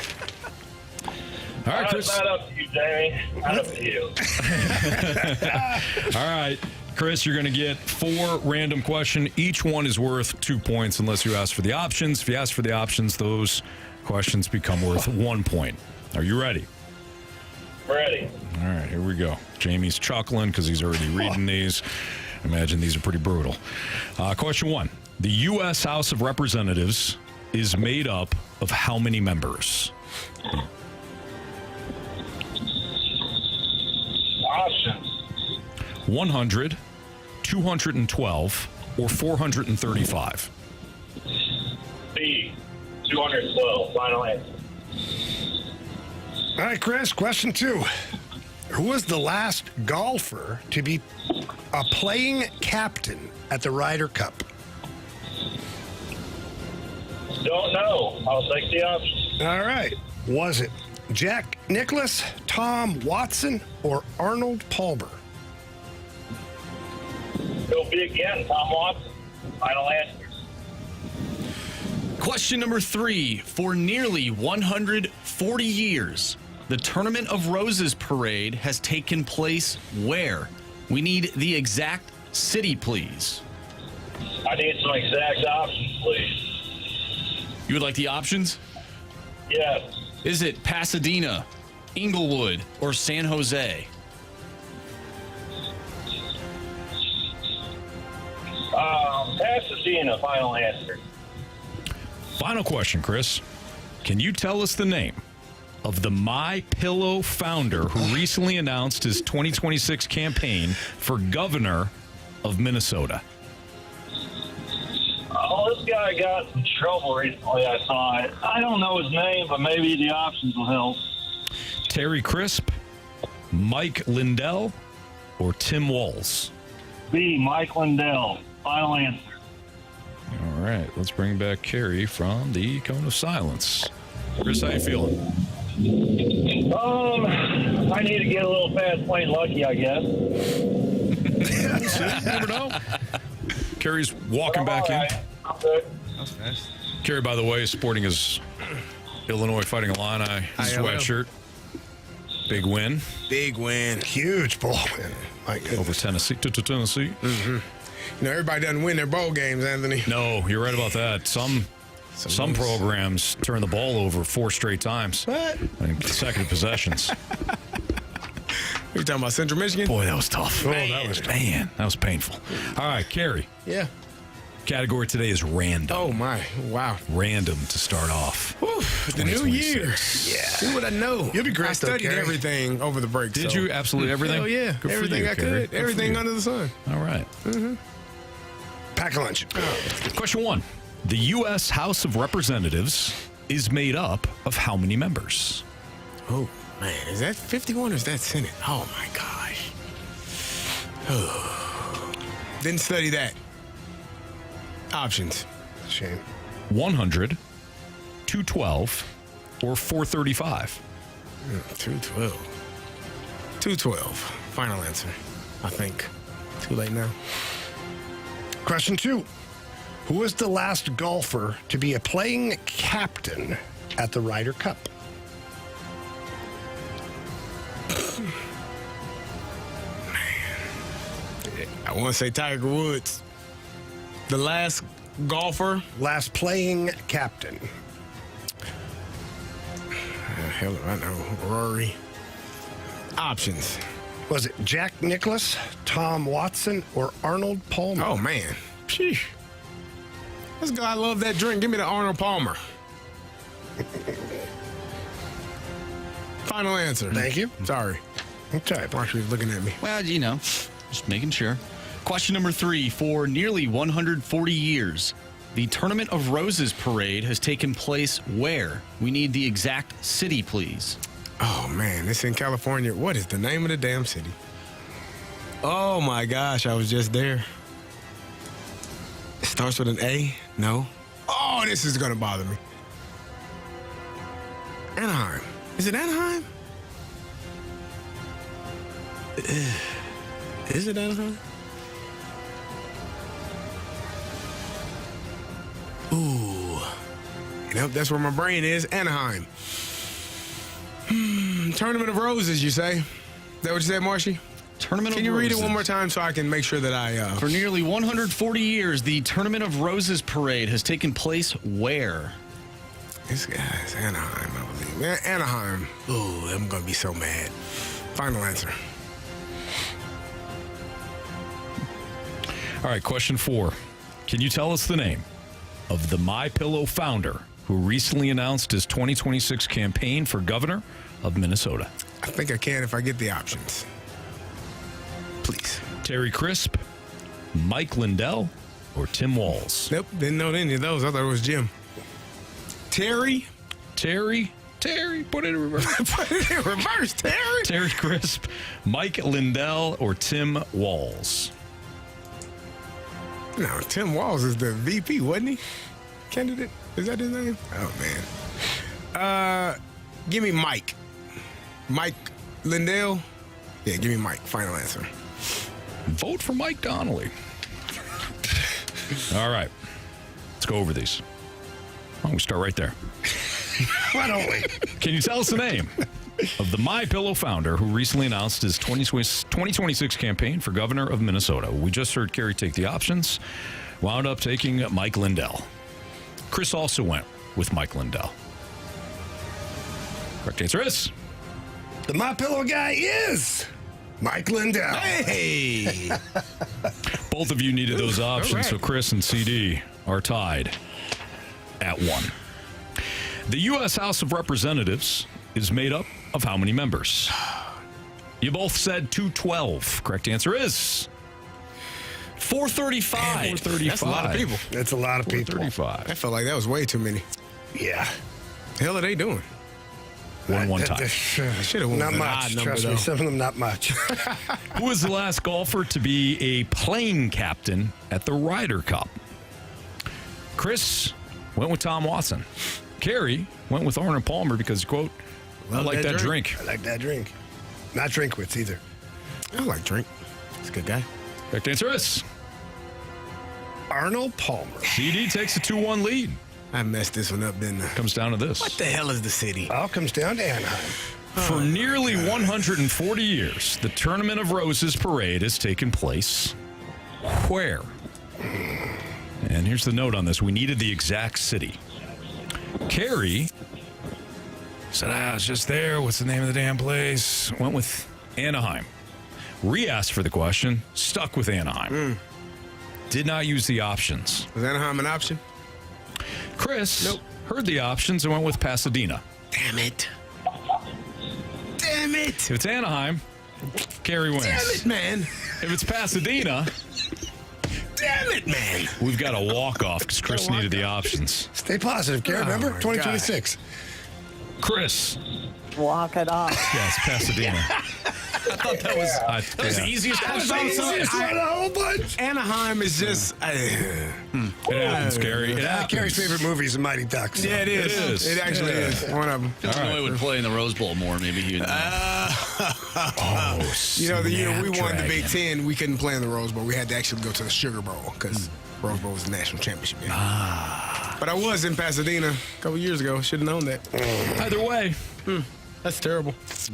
All right, Chris. Not up to you, Jamie. Not up to you. All right, Chris, you're going to get 4 random questions. Each one is worth 2 points unless you ask for the options. If you ask for the options, those questions become worth 1 point. Are you ready? Ready. All right, here we go. Jamie's chuckling because he's already reading these. Imagine these are pretty brutal. Question 1. The U.S. House of Representatives is made up of how many members? Options. 100, 212, or 435? B. 212. Final answer. All right, Chris, question 2. Who was the last golfer to be a playing captain at the Ryder Cup? Don't know. I'll take the options. All right. Was it Jack Nicklaus, Tom Watson, or Arnold Palmer? Go big again, Tom Watson. Final answer. Question number 3. For nearly 140 years, the Tournament of Roses parade has taken place where? We need the exact city, please. I need some exact options, please. You would like the options? Yes. Is it Pasadena, Inglewood, or San Jose? Pasadena, final answer. Final question, Chris. Can you tell us the name of the MyPillow founder who recently announced his 2026 campaign for governor of Minnesota? Oh, this guy got in trouble recently, I saw it. I don't know his name, but maybe the options will help. Terry Crisp, Mike Lindell, or Tim Walz? B. Mike Lindell, final answer. All right, let's bring back Carey from the Cone of Silence. Chris, how you feeling? I need to get a little fast plane lucky, I guess. You never know. Carey's walking back in. I'm good. Carey, by the way, is sporting his Illinois Fighting Illini sweatshirt. Big win. Big win. Huge bowl win. My goodness. Over Tennessee. Tennessee. Mm-hmm. You know, everybody doesn't win their bowl games, Anthony. No, you're right about that. Some programs turn the ball over 4 straight times. What? In consecutive possessions. You talking about Central Michigan? Boy, that was tough. That was painful. All right, Carey. Yeah. Category today is random. Oh, my. Wow. Random to start off. Whew, the new year. Yeah. See what I know. You'll be great, I studied Carey. everything over the break. Did you? Absolutely everything? Hell yeah. Good for everything you, I Carey. could. Good Everything for you. under the sun. All right. Mm-hmm. Pack a lunch. Question 1. The U.S. House of Representatives is made up of how many members? Oh. Man, is that 51 or is that Senate? Oh, my gosh. Didn't study that. Options. Shame. 100, 212, or 435. 212. 212. Final answer, I think. Too late now. Question 2. Who was the last golfer to be a playing captain at the Ryder Cup? I want to say Tiger Woods. The last golfer. Last playing captain. Hell, I know. Rory. Options. Was it Jack Nicklaus, Tom Watson, or Arnold Palmer? Oh, man. Sheesh. This guy love that drink. Give me the Arnold Palmer. Final answer. Thank you. Sorry. Okay. Marshall was looking at me. Well, just making sure. Question number 3. For nearly 140 years, the Tournament of Roses parade has taken place where? We need the exact city, please. Oh, man. It's in California. What is the name of the damn city? Oh, my gosh. I was just there. It starts with an A? No. Oh, this is going to bother me. Anaheim. Is it Anaheim? Is it Anaheim? Ooh. Yep, that's where my brain is. Anaheim. Tournament of Roses, you say? Is that what you said, Marshy? Tournament Can of you read Roses. it one more time so I can make sure that I... For nearly 140 years, the Tournament of Roses parade has taken place where? This guy's Anaheim, I believe. Anaheim. Ooh, I'm going to be so mad. Final answer. All right, question 4. Can you tell us the name of the MyPillow founder who recently announced his 2026 campaign for governor of Minnesota? I think I can if I get the options. Please. Terry Crisp, Mike Lindell, or Tim Walz? Nope, didn't know any of those. I thought it was Jim. Terry, put it in reverse. Put it in reverse, Terry. Terry Crisp, Mike Lindell, or Tim Walz? No, Tim Walz is the VP, wasn't he? Candidate? Is that his name? Oh, man. Give me Mike. Mike Lindell? Yeah, give me Mike. Final answer. Vote for Mike Donnelly. All right. Let's go over these. Why don't we start right there? Why don't we? Can you tell us the name of the MyPillow founder who recently announced his 2026 campaign for governor of Minnesota? We just heard Carey take the options. Wound up taking Mike Lindell. Chris also went with Mike Lindell. Correct answer is... The MyPillow guy is Mike Lindell. Hey! Both of you needed those options, right. so Chris and CD are tied at 1. The U.S. House of Representatives is made up of how many members? You both said 212. Correct answer is 435. 435. That's a lot of people. That's a lot of people. 435. I felt like that was way too many. Yeah. The hell are they doing? One time. Should have won Not with an much. odd number, Trust me, though. some of them not much. Who was the last golfer to be a playing captain at the Ryder Cup? Chris went with Tom Watson. Carey went with Arnold Palmer because, quote, I like that drink. I like that drink. Not Drinkwitz either. I like drink. He's a good guy. Correct answer is Arnold Palmer. CD takes a 2-1 lead. I messed this one up, didn't I? Comes down to this. What the hell is the city? All comes down to Anaheim. For nearly 140 years, the Tournament of Roses parade has taken place where? And here's the note on this. We needed the exact city. Carey said, I was just there. What's the name of the damn place? Went with Anaheim. Re-asked for the question. Stuck with Anaheim. Did not use the options. Was Anaheim an option? Chris heard the options and went with Pasadena. Damn it. Damn it. If it's Anaheim, Carey wins. Damn it, man. If it's Pasadena, Damn it, man. we've got a walk-off because Chris needed the options. Stay positive, Gary. Remember? my 2026. Chris. Walk it off. Yes, Pasadena. I thought that was the easiest question. Anaheim is just. It happens, Carey. It happens. Carey's favorite movie is The Mighty Ducks. Yeah, it is. It is. It actually is. One of them. If Illinois would play in the Rose Bowl more, maybe he would. You know, the year we won the Big Ten, we couldn't play in the Rose Bowl. We had to actually go to the Sugar Bowl because Rose Bowl was the national championship game. But I was in Pasadena a couple years ago. Should have known that. Either way, That's terrible. it's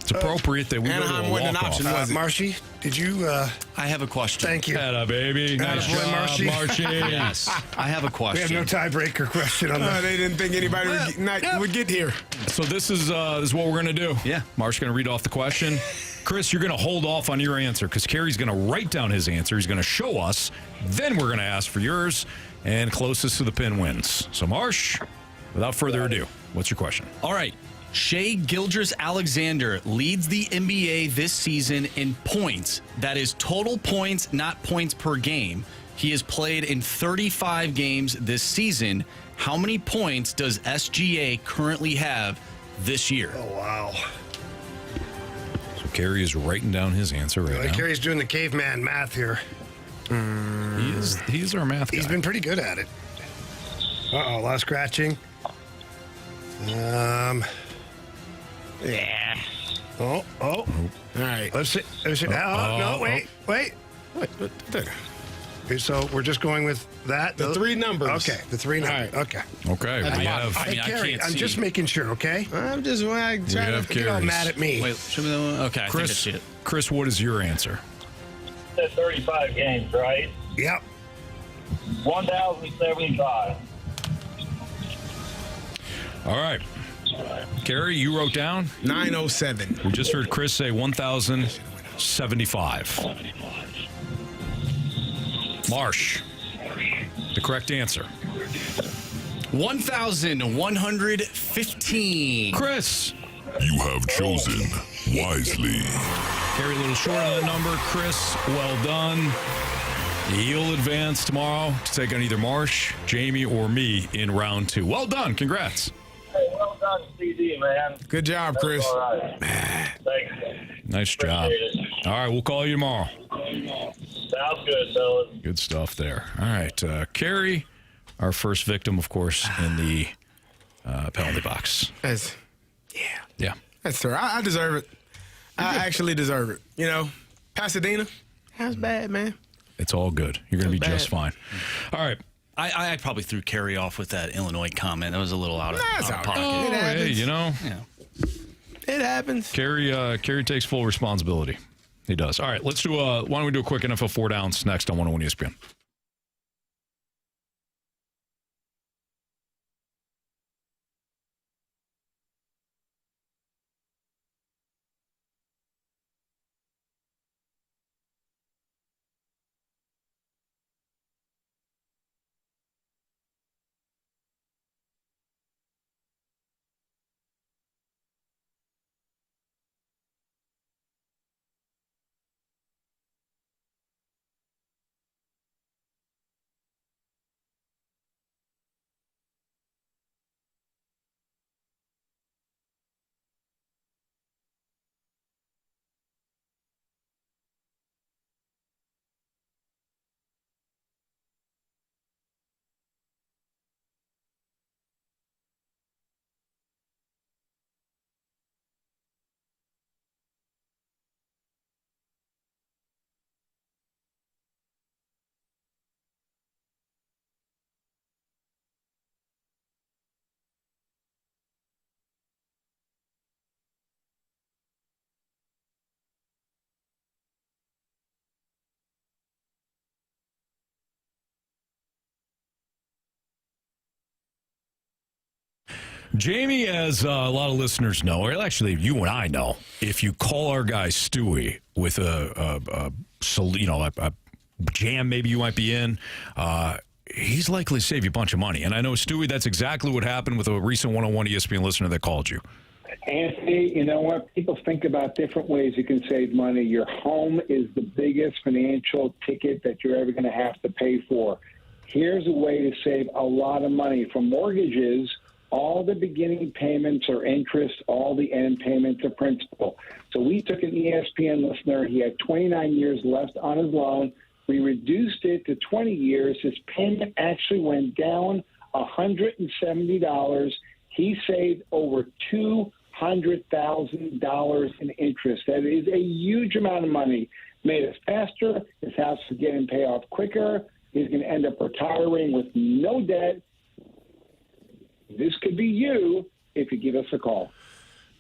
appropriate that we go to Anaheim a wasn't an walk-off. option, was it? Marshy, did you? I have a question. Thank you. Atta, baby. Nice Attaboy, job, Marshy. Marshy. Yes, I have a We question. have no tiebreaker question on that. They didn't think anybody would get here. So this is what we're going to do. Yeah. Mark's going to read off the question. Chris, you're going to hold off on your answer because Carey's going to write down his answer. He's going to show us. Then we're going to ask for yours. And closest to the pin wins. So, Marsh, without further ado, what's your question? All right. Shai Gilgeous-Alexander leads the NBA this season in points. That is total points, not points per game. He has played in 35 games this season. How many points does SGA currently have this year? Oh, wow. So Carey is writing down his answer right now. Carey's doing the caveman math here. He's our math guy. He's been pretty good at it. Uh-oh, a lot of scratching. Yeah. Oh. All right. Let's see. No, wait. What? Okay, so we're just going with that. The three numbers. Okay, the three numbers. All Okay. Okay. We have. Carey, I'm just making sure, okay? I'm just trying to have Get all Carey's. mad at me. Wait, show me the one. Okay, I think I see it. Chris, what is your answer? Said 35 games, right? Yep. 1,075. All right. Carey, you wrote down? 907. We just heard Chris say 1,075. Marsh, the correct answer. 1,115. Chris. You have chosen wisely. Carey a little short on the number. Chris, well done. You'll advance tomorrow to take on either Marsh, Jamie, or me in round 2. Well done. Congrats. Hey, well done, CD, man. Good job, Chris. All right. Thanks. Nice job. Appreciate it. All right, we'll call you tomorrow. Sounds good, fellas. Good stuff there. All right, Carey, our first victim, of course, in the penalty box. Yeah. That's fair. I deserve it. I actually deserve it. You know, Pasadena, that's bad, man. It's all good. You're going to be just fine. All right. I probably threw Carey off with that Illinois comment. That was a little out of pocket. Oh, hey, you know. Yeah. It happens. Carey takes full responsibility. He does. All right, let's do why don't we do a quick NFL 4 downs next on 101 ESPN. Jamie, as a lot of listeners know, or actually you and I know, if you call our guy Stewie with a jam maybe you might be in, he's likely to save you a bunch of money. And I know, Stewie, that's exactly what happened with a recent 101 ESPN listener that called you. Anthony, you know what? People think about different ways you can save money. Your home is the biggest financial ticket that you're ever going to have to pay for. Here's a way to save a lot of money. For mortgages, all the beginning payments are interest, all the end payments are principal. So we took an ESPN listener. He had 29 years left on his loan. We reduced it to 20 years. His payment actually went down $170. He saved over $200,000 in interest. That is a huge amount of money. Made us faster. His house is getting paid off quicker. He's going to end up retiring with no debt. This could be you if you give us a call.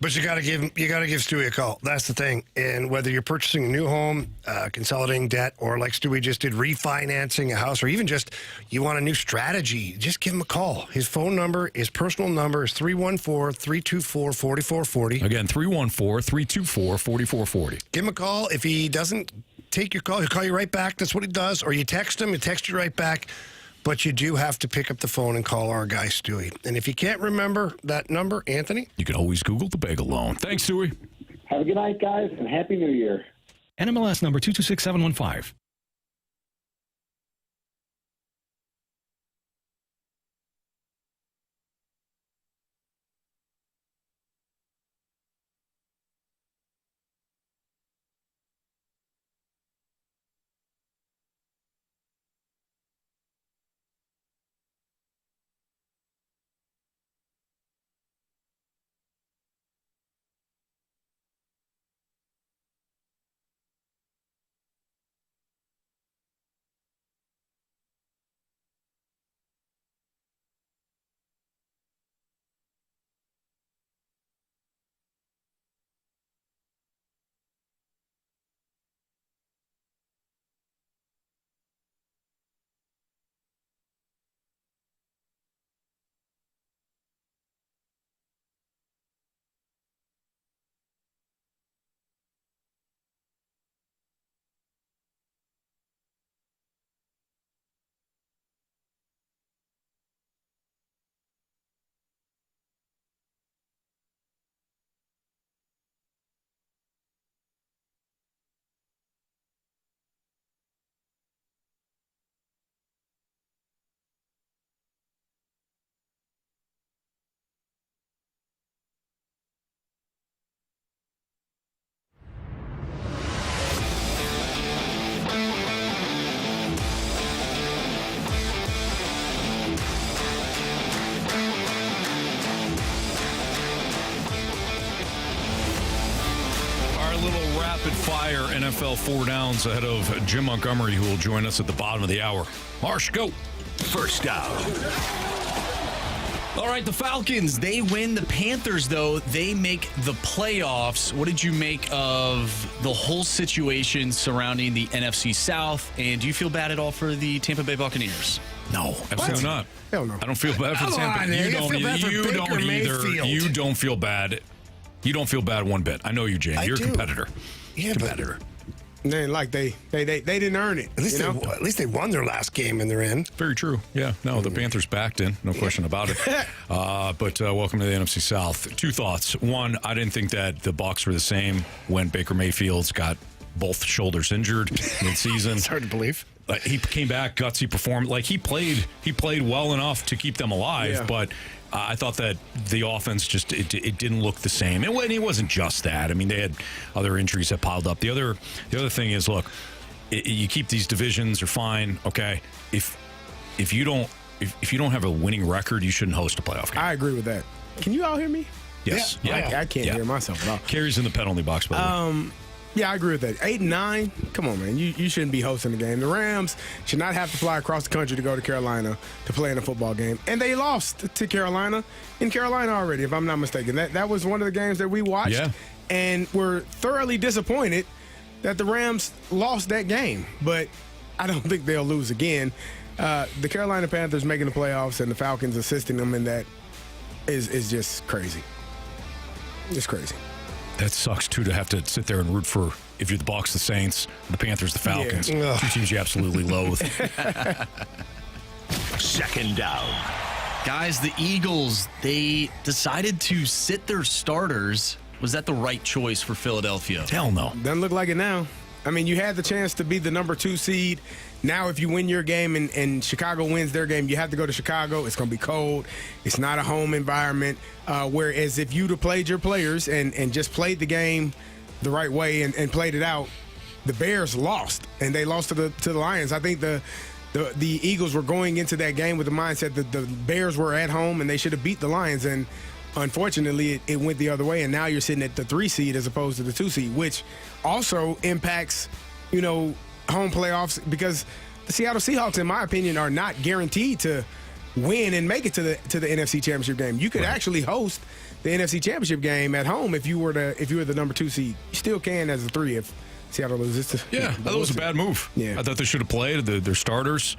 But you got to give Stewie a call. That's the thing. And whether you're purchasing a new home, consolidating debt, or like Stewie just did, refinancing a house, or even just you want a new strategy, just give him a call. His phone number, his personal number is 314-324-4440. Again, 314-324-4440. Give him a call. If he doesn't take your call, he'll call you right back. That's what he does. Or you text him, he'll text you right back. But you do have to pick up the phone and call our guy, Stewie. And if you can't remember that number, Anthony? You can always Google the bagel loan. Thanks, Stewie. Have a good night, guys, and Happy New Year. NMLS number 226715. Rapid fire NFL 4 downs ahead of Jim Montgomery, who will join us at the bottom of the hour. Marsh, go. First down. All right, the Falcons, they win. The Panthers, though, they make the playoffs. What did you make of the whole situation surrounding the NFC South? And do you feel bad at all for the Tampa Bay Buccaneers? No, absolutely not. Hell no. I don't feel bad for Tampa. You don't either. You don't feel bad. You don't feel bad one bit. I know you, Jane. You're a competitor. Yeah, competitor. They like they didn't earn it. At least they won their last game and they're in. Very true. Yeah. No, the Panthers backed in. No question about it. But welcome to the NFC South. Two thoughts. One, I didn't think that the Bucs were the same when Baker Mayfield's got both shoulders injured mid-season. It's hard to believe. He came back, gutsy performed. Like he played well enough to keep them alive, but I thought that the offense just it didn't look the same. And it wasn't just that. I mean, they had other injuries that piled up. The other thing is, look, you keep these divisions are fine. Okay, if you don't have a winning record, you shouldn't host a playoff game. I agree with that. Can you all hear me? Yes. Yeah. I can't hear myself at all. Carey's in the penalty box, by the way. Yeah, I agree with that. 8-9, come on, man. You shouldn't be hosting the game. The Rams should not have to fly across the country to go to Carolina to play in a football game. And they lost to Carolina in Carolina already, if I'm not mistaken. That was one of the games that we watched. Yeah. And we're thoroughly disappointed that the Rams lost that game. But I don't think they'll lose again. The Carolina Panthers making the playoffs and the Falcons assisting them in that is just crazy. It's crazy. That sucks, too, to have to sit there and root for, if you're the Bucs, the Saints, the Panthers, the Falcons. Yeah. Two teams you absolutely loathe. Second down. Guys, the Eagles, they decided to sit their starters. Was that the right choice for Philadelphia? Hell no. Doesn't look like it now. I mean, you had the chance to be the number 2 seed. Now, if you win your game and Chicago wins their game, you have to go to Chicago. It's going to be cold. It's not a home environment. Whereas if you'd have played your players and just played the game the right way and played it out, the Bears lost, and they lost to the Lions. I think the Eagles were going into that game with the mindset that the Bears were at home and they should have beat the Lions, and unfortunately it went the other way, and now you're sitting at the 3 seed as opposed to the 2 seed, which also impacts, home playoffs, because the Seattle Seahawks, in my opinion, are not guaranteed to win and make it to the NFC Championship game. You could actually host the NFC Championship game at home if you were the number 2 seed. You still can as a 3 if Seattle loses. I thought it was a bad move. Yeah. I thought they should have played their starters.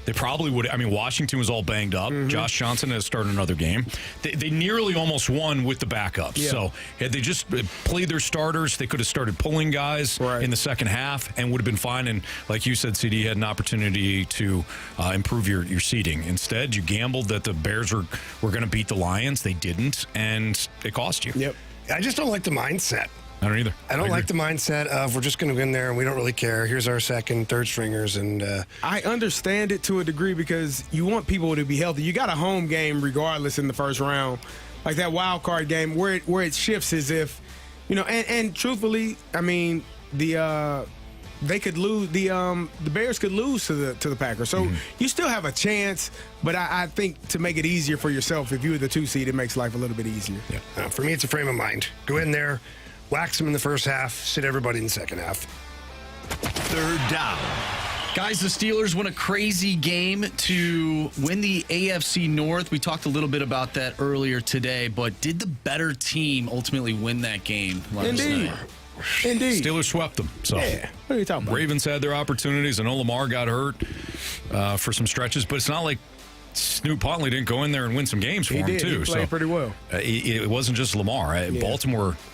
They probably would. I mean, Washington was all banged up. Mm-hmm. Josh Johnson has started another game. They nearly almost won with the backups. Yeah. So had they just played their starters, they could have started pulling guys in the second half and would have been fine. And like you said, CD had an opportunity to improve your seeding. Instead, you gambled that the Bears were going to beat the Lions. They didn't, and it cost you. Yep. I just don't like the mindset. I don't either. I don't like the mindset of we're just going to go in there and we don't really care. Here's our second, third stringers. And I understand it to a degree because you want people to be healthy. You got a home game regardless in the first round. Like that wild card game where it shifts is if, and truthfully, I mean, they could lose, the Bears could lose to the Packers. So you still have a chance, but I think to make it easier for yourself, if you were the 2 seed, it makes life a little bit easier. Yeah. For me, it's a frame of mind. Go in there, wax them in the first half, sit everybody in the second half. Third down. Guys, the Steelers won a crazy game to win the AFC North. We talked a little bit about that earlier today, but did the better team ultimately win that game last night? Indeed. Steelers swept them. So yeah. What are you talking about? Ravens had their opportunities. I know Lamar got hurt for some stretches, but it's not like Snoop Pontley didn't go in there and win some games for him, too. He played pretty well. It wasn't just Lamar.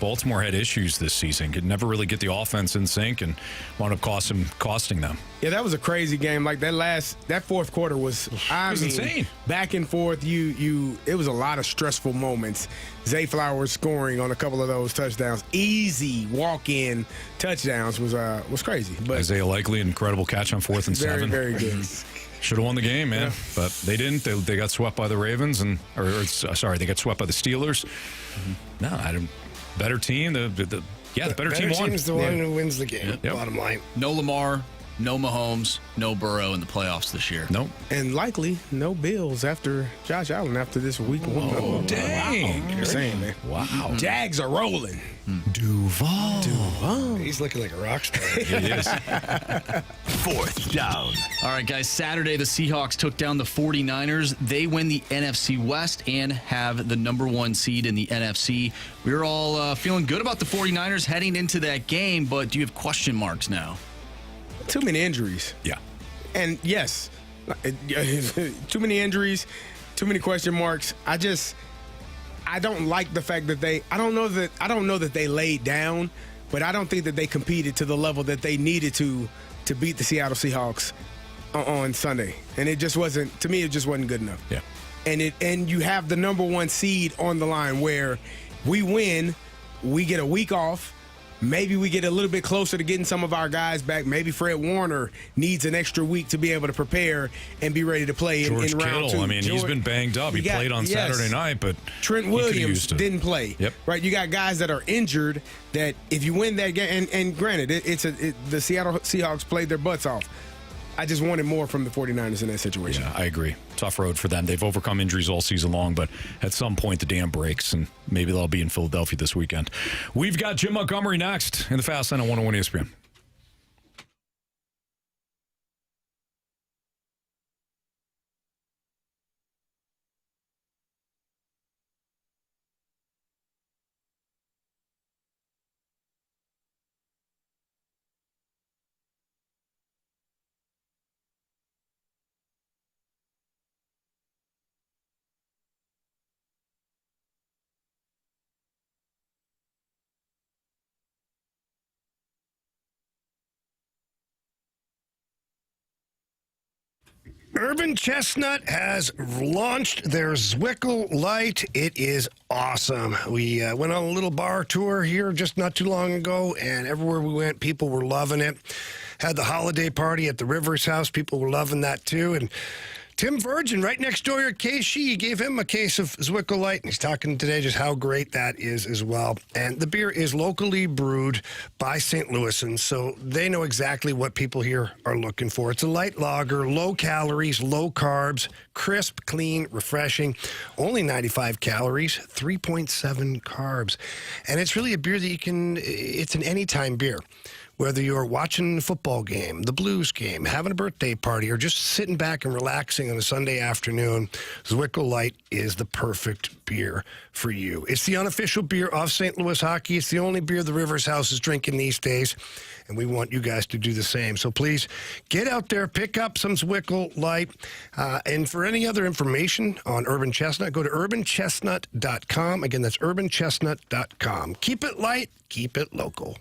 Baltimore had issues this season. Could never really get the offense in sync and wound up costing them. Yeah, that was a crazy game. Like that fourth quarter was insane. Back and forth. It was a lot of stressful moments. Zay Flowers scoring on a couple of those touchdowns. Easy walk-in touchdowns was crazy. But Isaiah Likely, incredible catch on 4th and 7. Very good. Should have won the game, man. Yeah. But they didn't. They got swept by the Ravens, they got swept by the Steelers. No, better team. The better team won. Team's the one who wins the game. Yep. Bottom line. No Lamar, no Mahomes, no Burrow in the playoffs this year. Nope. And likely no Bills after Josh Allen after this week. Oh, dang. You're saying, man. Wow. Jags are rolling. Duval. He's looking like a rock star. He is. 4th down. All right, guys. Saturday, the Seahawks took down the 49ers. They win the NFC West and have the number 1 seed in the NFC. We were all feeling good about the 49ers heading into that game, but do you have question marks now? Too many injuries. Yeah. And yes, too many injuries, too many question marks. I don't like the fact that I don't know that they laid down, but I don't think that they competed to the level that they needed to beat the Seattle Seahawks on Sunday. And it just wasn't, to me, it just wasn't good enough. Yeah. And you have the number 1 seed on the line where we win, we get a week off. Maybe we get a little bit closer to getting some of our guys back. Maybe Fred Warner needs an extra week to be able to prepare and be ready to play in round Kittle, 2. I mean, he's been banged up. He played on Saturday night, but Trent Williams didn't play. Yep. Right, you got guys that are injured that if you win that game, and granted, the Seattle Seahawks played their butts off. I just wanted more from the 49ers in that situation. Yeah, I agree. Tough road for them. They've overcome injuries all season long, but at some point the dam breaks, and maybe they'll be in Philadelphia this weekend. We've got Jim Montgomery next in the Fast Lane on 101 ESPN. Urban Chestnut has launched their Zwickle Light. It is awesome. We went on a little bar tour here just not too long ago, and everywhere we went, people were loving it. Had the holiday party at the Rivers house. People were loving that, too. And Tim Virgin, right next door at KC, gave him a case of Zwickle Light, and he's talking today just how great that is as well. And the beer is locally brewed by St. Louisans, so they know exactly what people here are looking for. It's a light lager, low calories, low carbs, crisp, clean, refreshing, only 95 calories, 3.7 carbs. And it's really a beer that it's an anytime beer. Whether you're watching a football game, the Blues game, having a birthday party, or just sitting back and relaxing on a Sunday afternoon, Zwickle Light is the perfect beer for you. It's the unofficial beer of St. Louis hockey. It's the only beer the Rivers House is drinking these days, and we want you guys to do the same. So please get out there, pick up some Zwickle Light. And for any other information on Urban Chestnut, go to urbanchestnut.com. Again, that's urbanchestnut.com. Keep it light, keep it local.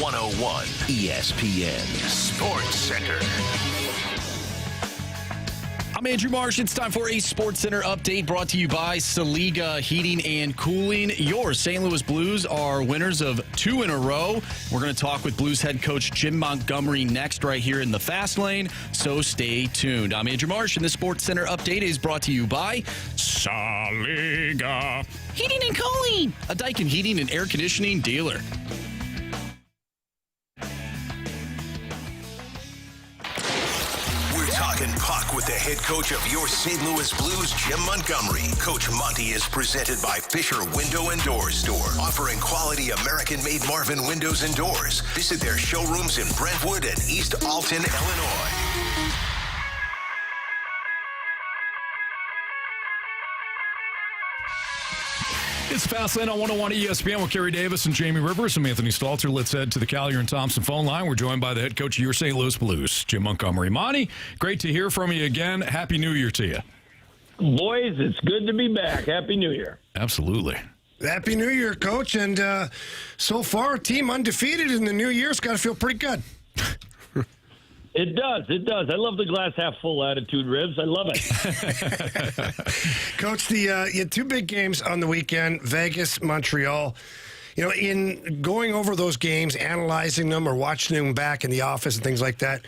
.101 ESPN Sports Center. I'm Andrew Marsh. It's time for a Sports Center update brought to you by Saliga Heating and Cooling. Your St. Louis Blues are winners of 2 in a row. We're going to talk with Blues head coach Jim Montgomery next right here in the Fast Lane, so stay tuned. I'm Andrew Marsh, and the Sports Center update is brought to you by Saliga Heating and Cooling, a Daikin heating and air conditioning dealer. Talking puck with the head coach of your St. Louis Blues, Jim Montgomery. Coach Monty is presented by Fisher Window and Door Store, offering quality American-made Marvin windows and doors. Visit their showrooms in Brentwood and East Alton, Illinois. It's Fastlane on 101 ESPN with Carey Davis and Jamie Rivers. I'm Anthony Stalter. Let's head to the Collier and Thompson phone line. We're joined by the head coach of your St. Louis Blues, Jim Montgomery. Monty, great to hear from you again. Happy New Year to you. Boys, it's good to be back. Happy New Year. Absolutely. Happy New Year, Coach. And so far, team undefeated in the new year. It's got to feel pretty good. It does. I love the glass half full attitude, Ribs. I love it. Coach, you had two big games on the weekend, Vegas, Montreal. You know, in going over those games, analyzing them or watching them back in the office and things like that,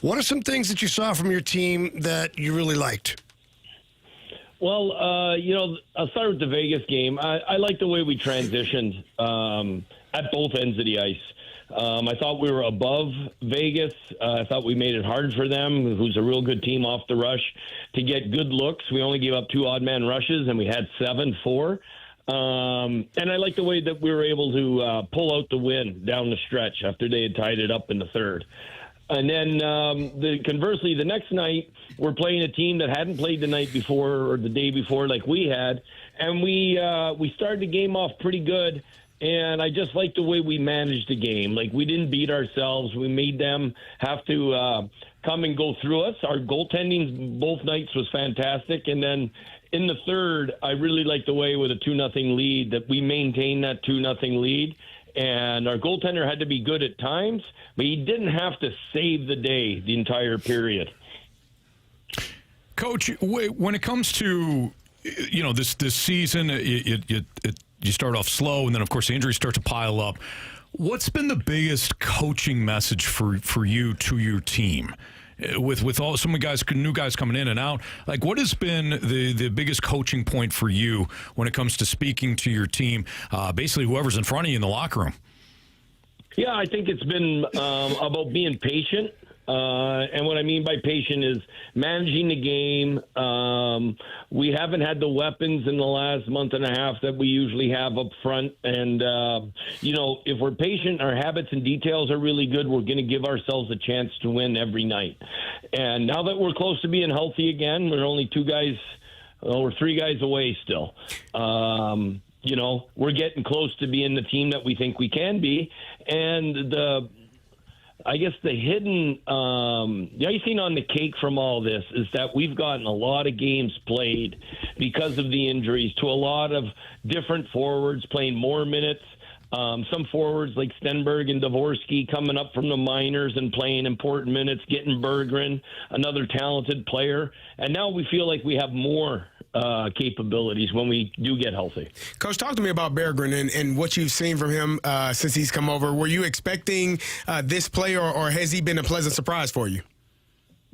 what are some things that you saw from your team that you really liked? Well, I'll start with the Vegas game. I like the way we transitioned at both ends of the ice. I thought we were above Vegas. I thought we made it hard for them, who's a real good team off the rush, to get good looks. We only gave up 2 odd man rushes, and we had 7-4. And I like the way that we were able to pull out the win down the stretch after they had tied it up in the third. And then conversely, the next night, we're playing a team that hadn't played the night before or the day before like we had. And we started the game off pretty good. And I just like the way we managed the game. Like, we didn't beat ourselves. We made them have to come and go through us. Our goaltending both nights was fantastic. And then in the third, I really liked the way with a 2-0 lead that we maintained that 2-0 lead. And our goaltender had to be good at times, but he didn't have to save the day the entire period. Coach, when it comes to, this season, you start off slow, and then, of course, the injuries start to pile up. What's been the biggest coaching message for you to your team? With all some new guys coming in and out, like, what has been the biggest coaching point for you when it comes to speaking to your team, basically whoever's in front of you in the locker room? Yeah, I think it's been about being patient. And what I mean by patient is managing the game. We haven't had the weapons in the last month and a half that we usually have up front. And, if we're patient, our habits and details are really good, we're going to give ourselves a chance to win every night. And now that we're close to being healthy again, we're only 3 guys away still. We're getting close to being the team that we think we can be. And the hidden, the icing on the cake from all this is that we've gotten a lot of games played because of the injuries to a lot of different forwards playing more minutes. Some forwards like Stenberg and Dvorsky coming up from the minors and playing important minutes, getting Berggren, another talented player. And now we feel like we have more capabilities when we do get healthy. Coach, talk to me about Berggren and what you've seen from him since he's come over. Were you expecting this play, or has he been a pleasant surprise for you?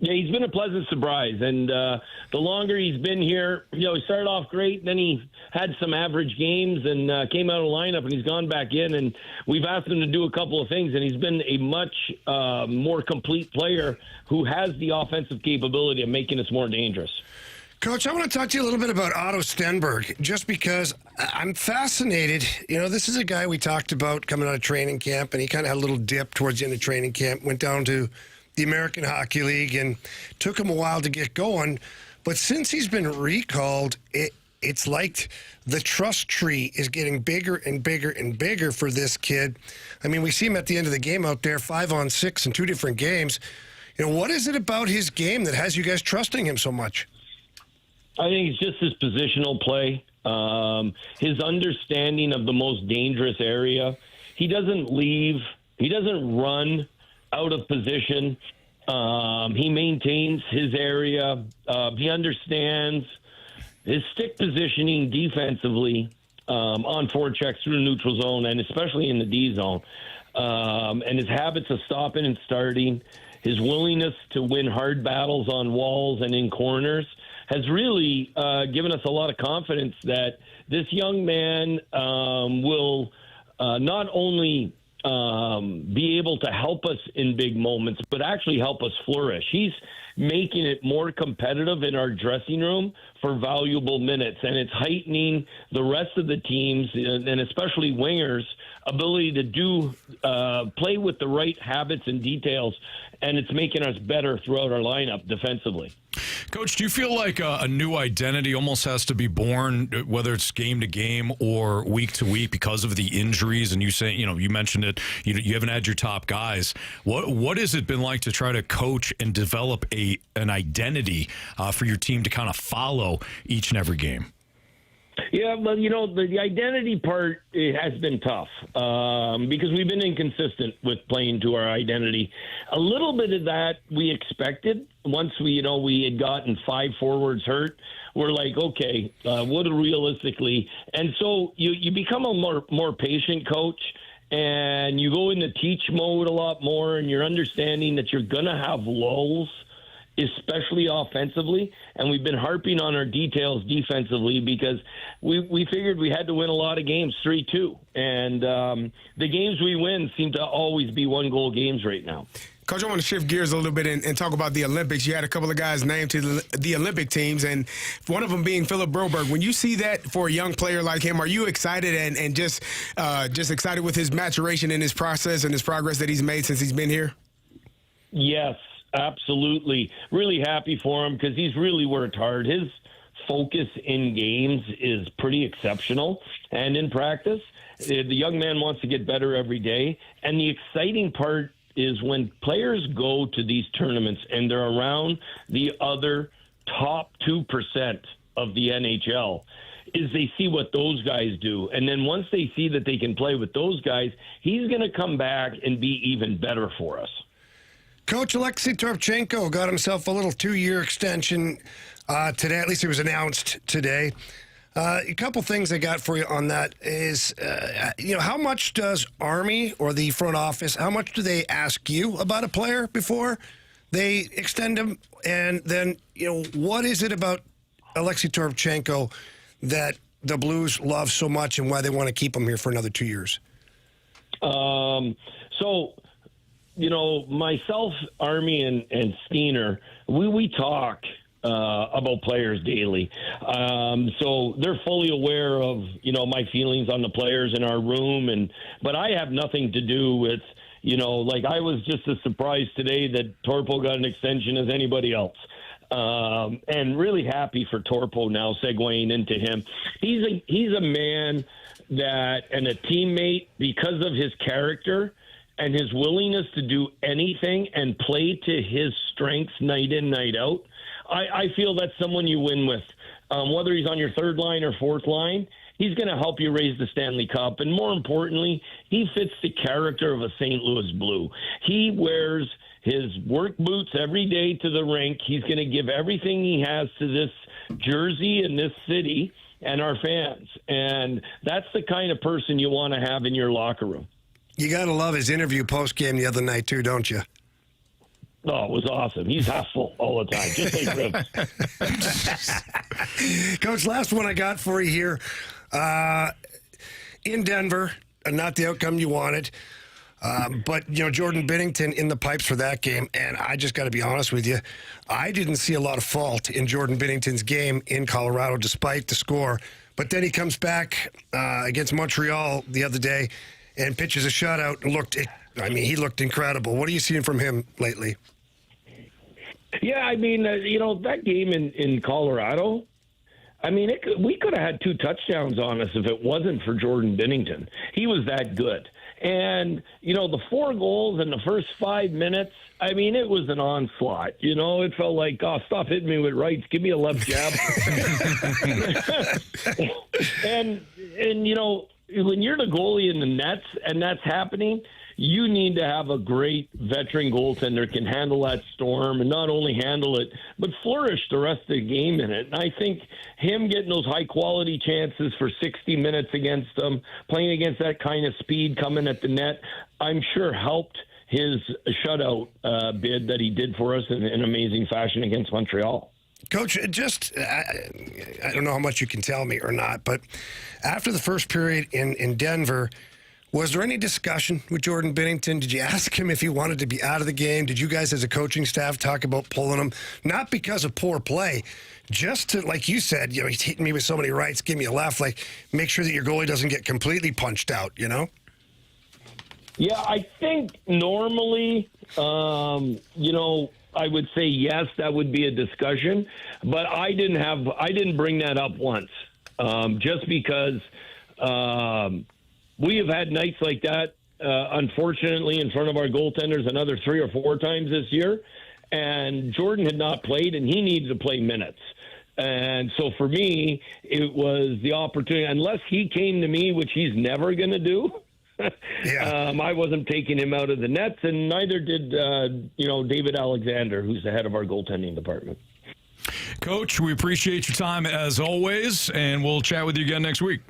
Yeah, he's been a pleasant surprise, and the longer he's been here, he started off great, then he had some average games and came out of the lineup, and he's gone back in, and we've asked him to do a couple of things, and he's been a much more complete player who has the offensive capability of making us more dangerous. Coach, I want to talk to you a little bit about Otto Stenberg, just because I'm fascinated. This is a guy we talked about coming out of training camp, and he kind of had a little dip towards the end of training camp, went down to the American Hockey League, and took him a while to get going. But since he's been recalled, it's like the trust tree is getting bigger and bigger and bigger for this kid. I mean, we see him at the end of the game out there, 5-on-6 in 2 different games. What is it about his game that has you guys trusting him so much? I think it's just his positional play, his understanding of the most dangerous area. He doesn't leave. He doesn't run out of position. He maintains his area. He understands his stick positioning defensively on forechecks through the neutral zone and especially in the D zone. And his habits of stopping and starting, his willingness to win hard battles on walls and in corners has really given us a lot of confidence that this young man will not only be able to help us in big moments, but actually help us flourish. He's making it more competitive in our dressing room for valuable minutes, and it's heightening the rest of the teams, and especially wingers' ability to do play with the right habits and details, and it's making us better throughout our lineup defensively. Coach, do you feel like a new identity almost has to be born, whether it's game to game or week to week, because of the injuries? And you say, you mentioned it, you haven't had your top guys. What has it been like to try to coach and develop an identity for your team to kind of follow each and every game? Yeah, well, the identity part has been tough because we've been inconsistent with playing to our identity. A little bit of that we expected. Once we had gotten 5 forwards hurt, we're like, okay, what are realistically? And so you become a more patient coach, and you go into teach mode a lot more, and you're understanding that you're going to have lulls, especially offensively, and we've been harping on our details defensively because we figured we had to win a lot of games 3-2, and the games we win seem to always be 1-goal games right now. Coach, I want to shift gears a little bit and talk about the Olympics. You had a couple of guys named to the Olympic teams, and one of them being Philip Broberg. When you see that for a young player like him, are you excited and just excited with his maturation and his process and his progress that he's made since he's been here? Yes, absolutely. Really happy for him because he's really worked hard. His focus in games is pretty exceptional, and in practice, the young man wants to get better every day. And the exciting part is when players go to these tournaments and they're around the other top 2% of the NHL, is they see what those guys do. And then once they see that they can play with those guys, he's going to come back and be even better for us. Coach Alexei Toropchenko got himself a little 2-year extension today. At least it was announced today. A couple things I got for you on that is, how much does Army or the front office, how much do they ask you about a player before they extend him? And then, what is it about Alexei Toropchenko that the Blues love so much and why they want to keep him here for another 2 years? Myself, Army, and Steiner, we talk about players daily. So they're fully aware of, my feelings on the players in our room. But I have nothing to do with, I was just as surprised today that Torpo got an extension as anybody else. And really happy for Torpo now segueing into him. He's a man and a teammate because of his character and his willingness to do anything and play to his strengths night in, night out. I feel that's someone you win with. Whether he's on your third line or fourth line, he's going to help you raise the Stanley Cup. And more importantly, he fits the character of a St. Louis Blue. He wears his work boots every day to the rink. He's going to give everything he has to this jersey and this city and our fans. And that's the kind of person you want to have in your locker room. You got to love his interview post-game the other night, too, don't you? Oh, it was awesome. He's half full all the time, just like Ribs. Coach, last one I got for you here. In Denver, not the outcome you wanted, but, Jordan Binnington in the pipes for that game, and I just got to be honest with you, I didn't see a lot of fault in Jordan Binnington's game in Colorado despite the score, but then he comes back against Montreal the other day and pitches a shutout and he looked incredible. What are you seeing from him lately? Yeah, that game in Colorado, we could have had 2 touchdowns on us if it wasn't for Jordan Binnington. He was that good. And, the 4 goals in the first 5 minutes, it was an onslaught. It felt like, stop hitting me with rights. Give me a left jab. and when you're the goalie in the nets and that's happening, you need to have a great veteran goaltender can handle that storm and not only handle it, but flourish the rest of the game in it. And I think him getting those high-quality chances for 60 minutes against them, playing against that kind of speed coming at the net, I'm sure helped his shutout bid that he did for us in amazing fashion against Montreal. Coach, I don't know how much you can tell me or not, but after the first period in Denver, was there any discussion with Jordan Binnington? Did you ask him if he wanted to be out of the game? Did you guys as a coaching staff talk about pulling him? Not because of poor play, just to, like you said, he's hitting me with so many rights, give me a left, make sure that your goalie doesn't get completely punched out, Yeah, I think normally, I would say yes, that would be a discussion, but I didn't bring that up once, just because we have had nights like that, unfortunately, in front of our goaltenders another 3 or 4 times this year, and Jordan had not played, and he needed to play minutes. And so for me, it was the opportunity. Unless he came to me, which he's never going to do, I wasn't taking him out of the nets, and neither did David Alexander, who's the head of our goaltending department. Coach, we appreciate your time as always, and we'll chat with you again next week.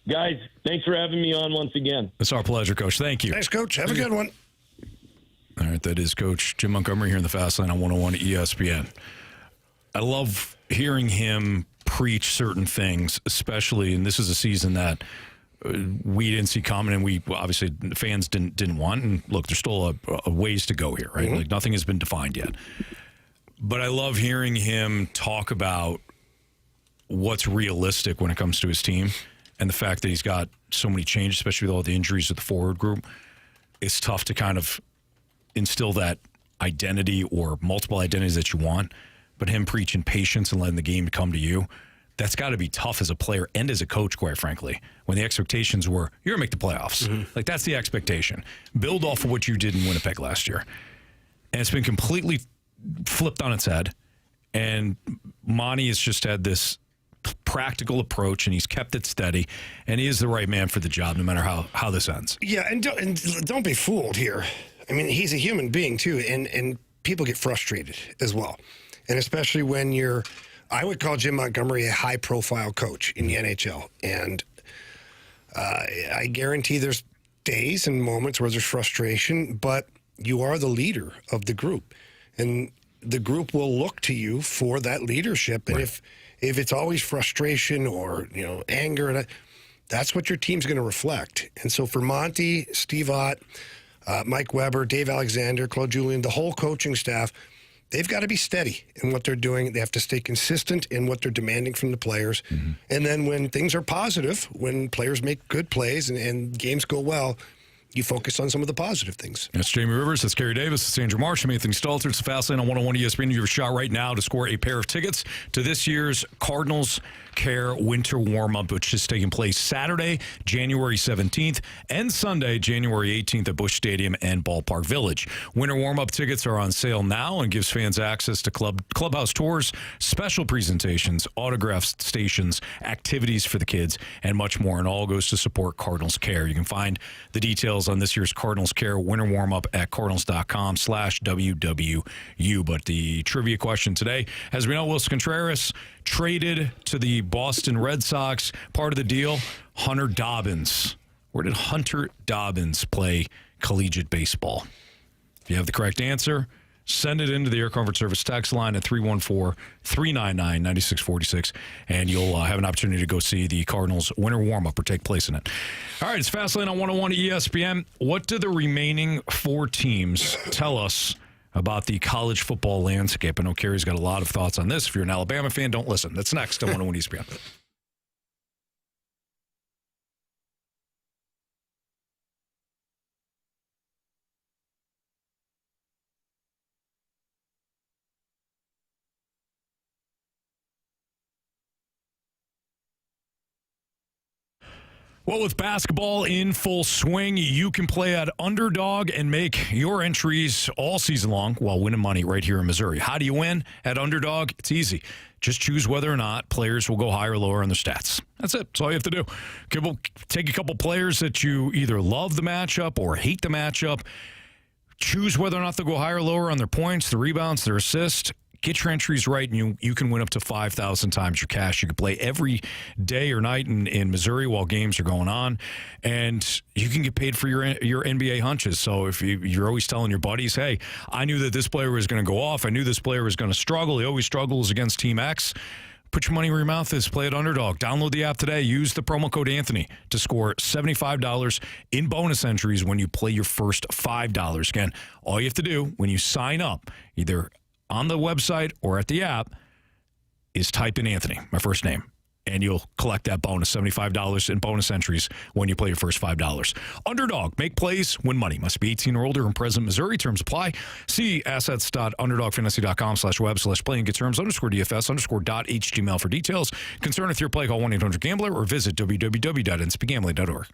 Guys, thanks for having me on once again. It's our pleasure, Coach. Thank you. Thanks, Coach. Have a good one. All right, that is Coach Jim Montgomery here in the Fast Lane on 101 ESPN. I love hearing him preach certain things, especially, and this is a season that we didn't see coming, and we obviously fans didn't want. And look, there's still a ways to go here, right? Mm-hmm. Like nothing has been defined yet. But I love hearing him talk about what's realistic when it comes to his team, and the fact that he's got so many changes, especially with all the injuries with the forward group. It's tough to kind of instill that identity or multiple identities that you want. But him preaching patience and letting the game come to you, that's got to be tough as a player and as a coach, quite frankly, when the expectations were, you're going to make the playoffs. Mm-hmm. Like, that's the expectation. Build off of what you did in Winnipeg last year. And it's been completely flipped on its head. And Monty has just had this practical approach, and he's kept it steady, and he is the right man for the job, no matter how this ends. Yeah, and don't be fooled here. I mean, he's a human being, too, and people get frustrated as well. And especially when I would call Jim Montgomery a high-profile coach in the NHL. And I guarantee there's days and moments where there's frustration, but you are the leader of the group. And the group will look to you for that leadership. And if it's always frustration or, anger, that's what your team's going to reflect. And so for Monty, Steve Ott, Mike Weber, Dave Alexander, Claude Julien, the whole coaching staff, they've got to be steady in what they're doing. They have to stay consistent in what they're demanding from the players. Mm-hmm. And then when things are positive, when players make good plays and games go well, you focus on some of the positive things. That's Jamie Rivers. That's Carey Davis. That's Andrew Marsh. I'm Anthony Stalter. It's the Fast Lane on 101 ESPN. You have a shot right now to score a pair of tickets to this year's Cardinals Care Winter Warm-Up, which is taking place Saturday, January 17th, and Sunday, January 18th at Busch Stadium and Ballpark Village. Winter Warm-Up tickets are on sale now and gives fans access to clubhouse tours, special presentations, autograph stations, activities for the kids, and much more. And all goes to support Cardinals Care. You can find the details on this year's Cardinals Care Winter Warm-Up at cardinals.com/WWU. But the trivia question today, as we know, Wilson Contreras traded to the Boston Red Sox. Part of the deal, Hunter Dobbins. Where did Hunter Dobbins play collegiate baseball? If you have the correct answer, send it into the Air Comfort Service text line at 314-399-9646, and you'll have an opportunity to go see the Cardinals Winter Warm-Up or take place in it. All right, it's Fastlane on 101 ESPN. What do the remaining four teams tell us about the college football landscape? I know Carey's got a lot of thoughts on this. If you're an Alabama fan, don't listen. That's next on 101 ESPN. Well, with basketball in full swing, you can play at Underdog and make your entries all season long while winning money right here in Missouri. How do you win at Underdog? It's easy. Just choose whether or not players will go higher or lower on their stats. That's it. That's all you have to do. Take a couple players that you either love the matchup or hate the matchup. Choose whether or not they'll go higher or lower on their points, their rebounds, their assists. Get your entries right, and you can win up to 5,000 times your cash. You can play every day or night in Missouri while games are going on, and you can get paid for your NBA hunches. So if you're always telling your buddies, hey, I knew that this player was going to go off. I knew this player was going to struggle. He always struggles against Team X. Put your money where your mouth is. Play at Underdog. Download the app today. Use the promo code Anthony to score $75 in bonus entries when you play your first $5. Again, all you have to do when you sign up, either on the website or at the app, is type in Anthony, my first name, and you'll collect that bonus, $75 in bonus entries when you play your first $5. Underdog, make plays, win money. Must be 18 or older in present Missouri. Terms apply. See assets.underdogfantasy.com/web/play and get terms _DFS_.html for details. Concern with your play, call 1-800-GAMBLER or visit www.ncbgambling.org.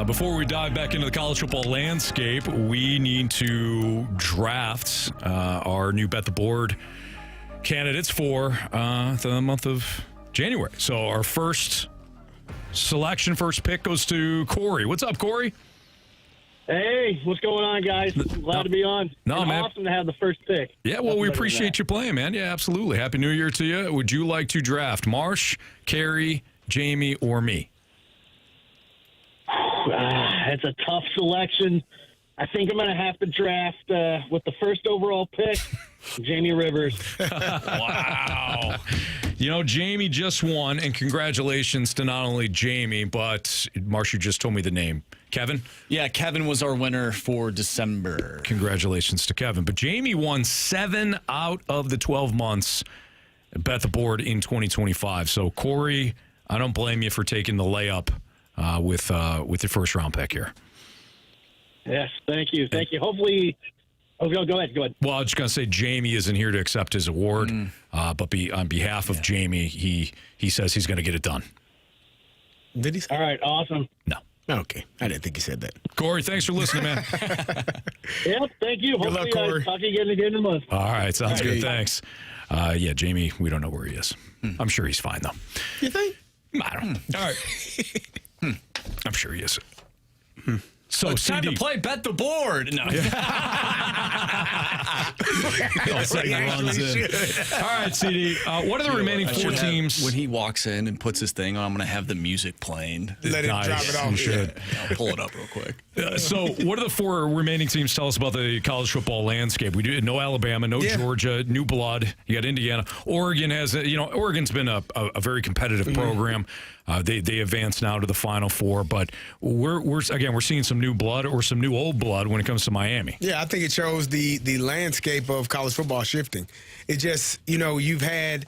Before we dive back into the college football landscape, we need to draft our new Bet the Board candidates for the month of January. So our first pick goes to Corey. What's up, Corey? Hey, what's going on, guys? Glad to be on. No, man. Awesome to have the first pick. Yeah, well, we appreciate you playing, man. Yeah, absolutely. Happy New Year to you. Would you like to draft Marsh, Carey, Jamie, or me? It's a tough selection. I think I'm going to have to draft with the first overall pick, Jamie Rivers. Wow. You know, Jamie just won, and congratulations to not only Jamie, but Marsh, you just told me the name. Kevin? Yeah, Kevin was our winner for December. Congratulations to Kevin. But Jamie won 7 out of the 12 months Bet the Board in 2025. So, Corey, I don't blame you for taking the layup with your first round pick here. Yes, thank you. Thank you. Hopefully, go ahead. Well, I was just going to say Jamie isn't here to accept his award, but on behalf of Jamie, he says he's going to get it done. Did he? All right, awesome. No. Okay. I didn't think he said that. Corey, thanks for listening, man. Yep, thank you. Good luck, Corey. Talk to you again in a month. All right, sounds good. Thanks. Yeah, Jamie, we don't know where he is. I'm sure he's fine, though. You think? I don't. All right. I'm sure he is. So it's time CD. to play Bet the Board. No. All right, CD. What are the remaining 4 teams? When he walks in and puts his thing on, I'm going to have the music playing. Let it drop it off. You should. I'll pull it up real quick. So, what do the 4 remaining teams tell us about the college football landscape? We do no Alabama, no Georgia, new blood. You got Indiana. Oregon has, Oregon's been a very competitive program. They advance now to the Final Four, but we're seeing some new blood or some new old blood when it comes to Miami. Yeah, I think it shows the landscape of college football shifting. It just, you've had.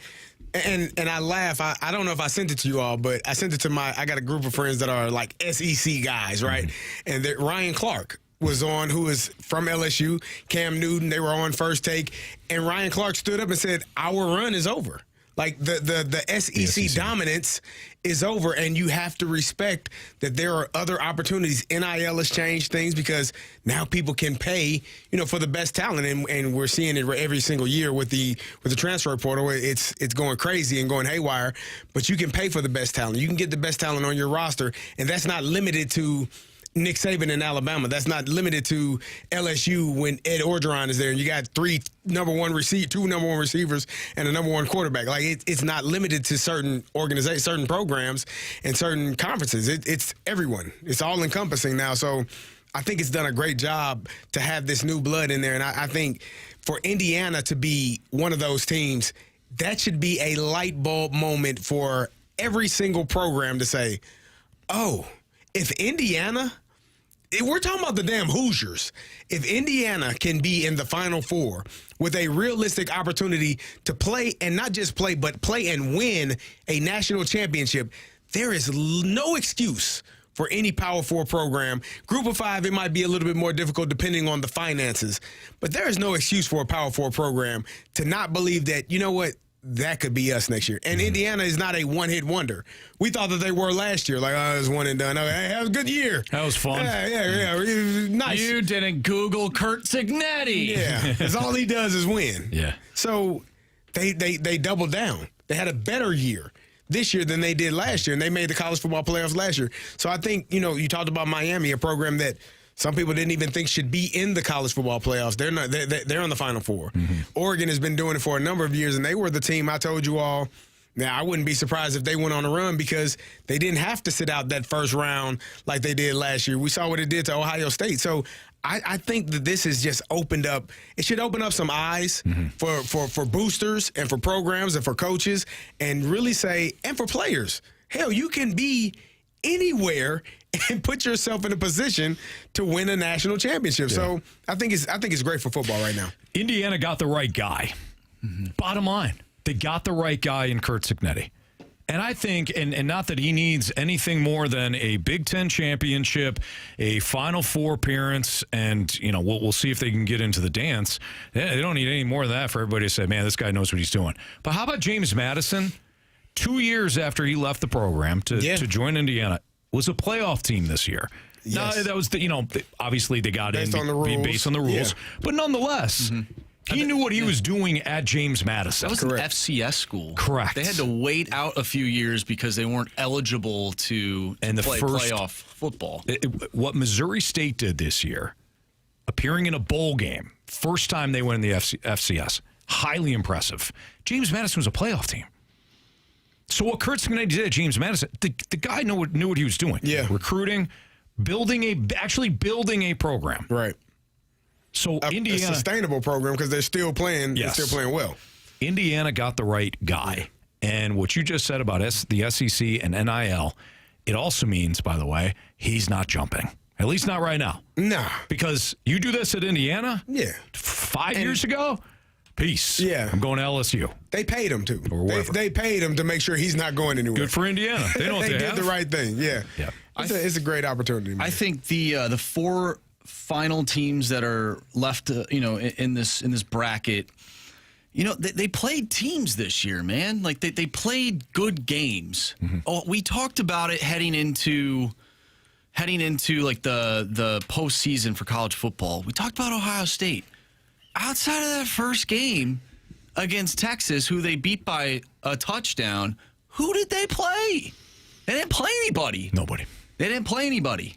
And I laugh. I don't know if I sent it to you all, but I sent it to I got a group of friends that are like SEC guys, right? And Ryan Clark was on, who is from LSU, Cam Newton. They were on First Take. And Ryan Clark stood up and said, our run is over. Like the SEC dominance is over, and you have to respect that there are other opportunities. NIL has changed things because now people can pay, for the best talent, and we're seeing it every single year with the transfer portal. It's going crazy and going haywire, but you can pay for the best talent. You can get the best talent on your roster, and that's not limited to Nick Saban in Alabama. That's not limited to LSU when Ed Orgeron is there and you got 2 number one receivers and a number 1 quarterback. Like it's not limited to certain organizations, certain programs, and certain conferences. It's everyone. It's all encompassing now. So I think it's done a great job to have this new blood in there. And I think for Indiana to be one of those teams, that should be a light bulb moment for every single program to say, oh, if Indiana, we're talking about the damn Hoosiers. If Indiana can be in the Final Four with a realistic opportunity to play, and not just play, but play and win a national championship, there is no excuse for any Power 4 program. Group of 5, it might be a little bit more difficult depending on the finances, but there is no excuse for a Power 4 program to not believe that, that could be us next year. And Indiana is not a one-hit wonder. We thought that they were last year. Like, it was one and done. Okay, that was a good year. That was fun. Yeah. Nice. You didn't Google Kurt Signetti. Yeah, because all he does is win. Yeah. So they doubled down. They had a better year this year than they did last year, and they made the college football playoffs last year. So I think, you talked about Miami, a program that some people didn't even think should be in the college football playoffs. They're not. They're on the Final Four. Oregon has been doing it for a number of years, and they were the team I told you all. Now, I wouldn't be surprised if they went on a run because they didn't have to sit out that first round like they did last year. We saw what it did to Ohio State. So I think that this has just opened up. It should open up some eyes for boosters and for programs and for coaches, and really say, and for players, hell, you can be anywhere and put yourself in a position to win a national championship. Yeah. So I think it's great for football right now. Indiana got the right guy. Bottom line, they got the right guy in Kurt Signetti. And I think, and not that he needs anything more than a Big Ten championship, a Final Four appearance, and we'll see if they can get into the dance. They don't need any more than that for everybody to say, man, this guy knows what he's doing. But how about James Madison? 2 years after he left the program to join Indiana, was a playoff team this year. Yes. No, that was obviously they got Based in on the rules. based on the rules, Yeah. but nonetheless, he knew what he was doing at James Madison. That was Correct. an FCS school. Correct. They had to wait out a few years because they weren't eligible to play playoff football. What Missouri State did this year, appearing in a bowl game, first time they went in the FCS, highly impressive. James Madison was a playoff team. So what Kurt Cincinnati did at James Madison, the guy knew what he was doing. Yeah. Recruiting, building a program. Right. So A Indiana, sustainable program because they're still playing. Yes. They're still playing well. Indiana got the right guy. And what you just said about the SEC and NIL, it also means, by the way, he's not jumping. At least not right now. Nah. Because you do this at Indiana? Yeah. 5 years ago? Peace. Yeah. I'm going to LSU. They paid him to. Or wherever. They paid him to make sure he's not going anywhere. Good for Indiana. They know what they did have. the right thing. Yeah. Yeah. It's a great opportunity. Man. I think the 4 final teams that are left, in this bracket, they played teams this year, man. Like they played good games. Mm-hmm. Oh, we talked about it heading into like the postseason for college football. We talked about Ohio State. Outside of that first game against Texas, who they beat by a touchdown, who did they play? They didn't play anybody. Nobody. They didn't play anybody.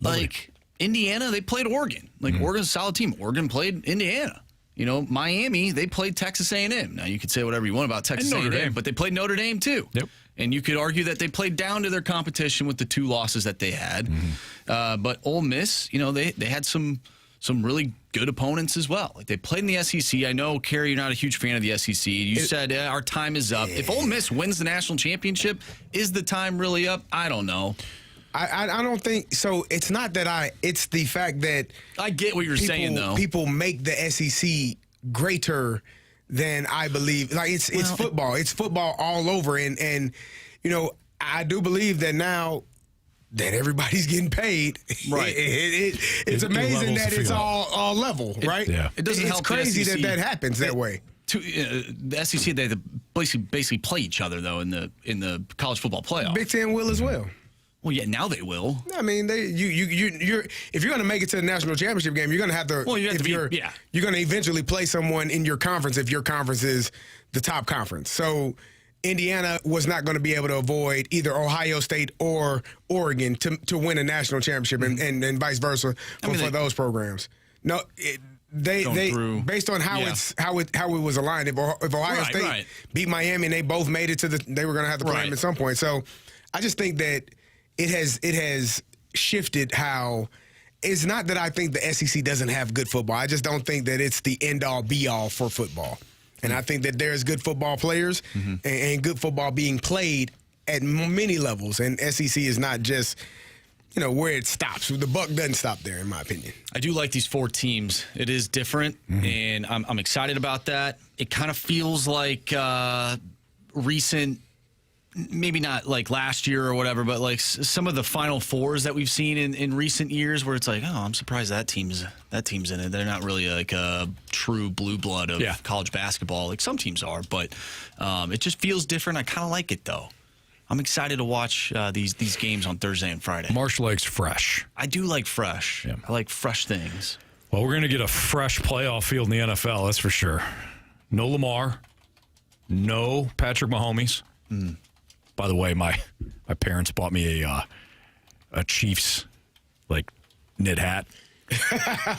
Like Indiana, they played Oregon. Like Oregon's a solid team. Oregon played Indiana. Miami, they played Texas A&M. Now you could say whatever you want about Texas And Notre A&M, Dame. but they played Notre Dame too. Yep. And you could argue that they played down to their competition with the 2 losses that they had. But Ole Miss, they had some really good opponents as well. Like they played in the SEC. I know, Carey, you're not a huge fan of the SEC. You said our time is up. If Ole Miss wins the national championship, is the time really up? I don't know. I don't think so. It's not that it's the fact that I get what you're saying, though. People make the SEC greater than I believe. Like it's football. It's football all over. And I do believe that now that everybody's getting paid. Right. It's amazing that it's all level, right? Yeah. It doesn't help. It's crazy the SEC. that happens that way. The SEC, they basically play each other though in the college football playoff. Big Ten will as well. Well, yeah, now they will. I mean, you're if you're going to make it to the national championship game, you're going to have to. Well, you're going to eventually play someone in your conference if your conference is the top conference. So Indiana was not going to be able to avoid either Ohio State or Oregon to win a national championship, and vice versa for those programs. No. They based on how it was aligned. If Ohio State beat Miami and they both made it they were going to have to play them at some point. So I just think that it has shifted how. It's not that I think the SEC doesn't have good football. I just don't think that it's the end all be all for football. And I think that there's good football players and good football being played at many levels. And SEC is not just where it stops. The buck doesn't stop there, in my opinion. I do like these 4 teams. It is different, and I'm excited about that. It kind of feels like recent, maybe not like last year or whatever, but like some of the Final Fours that we've seen in recent years where it's like, oh, I'm surprised that team's in it. They're not really like a true blue blood of college basketball. Like some teams are, but it just feels different. I kind of like it, though. I'm excited to watch these games on Thursday and Friday. Marsh likes fresh. I do like fresh. Yeah. I like fresh things. Well, we're going to get a fresh playoff field in the NFL, that's for sure. No Lamar. No Patrick Mahomes. By the way, my parents bought me a Chiefs knit hat.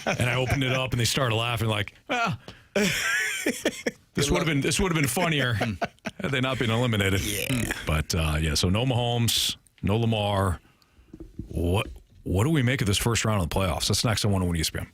And I opened it up and they started laughing like, well, this would have been funnier had they not been eliminated. Yeah. But so no Mahomes, no Lamar. What do we make of this first round of the playoffs? That's next on 101 ESPN.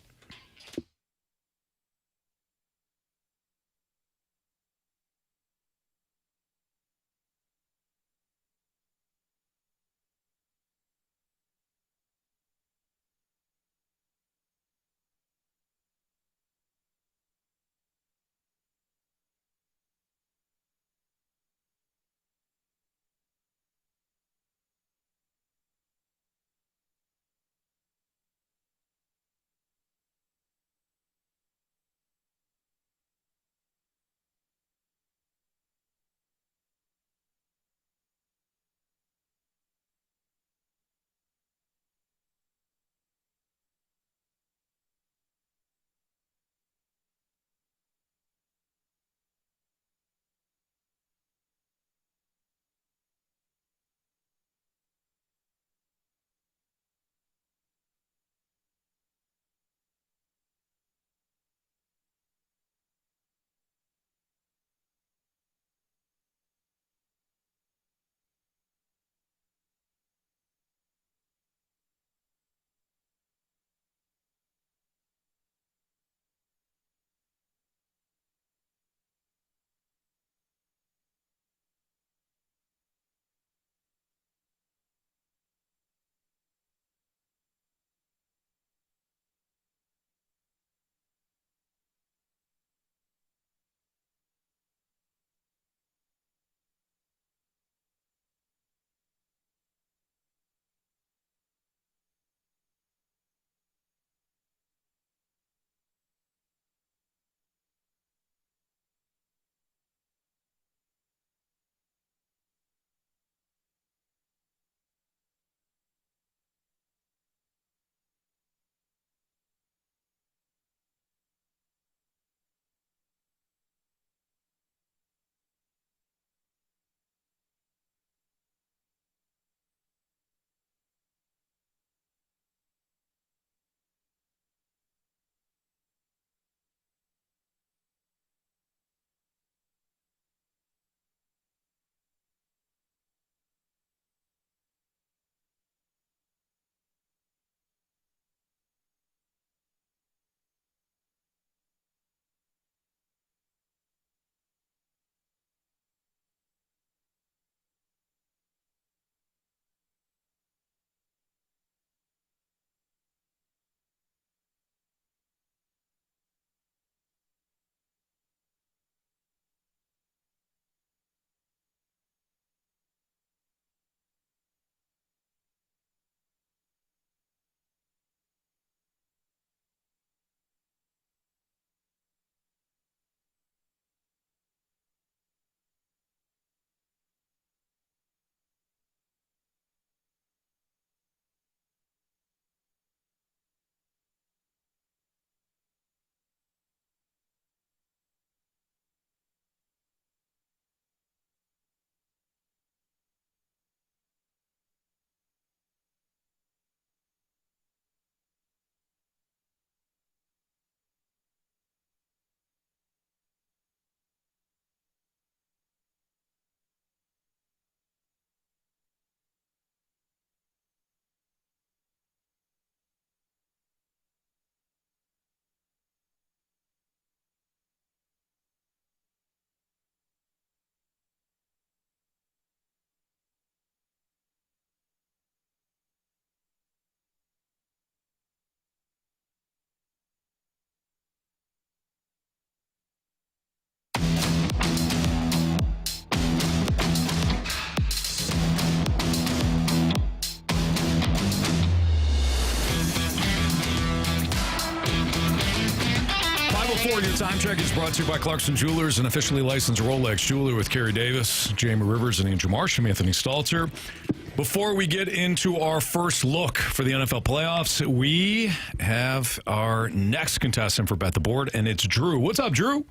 Time Check is brought to you by Clarkson Jewelers, an officially licensed Rolex jeweler with Carey Davis, Jamie Rivers, and Angel Marsh. I'm Anthony Stalter. Before we get into our first look for the NFL playoffs, we have our next contestant for Bet the Board, and it's Drew. What's up, Drew?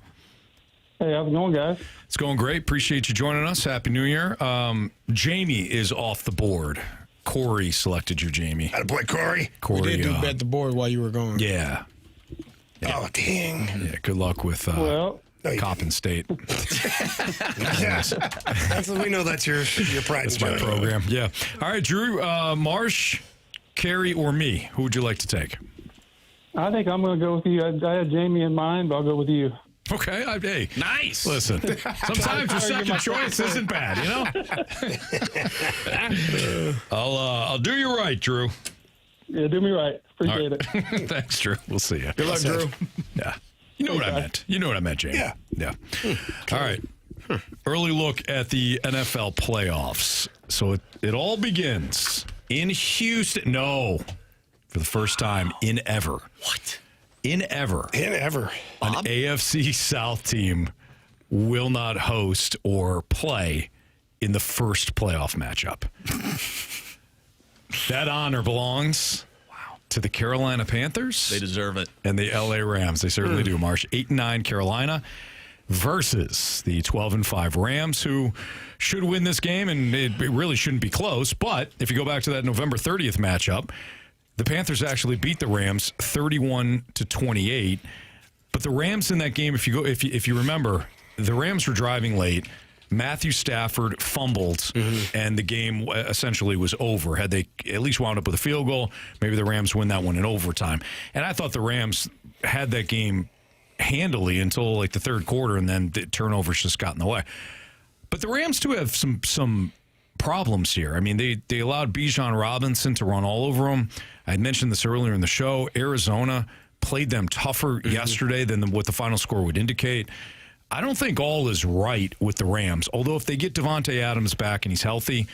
Hey, how's it going, guys? It's going great. Appreciate you joining us. Happy New Year. Jamie is off the board. Corey selected you, Jamie. Attaboy, Corey. We did do Bet the Board while you were gone. Yeah. Oh, dang. Yeah, good luck with Coppin State. Yes. We know that's your pride. That's my program. Yeah. All right, Drew, Marsh, Carey, or me? Who would you like to take? I think I'm going to go with you. I had Jamie in mind, but I'll go with you. Okay. Hey. Nice. Listen, sometimes your second choice isn't bad, you know? I'll do you right, Drew. Yeah, do me right. Appreciate it. Thanks, Drew. We'll see you. Good luck, Drew. Yeah. You know what I meant. You know what I meant, Jamie. Yeah. All right. Early look at the NFL playoffs. So it all begins in Houston. No. For the first time in ever. What? In ever. Bob? An AFC South team will not host or play in the first playoff matchup. That honor belongs to the Carolina Panthers. They deserve it. And the LA Rams. They certainly do, Marsh. 8-9 Carolina versus the 12-5 Rams, who should win this game, and it really shouldn't be close. But if you go back to that November 30th matchup, the Panthers actually beat the Rams 31-28. But the Rams in that game, if you remember, the Rams were driving late. Matthew Stafford fumbled, and the game essentially was over. Had they at least wound up with a field goal, maybe the Rams win that one in overtime. And I thought the Rams had that game handily until like the third quarter, and then the turnovers just got in the way. But the Rams do have some problems here. I mean, they allowed Bijan Robinson to run all over them. I had mentioned this earlier in the show. Arizona played them tougher yesterday than what the final score would indicate. I don't think all is right with the Rams, although if they get Devontae Adams back and he's healthy,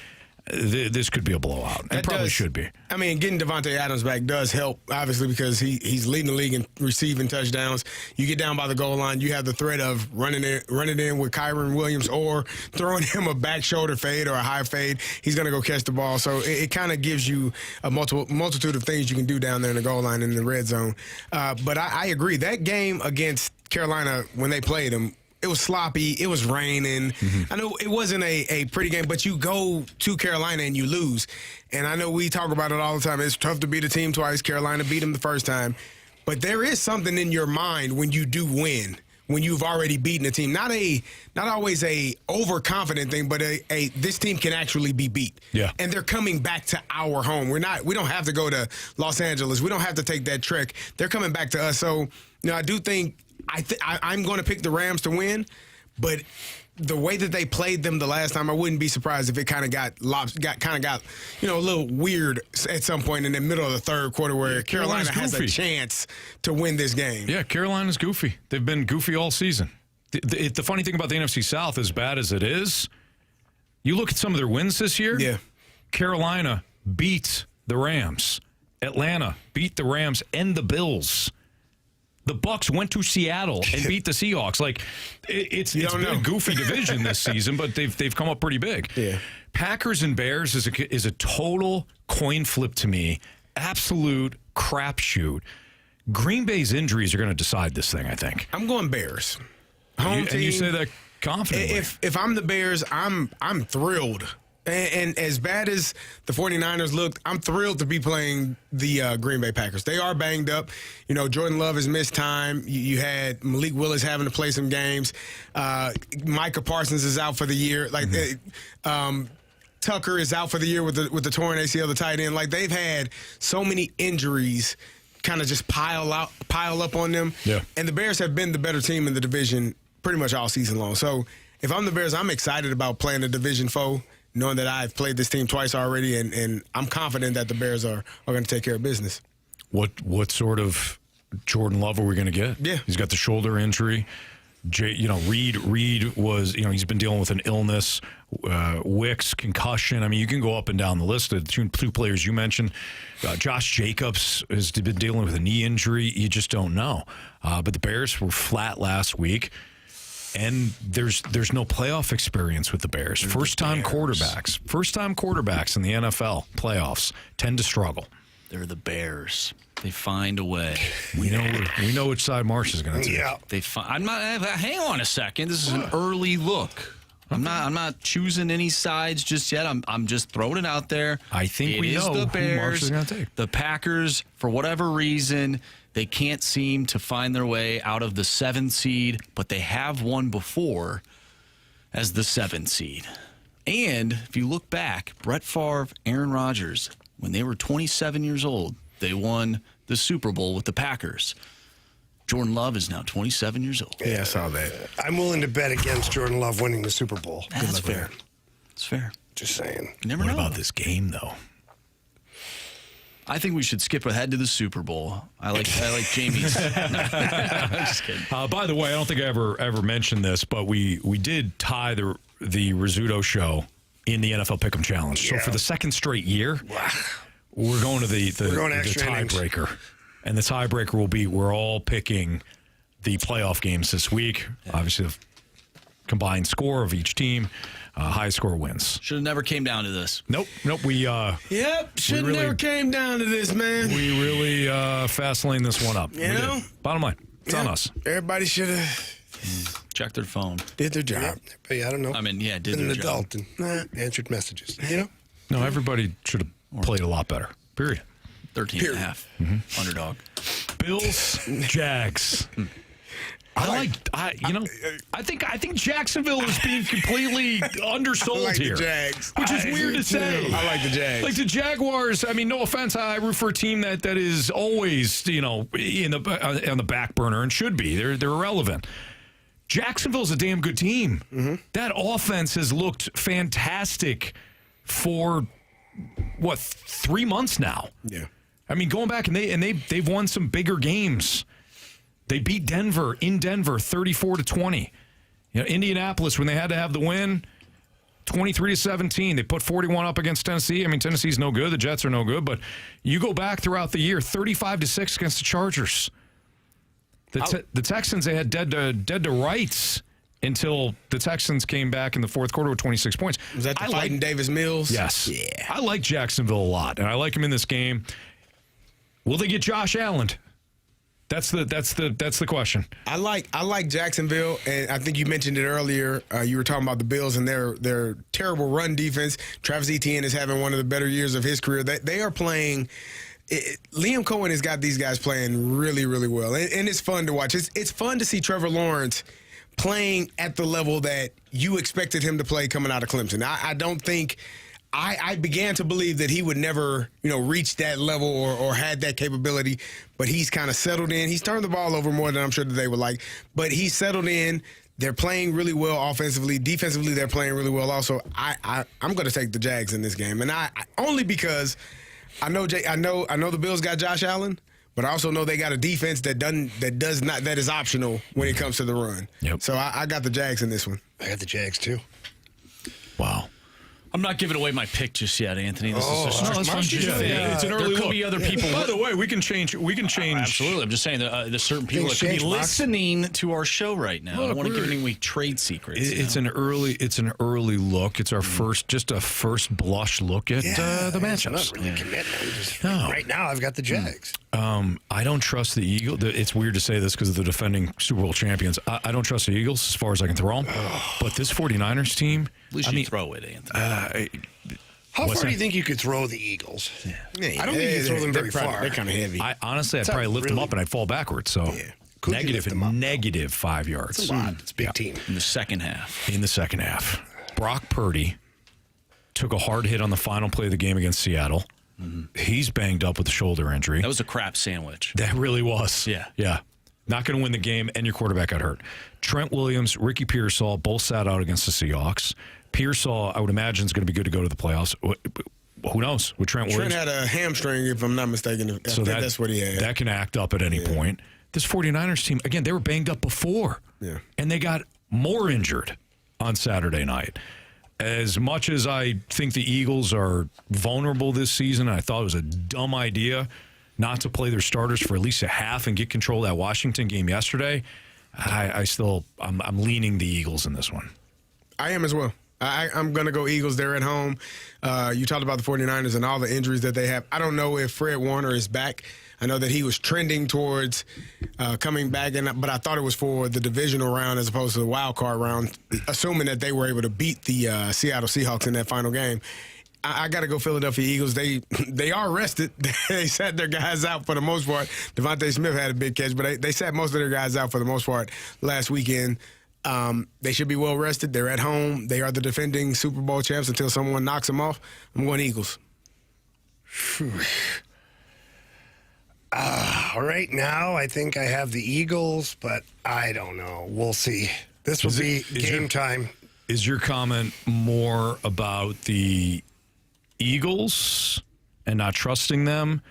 this could be a blowout. It probably should be. I mean, getting Devontae Adams back does help, obviously, because he's leading the league in receiving touchdowns. You get down by the goal line, you have the threat of running in with Kyron Williams or throwing him a back shoulder fade or a high fade. He's going to go catch the ball. So it kind of gives you a multitude of things you can do down there in the goal line in the red zone. But I agree. That game against Carolina, when they played them, it was sloppy. It was raining. I know it wasn't a pretty game, but you go to Carolina and you lose. And I know we talk about it all the time. It's tough to beat a team twice. Carolina beat them the first time. But there is something in your mind when you do win, when you've already beaten a team. Not always a overconfident thing, but a this team can actually be beat. Yeah. And they're coming back to our home. We don't have to go to Los Angeles. We don't have to take that trek. They're coming back to us. So, I do think I'm going to pick the Rams to win, but the way that they played them the last time, I wouldn't be surprised if it kind of got a little weird at some point in the middle of the third quarter where Carolina has a chance to win this game. Yeah, Carolina's goofy. They've been goofy all season. The funny thing about the NFC South, as bad as it is, you look at some of their wins this year. Yeah, Carolina beat the Rams. Atlanta beat the Rams and the Bills. The Bucs went to Seattle and beat the Seahawks. Like it's been a goofy division this season, but they've come up pretty big. Yeah. Packers and Bears is a total coin flip to me. Absolute crapshoot. Green Bay's injuries are going to decide this thing, I think. I'm going Bears. Home team. And you say that confidently. If I'm the Bears, I'm thrilled. And as bad as the 49ers looked, I'm thrilled to be playing the Green Bay Packers. They are banged up. Jordan Love has missed time. You had Malik Willis having to play some games. Micah Parsons is out for the year. Tucker is out for the year with the torn ACL, the tight end. Like, they've had so many injuries kind of just pile up on them. Yeah. And the Bears have been the better team in the division pretty much all season long. So if I'm the Bears, I'm excited about playing a division foe, knowing that I've played this team twice already, and I'm confident that the Bears are going to take care of business. What sort of Jordan Love are we going to get? Yeah. He's got the shoulder injury. Reed was, he's been dealing with an illness, Wicks, concussion. I mean, you can go up and down the list of the two players you mentioned. Josh Jacobs has been dealing with a knee injury. You just don't know. But the Bears were flat last week, and there's no playoff experience with the Bears. First-time quarterbacks in the NFL playoffs tend to struggle. They're the Bears. They find a way. We know which side Marsh is going to take. Yeah. Hang on a second. This is an early look. I'm not choosing any sides just yet. I'm just throwing it out there. I think we know the who Bears. Marsh is going to take. The Packers, for whatever reason, they can't seem to find their way out of the 7th seed, but they have won before as the 7th seed. And if you look back, Brett Favre, Aaron Rodgers, when they were 27 years old, they won the Super Bowl with the Packers. Jordan Love is now 27 years old. Yeah, I saw that. I'm willing to bet against Jordan Love winning the Super Bowl. That's fair. It's fair. Just saying. You never What know. about this game, though? I think we should skip ahead to the Super Bowl. I like Jamie's. Just kidding. By the way, I don't think I ever mentioned this, but we did tie the Rizzuto show in the NFL Pick'em Challenge. Yeah. So for the second straight year, we're going to the tiebreaker. And the tiebreaker will be we're all picking the playoff games this week. Yeah. Obviously, the combined score of each team, high score wins. Should have never came down to this. Nope. Should never came down to this, man. We really fast lane this one up. You know? Bottom line, it's on us. Everybody should have checked their phone. Did their job. But I don't know. I mean, yeah, did Been their an job. adult and answered messages. No, everybody should have played a lot better. Period. 13.5. Underdog. Bills, Jags. I think Jacksonville is being completely undersold like here, the Jags. which is weird to say. I like the Jags. Like the Jaguars. I mean, no offense, I root for a team that is always on the back burner and should be. They're irrelevant. Jacksonville's a damn good team. Mm-hmm. That offense has looked fantastic for 3 months now. Yeah. I mean, going back and they've won some bigger games. They beat Denver in Denver 34-20. Indianapolis, when they had to have the win, 23-17. They put 41 up against Tennessee. I mean, Tennessee's no good. The Jets are no good. But you go back throughout the year, 35-6 against the Chargers. The Texans, they had dead to rights until the Texans came back in the fourth quarter with 26 points. Was that the fighting Davis Mills? Yes. Yeah. I like Jacksonville a lot, and I like him in this game. Will they get Josh Allen? That's the question. I like Jacksonville, and I think you mentioned it earlier. You were talking about the Bills and their terrible run defense. Travis Etienne is having one of the better years of his career. They are playing. Liam Cohen has got these guys playing really, really well, and it's fun to watch. It's fun to see Trevor Lawrence playing at the level that you expected him to play coming out of Clemson. I don't think. I began to believe that he would never, reach that level or had that capability, but he's kind of settled in. He's turned the ball over more than I'm sure that they would like, but he's settled in. They're playing really well offensively. Defensively, they're playing really well also. I'm going to take the Jags in this game, and I only because I know the Bills got Josh Allen, but I also know they got a defense that is optional when it comes to the run. Yep. So I got the Jags in this one. I got the Jags too. Wow. I'm not giving away my pick just yet, Anthony. This is it's an early there could look. be other people. By the way, we can change. Absolutely. I'm just saying there's certain people that could be listening to our show right now. I don't want to give any trade secrets. It's an early look. It's our first blush look at the matchups. I'm not really committing. Right now, I've got the Jags. I don't trust the Eagles. It's weird to say this because of the defending Super Bowl champions. I don't trust the Eagles as far as I can throw them. But this 49ers team, at least you throw it, Anthony. How far do you think you could throw the Eagles? I don't think you throw them very far. They're kind of heavy. Honestly, I'd probably lift them up and I'd fall backwards. So negative 5 yards. That's a lot. It's a big team. In the second half. Brock Purdy took a hard hit on the final play of the game against Seattle. Mm-hmm. He's banged up with a shoulder injury. That was a crap sandwich. That really was. Yeah. Not going to win the game, and your quarterback got hurt. Trent Williams, Ricky Pearsall both sat out against the Seahawks. Pearsall, I would imagine, is going to be good to go to the playoffs. Who knows with Trent Williams? Trent had a hamstring, if I'm not mistaken. I think that's what he had. That can act up at any point. this 49ers team, again, they were banged up before. Yeah. And they got more injured on Saturday night. As much as I think the Eagles are vulnerable this season, I thought it was a dumb idea not to play their starters for at least a half and get control of that Washington game yesterday. I'm leaning the Eagles in this one. I am as well. I'm going to go Eagles. They're at home. You talked about the 49ers and all the injuries that they have. I don't know if Fred Warner is back. I know that he was trending towards coming back, but I thought it was for the divisional round as opposed to the wild card round, assuming that they were able to beat the Seattle Seahawks in that final game. I got to go Philadelphia Eagles. They are rested. They sat their guys out for the most part. Devontae Smith had a big catch, but they sat most of their guys out for the most part last weekend. They should be well rested. They're at home. They are the defending Super Bowl champs until someone knocks them off. I'm going Eagles. Right now, I think I have the Eagles, but I don't know. We'll see. This will be game time. Is your comment more about the Eagles and not trusting them?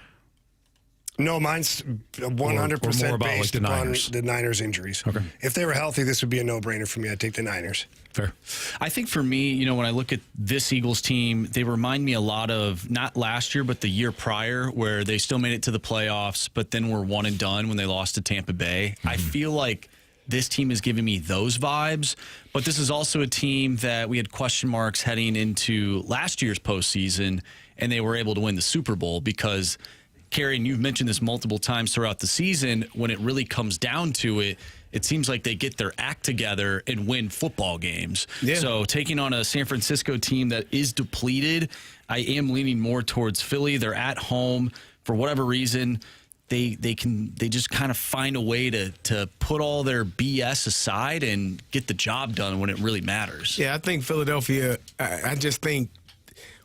No, mine's 100% more about, based like, the upon Niners. the Niners injuries. Okay. If they were healthy, this would be a no-brainer for me. I'd take the Niners. Fair. I think for me, when I look at this Eagles team, they remind me a lot of not last year, but the year prior, where they still made it to the playoffs, but then were one and done when they lost to Tampa Bay. I feel like this team is giving me those vibes, but this is also a team that we had question marks heading into last year's postseason, and they were able to win the Super Bowl because, Carey, and you've mentioned this multiple times throughout the season, when it really comes down to it, it seems like they get their act together and win football games. Yeah. So taking on a San Francisco team that is depleted, I am leaning more towards Philly. They're at home. For whatever reason, they just kind of find a way to put all their BS aside and get the job done when it really matters. Yeah, I think Philadelphia, I just think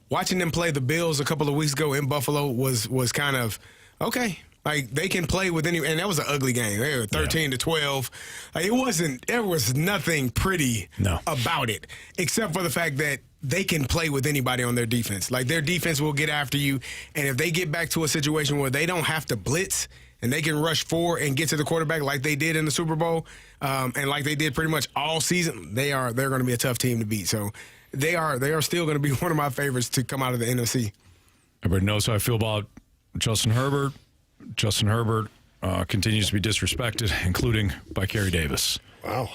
watching them play the Bills a couple of weeks ago in Buffalo was kind of, okay. Like, they can play with any, and that was an ugly game. They were 13-12. Like, there was nothing pretty about it, except for the fact that they can play with anybody on their defense. Like, their defense will get after you, and if they get back to a situation where they don't have to blitz and they can rush forward and get to the quarterback like they did in the Super Bowl, and like they did pretty much all season, they're going to be a tough team to beat. So they are still going to be one of my favorites to come out of the NFC. Everybody knows how I feel about Justin Herbert. Justin Herbert continues to be disrespected, including by Carey Davis. Wow.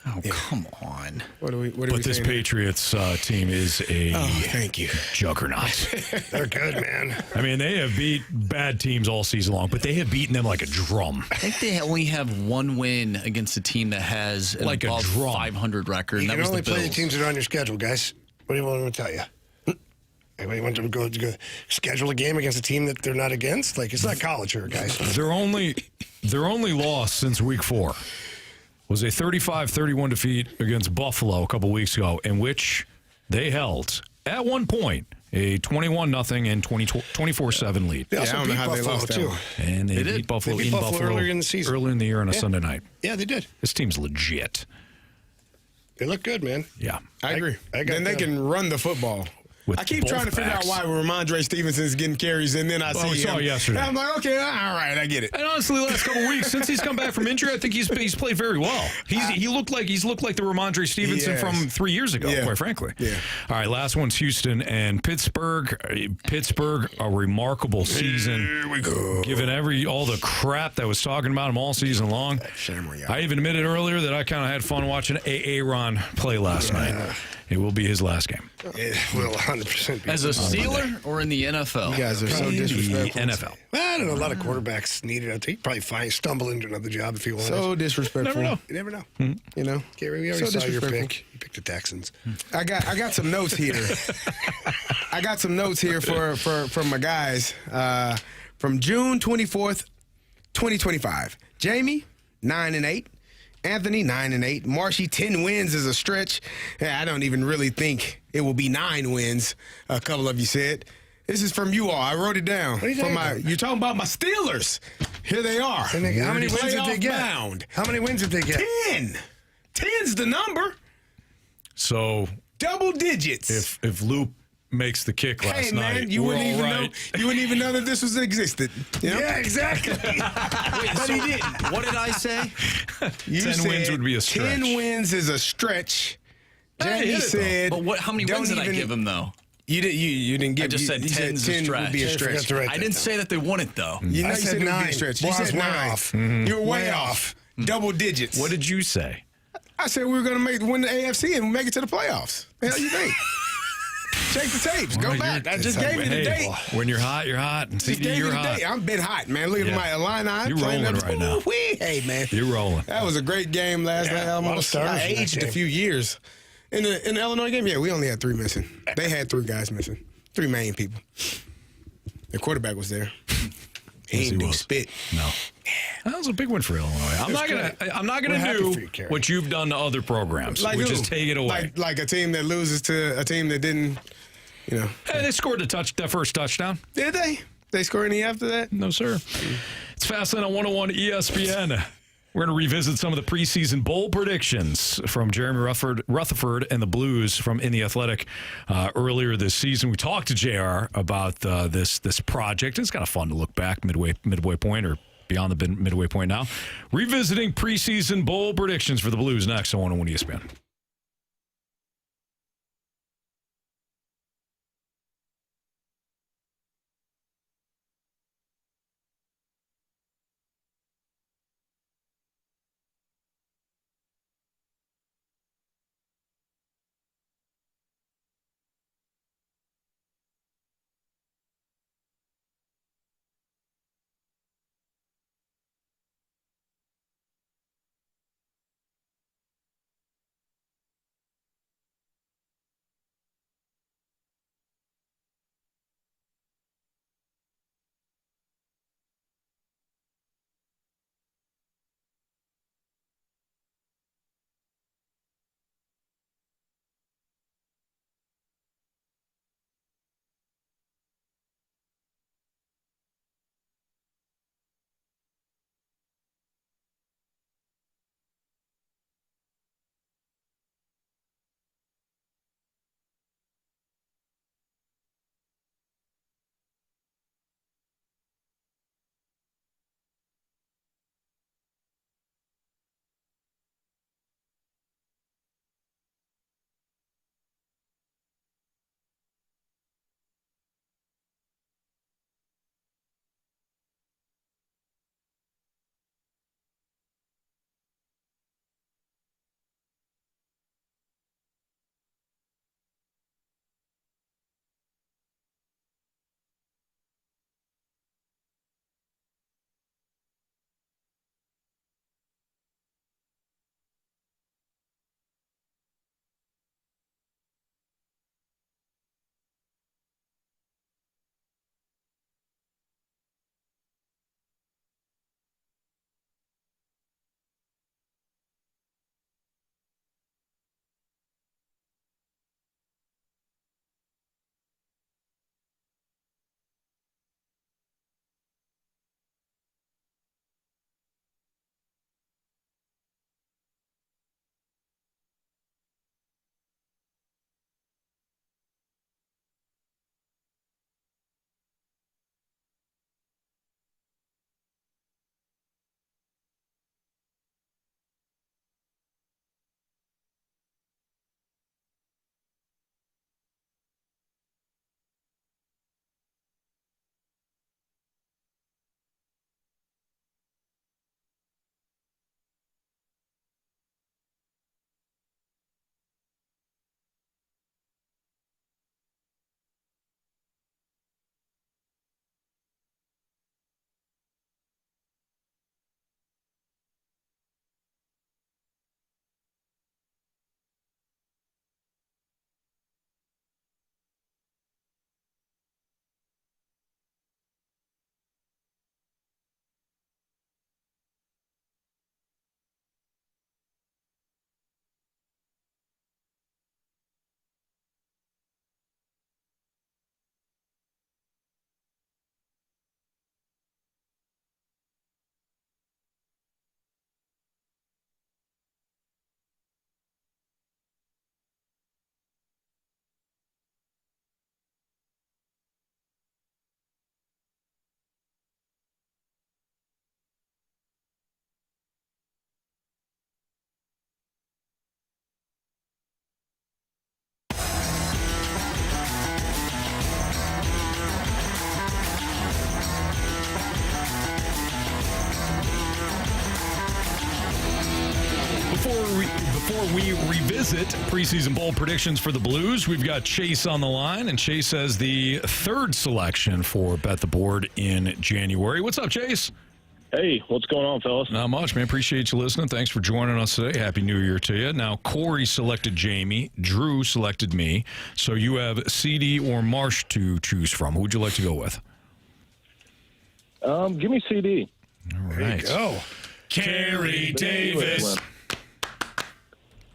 Oh, come on. What are we this saying? Patriots team is a thank you. juggernaut. They're good, man. I mean, they have beat bad teams all season long, but they have beaten them like a drum. I think they only have one win against a team that has an Like a above drum. 500 record. You And that can was only the play the Bills. teams that are on your schedule, guys. What do you want me to tell you? Anybody want to go schedule a game against a team that they're not against? Like, it's not college here, guys. Their only loss since week 4 was a 35-31 defeat against Buffalo a couple weeks ago, in which they held, at one point, a 21-0 and 24-7 lead. They also I don't know beat how they Buffalo, lost that too. one. And they beat Buffalo They beat in Buffalo earlier in the season. earlier in the year on a Sunday night. Yeah, they did. This team's legit. They look good, man. Yeah. I agree. I got Then they them. can run the football. With I keep both trying to figure out backs. why Ramondre Stevenson's getting carries, and then I Well, we see saw him. yesterday. And I'm like, okay, all right, I get it. And honestly, the last couple weeks, since he's come back from injury, I think he's played very well. He's looked like the Ramondre Stevenson Yes. from 3 years ago, quite frankly. Yeah. All right, last one's Houston and Pittsburgh. Pittsburgh, a remarkable season. Here we go. Given all the crap that was talking about him all season long. I even admitted earlier that I kind of had fun watching Aaron play last night. It will be his last game. It will 100% be. As a Steeler or in the NFL? You guys are so disrespectful. NFL. I don't know. A lot of quarterbacks need it. He'd probably stumble into another job if he wanted. So disrespectful. Never know. You never know. You know? Gary, we already So saw your disrespectful. pick. You picked the Texans. I got some notes here. I got some notes here for my guys. From June 24th, 2025. Jamie, 9-8. Anthony, 9-8. Marshy, 10 wins is a stretch. Yeah, I don't even really think it will be 9 wins, a couple of you said. This is from you all. I wrote it down. What are you talking about? You're talking about my Steelers. Here they are. How many wins did they get? Bound. How many wins did they get? 10. 10's the number. So Double digits. if Luke makes the kick last Hey night. man, you We're wouldn't all even right. know. You wouldn't even know that this was existed. You know? Yeah, exactly. But he didn't. What did I say? You 10 said wins would be a stretch. 10 wins is a stretch. Hey, Jamie hit it, said. But how many wins did I give him, though? You didn't give. I just said you 10's a 10 would be a stretch. stretch. I didn't say that they won it, though. You know, I you said said it would be 9. a stretch. Well, You I was said way 9. off. You were way Way off. Double digits. What did you say? I said we were going to win the AFC and make it to the playoffs. The hell you think? Check the tapes. Go back. I just gave you the date. When you're hot, you're hot. And Just CD, gave you you're the hot. date. I've been hot, man. Look at Yeah. my Illini. You're playing rolling up- right now. Ooh-wee. Hey, man. You're rolling. That was a great game last night. a lot of Almost. stars I in that aged a game. few years. In the Illinois game, yeah, we only had 3 missing. They had 3 guys missing. 3 main people. The quarterback was there. He Yes, didn't do was. spit. No. That was a big win for Illinois. I'm not We're gonna happy do for you, Carey. what you've done to other programs, Like which who? is take it away. Like a team that loses to a team that didn't, you know. Hey, they scored that first touchdown. Did they? They score any after that? No, sir. It's Fastlane on 101 ESPN. We're going to revisit some of the preseason bowl predictions from Jeremy Rutherford and the Blues from In the Athletic earlier this season. We talked to JR about this project. It's kind of fun to look back midway point or beyond the midway point now. Revisiting preseason bowl predictions for the Blues next on 101 ESPN. revisit preseason bowl predictions for the Blues. We've got Chase on the line, and Chase has the third selection for Bet the Board in January. What's up, Chase? Hey, what's going on, fellas? Not much, man. Appreciate you listening. Thanks for joining us today. Happy New Year to you. Now, Corey selected Jamie. Drew selected me. So you have CD or Marsh to choose from. Who would you like to go with? Give me CD. All right. There you go. Carey Davis.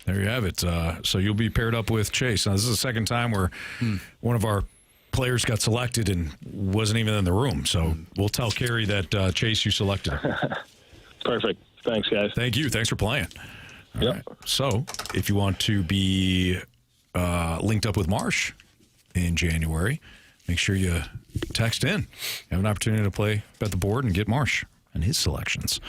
There you have it. So you'll be paired up with Chase. Now, this is the second time where one of our players got selected and wasn't even in the room. So we'll tell Carey that, Chase, you selected him. Perfect. Thanks, guys. Thank you. Thanks for playing. All Yep. right. So if you want to be linked up with Marsh in January, make sure you text in. You have an opportunity to play Bet the Board and get Marsh and his selections.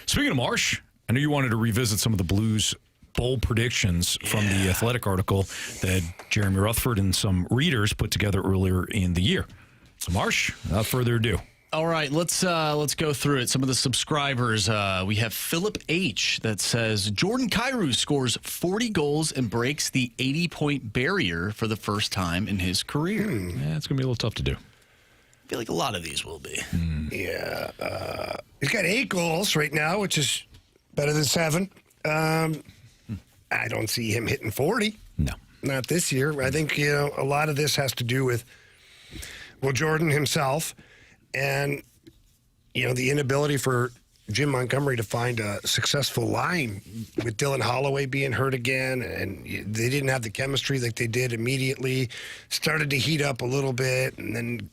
Speaking of Marsh, I know you wanted to revisit some of the Blues bold predictions from the Athletic article that Jeremy Rutherford and some readers put together earlier in the year. So, Marsh, without further ado. All right, let's go through it. Some of the subscribers. We have Philip H. that says Jordan Kyrou scores 40 goals and breaks the 80-point barrier for the first time in his career. Yeah, it's going to be a little tough to do. I feel like a lot of these will be. Yeah. He's got 8 goals right now, which is better than 7. I don't see him hitting 40. No. Not this year. I think, a lot of this has to do with, Jordan himself and, the inability for Jim Montgomery to find a successful line with Dylan Holloway being hurt again. And they didn't have the chemistry like they did immediately. Started to heat up a little bit and then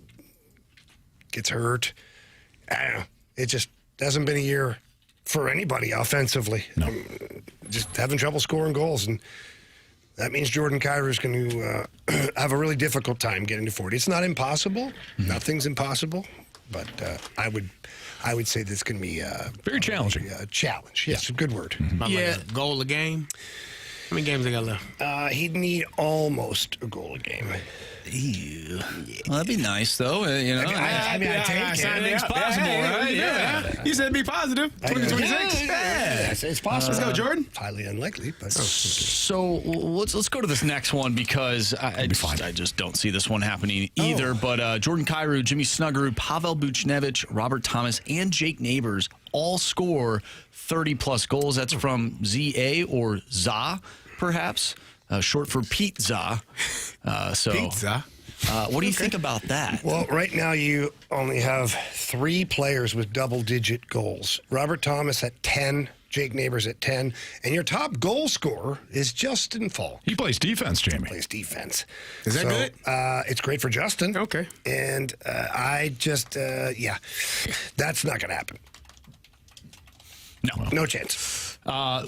gets hurt. I don't know. It just hasn't been a year for anybody offensively. No. Just having trouble scoring goals. And that means Jordan Kyrou is going to have a really difficult time getting to 40. It's not impossible. Nothing's impossible. But I would say this can be very challenging. A challenge. Yes, a good word. Like a goal a game. How many games they got left? He'd need almost a goal a game. Ew. Well, that'd be nice, though. I take it. Anything's possible, right? Yeah. You said it'd be positive. 2026? Yeah. It's possible. Let's go, Jordan. Highly unlikely, but So let's go to this next one because I just don't see this one happening either. But Jordan Kyrou, Jimmy Snuggerud, Pavel Buchnevich, Robert Thomas, and Jake Neighbors all score 30-plus goals. That's from ZA or ZA, perhaps. Short for pizza. Pizza? What do you think about that? Well, right now you only have 3 players with double-digit goals. Robert Thomas at 10, Jake Neighbors at 10, and your top goal scorer is Justin Falk. He plays defense, Jamie. Plays defense. Is that good? It's great for Justin. Okay. And I just, that's not going to happen. No chance.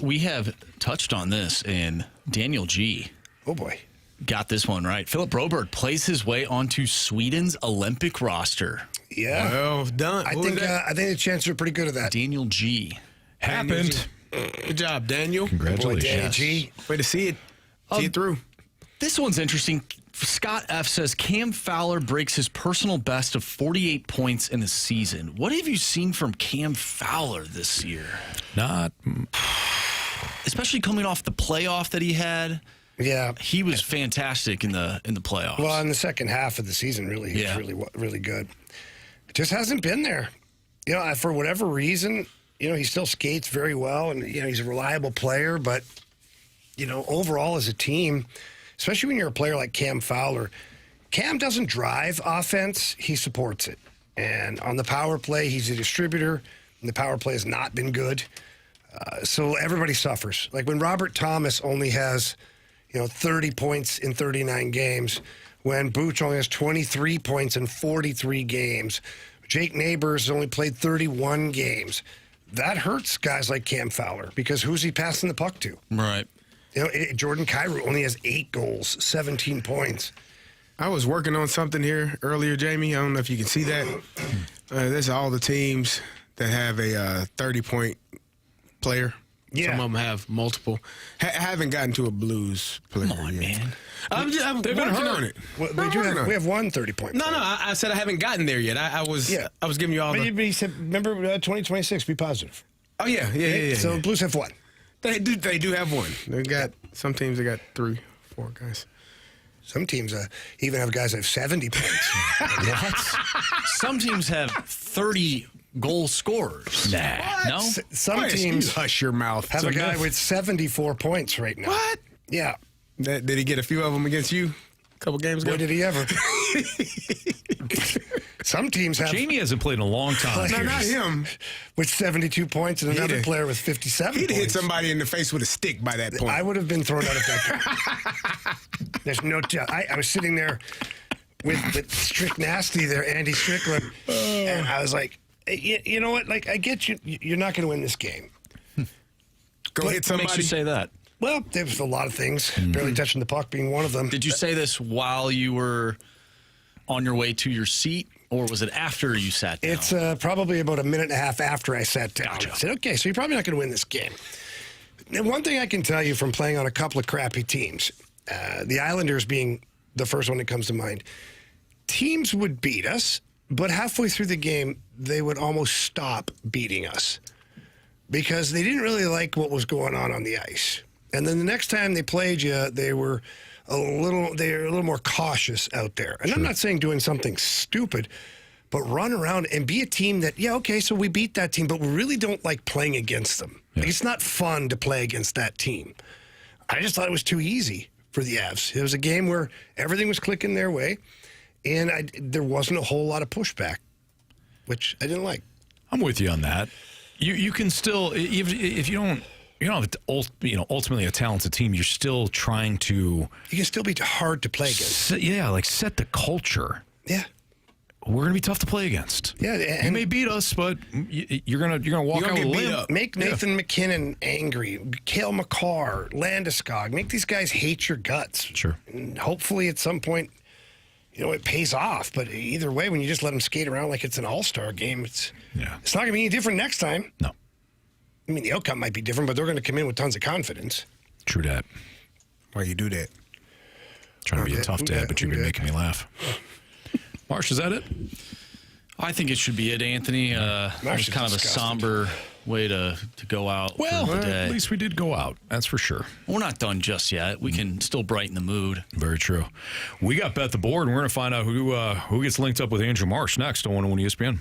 We have touched on this, and Daniel G. Oh, boy. Got this one right. Philip Broberg plays his way onto Sweden's Olympic roster. Yeah. Well done. I think the chances are pretty good of that. Daniel G. Happened. Good job, Daniel. Congratulations. Boy, Danny G. Way to see it. See it through. This one's interesting. Scott F. says Cam Fowler breaks his personal best of 48 points in a season. What have you seen from Cam Fowler this year? Not. Especially coming off the playoff that he had. Yeah. He was fantastic in the playoffs. Well, in the second half of the season, really, he was really good. Just hasn't been there. For whatever reason, he still skates very well, and, he's a reliable player, but, overall as a team, especially when you're a player like Cam Fowler, Cam doesn't drive offense, he supports it. And on the power play, he's a distributor, and the power play has not been good. So everybody suffers. Like when Robert Thomas only has, 30 points in 39 games, when Booch only has 23 points in 43 games, Jake Neighbors only played 31 games. That hurts guys like Cam Fowler because who's he passing the puck to? Right. Jordan Kyrou only has 8 goals, 17 points. I was working on something here earlier, Jamie. I don't know if you can see that. There's all the teams that have a 30-point player. Yeah. Some of them have multiple. Haven't gotten to a Blues player. Come on, man. I'm They've been working hurt. on it. We have one 30-point No, I said I haven't gotten there yet. I was giving you all But he said, remember 2026, be positive. Oh, yeah. So Blues have one. They do have one. They got Some teams they got 3, 4 guys. Some teams even have guys that have 70 points. What? Some teams have 30 goal scorers. Nah. No? Some teams hush your mouth. have a guy with 74 points right now. What? Yeah. Did he get a few of them against you a couple games ago? Boy, did he ever. Some teams have... Jamie hasn't played in a long time. No, not him. With 72 points and another player with 57 He'd points. hit somebody in the face with a stick by that point. I would have been thrown out of that game. There's no... I was sitting there with Strick Nasty there, Andy Strickland, and I was like, hey, you know what? Like, I get you. You're not going to win this game. Go hit somebody. What makes you say that? Well, there was a lot of things. Barely touching the puck being one of them. Did you say this while you were on your way to your seat, or was it after you sat down? It's probably about a minute and a half after I sat down. I said, okay, so you're probably not going to win this game. Now, one thing I can tell you from playing on a couple of crappy teams, the Islanders being the first one that comes to mind, teams would beat us, but halfway through the game, they would almost stop beating us because they didn't really like what was going on the ice. And then the next time they played you, they were a little more cautious out there. And I'm not saying doing something stupid, but run around and be a team that, yeah, okay, so we beat that team, but we really don't like playing against them. Yeah. Like, it's not fun to play against that team. I just thought it was too easy for the Avs. It was a game where everything was clicking their way, and there wasn't a whole lot of pushback, which I didn't like. I'm with you on that. You can still, if you don't have ultimately a talented team, you're still trying to. You can still be hard to play against. Set the culture. Yeah. We're going to be tough to play against. Yeah, and you may beat us, but you're going to walk out with a limp. Make Nathan McKinnon angry. Cale McCarr, Landeskog. Make these guys hate your guts. Sure. And hopefully at some point, it pays off. But either way, when you just let them skate around like it's an all-star game, it's not going to be any different next time. No. I mean, the outcome might be different, but they're going to come in with tons of confidence. True that. Why you do that? Trying to be a tough dad, but you've been making me laugh. Marsh, is that it? I think it should be it, Anthony. It's kind of a somber way to go out for the day. At least we did go out. That's for sure. We're not done just yet. We can still brighten the mood. Very true. We got Bet the Board, and we're going to find out who gets linked up with Andrew Marsh next on 101 ESPN.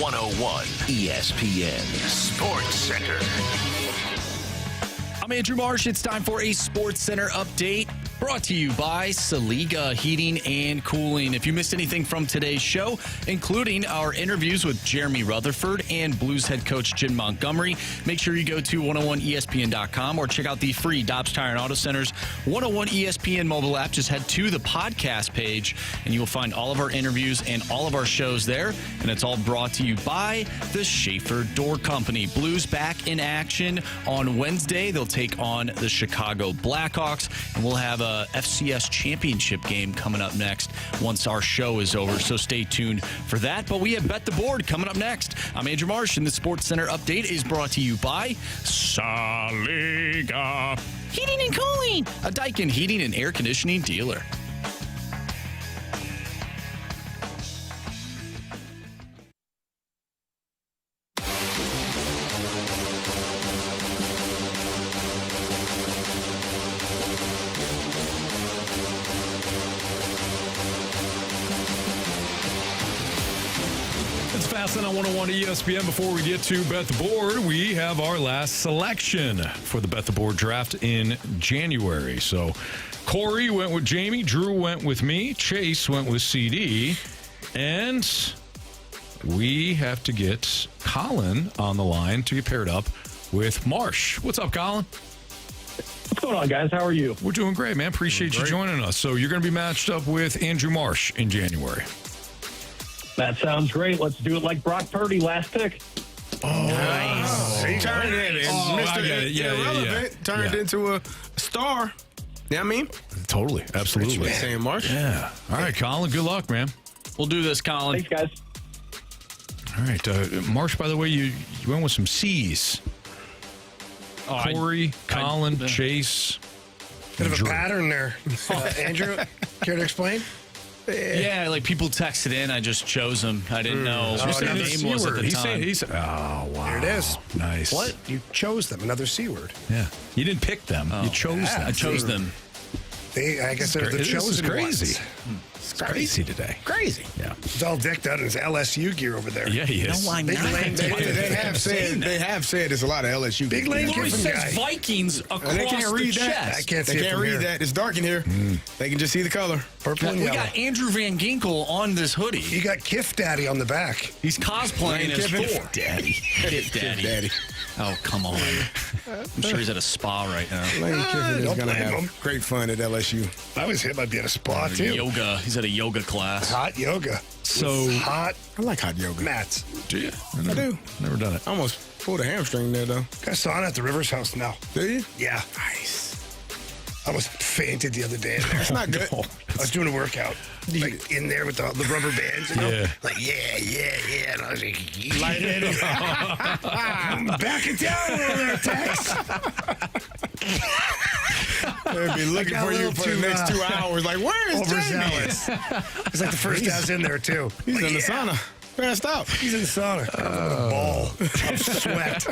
101 ESPN Sports Center. I'm Andrew Marsh. It's time for a Sports Center update brought to you by Saliga Heating and Cooling. If you missed anything from today's show, including our interviews with Jeremy Rutherford and Blues head coach Jim Montgomery, make sure you go to 101ESPN.com or check out the free Dobbs Tire and Auto Center's 101 ESPN mobile app. Just head to the podcast page and you will find all of our interviews and all of our shows there. And it's all brought to you by the Schaefer Door Company. Blues back in action on Wednesday. They'll take on the Chicago Blackhawks, and we'll have a FCS championship game coming up next once our show is over, so stay tuned for that. But we have Bet the Board coming up next. I'm Andrew Marsh, and the Sports Center update is brought to you by Saliga Heating and Cooling, a Daikin heating and air conditioning dealer. On 101 ESPN. Before we get to Bet the Board, we have our last selection for the Bet the Board draft in January. So Corey went with Jamie, Drew went with me, Chase went with CD, and we have to get Colin on the line to get paired up with Marsh. What's up, Colin? What's going on, guys? How are you? We're doing great, man. Appreciate you joining us. So you're going to be matched up with Andrew Marsh in January. That sounds great. Let's do it like Brock Purdy, last pick. Oh, nice. Turned it. I get it. Yeah. Turned into a star. You know what I mean? Totally. Absolutely. Saying Marsh. Yeah. All right, Colin. Good luck, man. We'll do this, Colin. Thanks, guys. All right. Marsh, by the way, you went with some C's. Corey, Colin, Chase. Bit of a pattern there. Andrew, care to explain? Yeah, like people texted in. I just chose them. I didn't know what the name was at the time. Oh, wow. There it is. Nice. What? You chose them. Another C word. Yeah. You didn't pick them. You chose them. I chose them. I guess they're the chosen crazy. ones. It's crazy today. Crazy. Yeah. He's all decked out in his LSU gear over there. Yeah, he is. No, why not? They have said there's a lot of LSU. Big Lane It always Kiffin says guy. Vikings across They can't read the that. chest. They can't read that. It's dark in here. They can just see the color. Purple and We yellow. got Andrew Van Ginkel on this hoodie. You got Kiff Daddy on the back. He's cosplaying as Thor. Daddy. Daddy. Oh, come on. I'm sure he's at a spa right now. Lane Kiffin is don't going to blame have him. great fun at LSU. I was hit. Might be at a spa too. Yoga. He's at a yoga class. Hot yoga. So Hot I like hot yoga. mats. do you? I do. Never done it. I almost pulled a hamstring there, though. Got sauna at the Rivers house now. Do you? Yeah. Nice. I almost fainted the other day in there. That's not good. I was doing a workout, like in there with the rubber bands, you know? Yeah. Like, yeah. And I was like, light it. Back it down a little there, Tex. They'll be looking got for a you little for the too, next 2 hours. Like, where is Jamie? Overzealous. It's like the first day I was in there, too. He's Like, in the sauna. Passed out. He's in the sauna. A ball of sweat.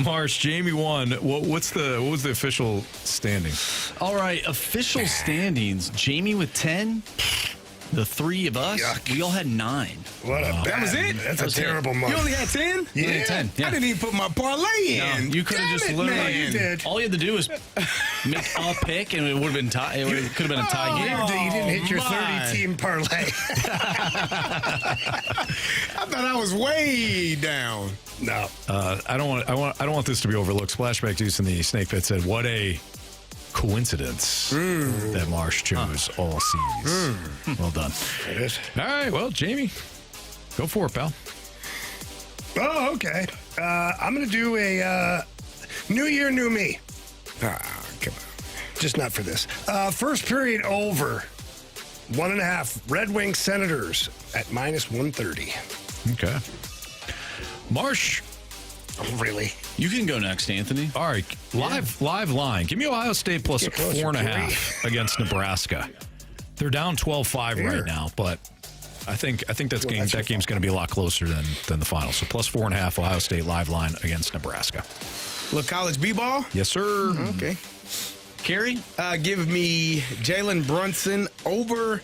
Marsh, Jamie won. What was the official standing? All right, official standings. Jamie with 10. The three of us, Yuck. we all had 9. What a That was it? That's That was a it. terrible month. You only had 10? Yeah. Only 10, yeah. I didn't even put my parlay in. No, you could have just Damn it, literally. man. You did. All you had to do was make a pick, and it would have been tie. It could have been a tie game. You didn't hit your my. 30-team parlay. I thought I was way down. No. I don't want this to be overlooked. Splashback Deuce in the Snake Pit said, "What a coincidence that Marsh chose all C's." Well done. It is. All right, well, Jamie, go for it, pal. Oh, okay. I'm going to do a New Year, New Me. Come on. Just not for this. First period over. 1.5. Red Wings Senators at -130. Okay. Marsh. Oh, really? You can go next, Anthony. All right, live line. Give me Ohio State plus Get closer, 4.5 against Nebraska. They're down 12-5 right now, but I think that game's going to be a lot closer than the final. So plus 4.5 Ohio State live line against Nebraska. Little college b-ball? Yes, sir. Okay. Carey? Give me Jalen Brunson over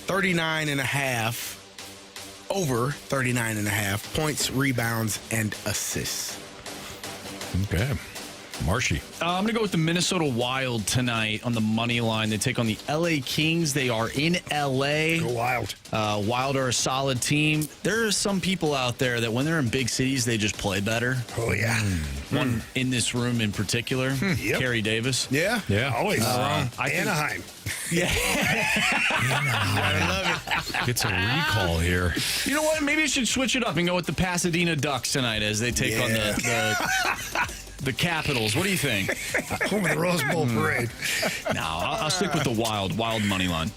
39.5 over 39.5 points, rebounds, and assists. Okay. Marshy. I'm going to go with the Minnesota Wild tonight on the money line. They take on the LA Kings. They are in LA. Go Wild. Wild are a solid team. There are some people out there that when they're in big cities, they just play better. Oh, yeah. One in this room in particular, Yep. Carey Davis. Yeah. Yeah. Always. Anaheim. Yeah. I love it. Gets a recall here. You know what? Maybe I should switch it up and go with the Pasadena Ducks tonight as they take on the Capitals. What do you think? Over the Rose Bowl parade. No, I'll stick with the Wild money line.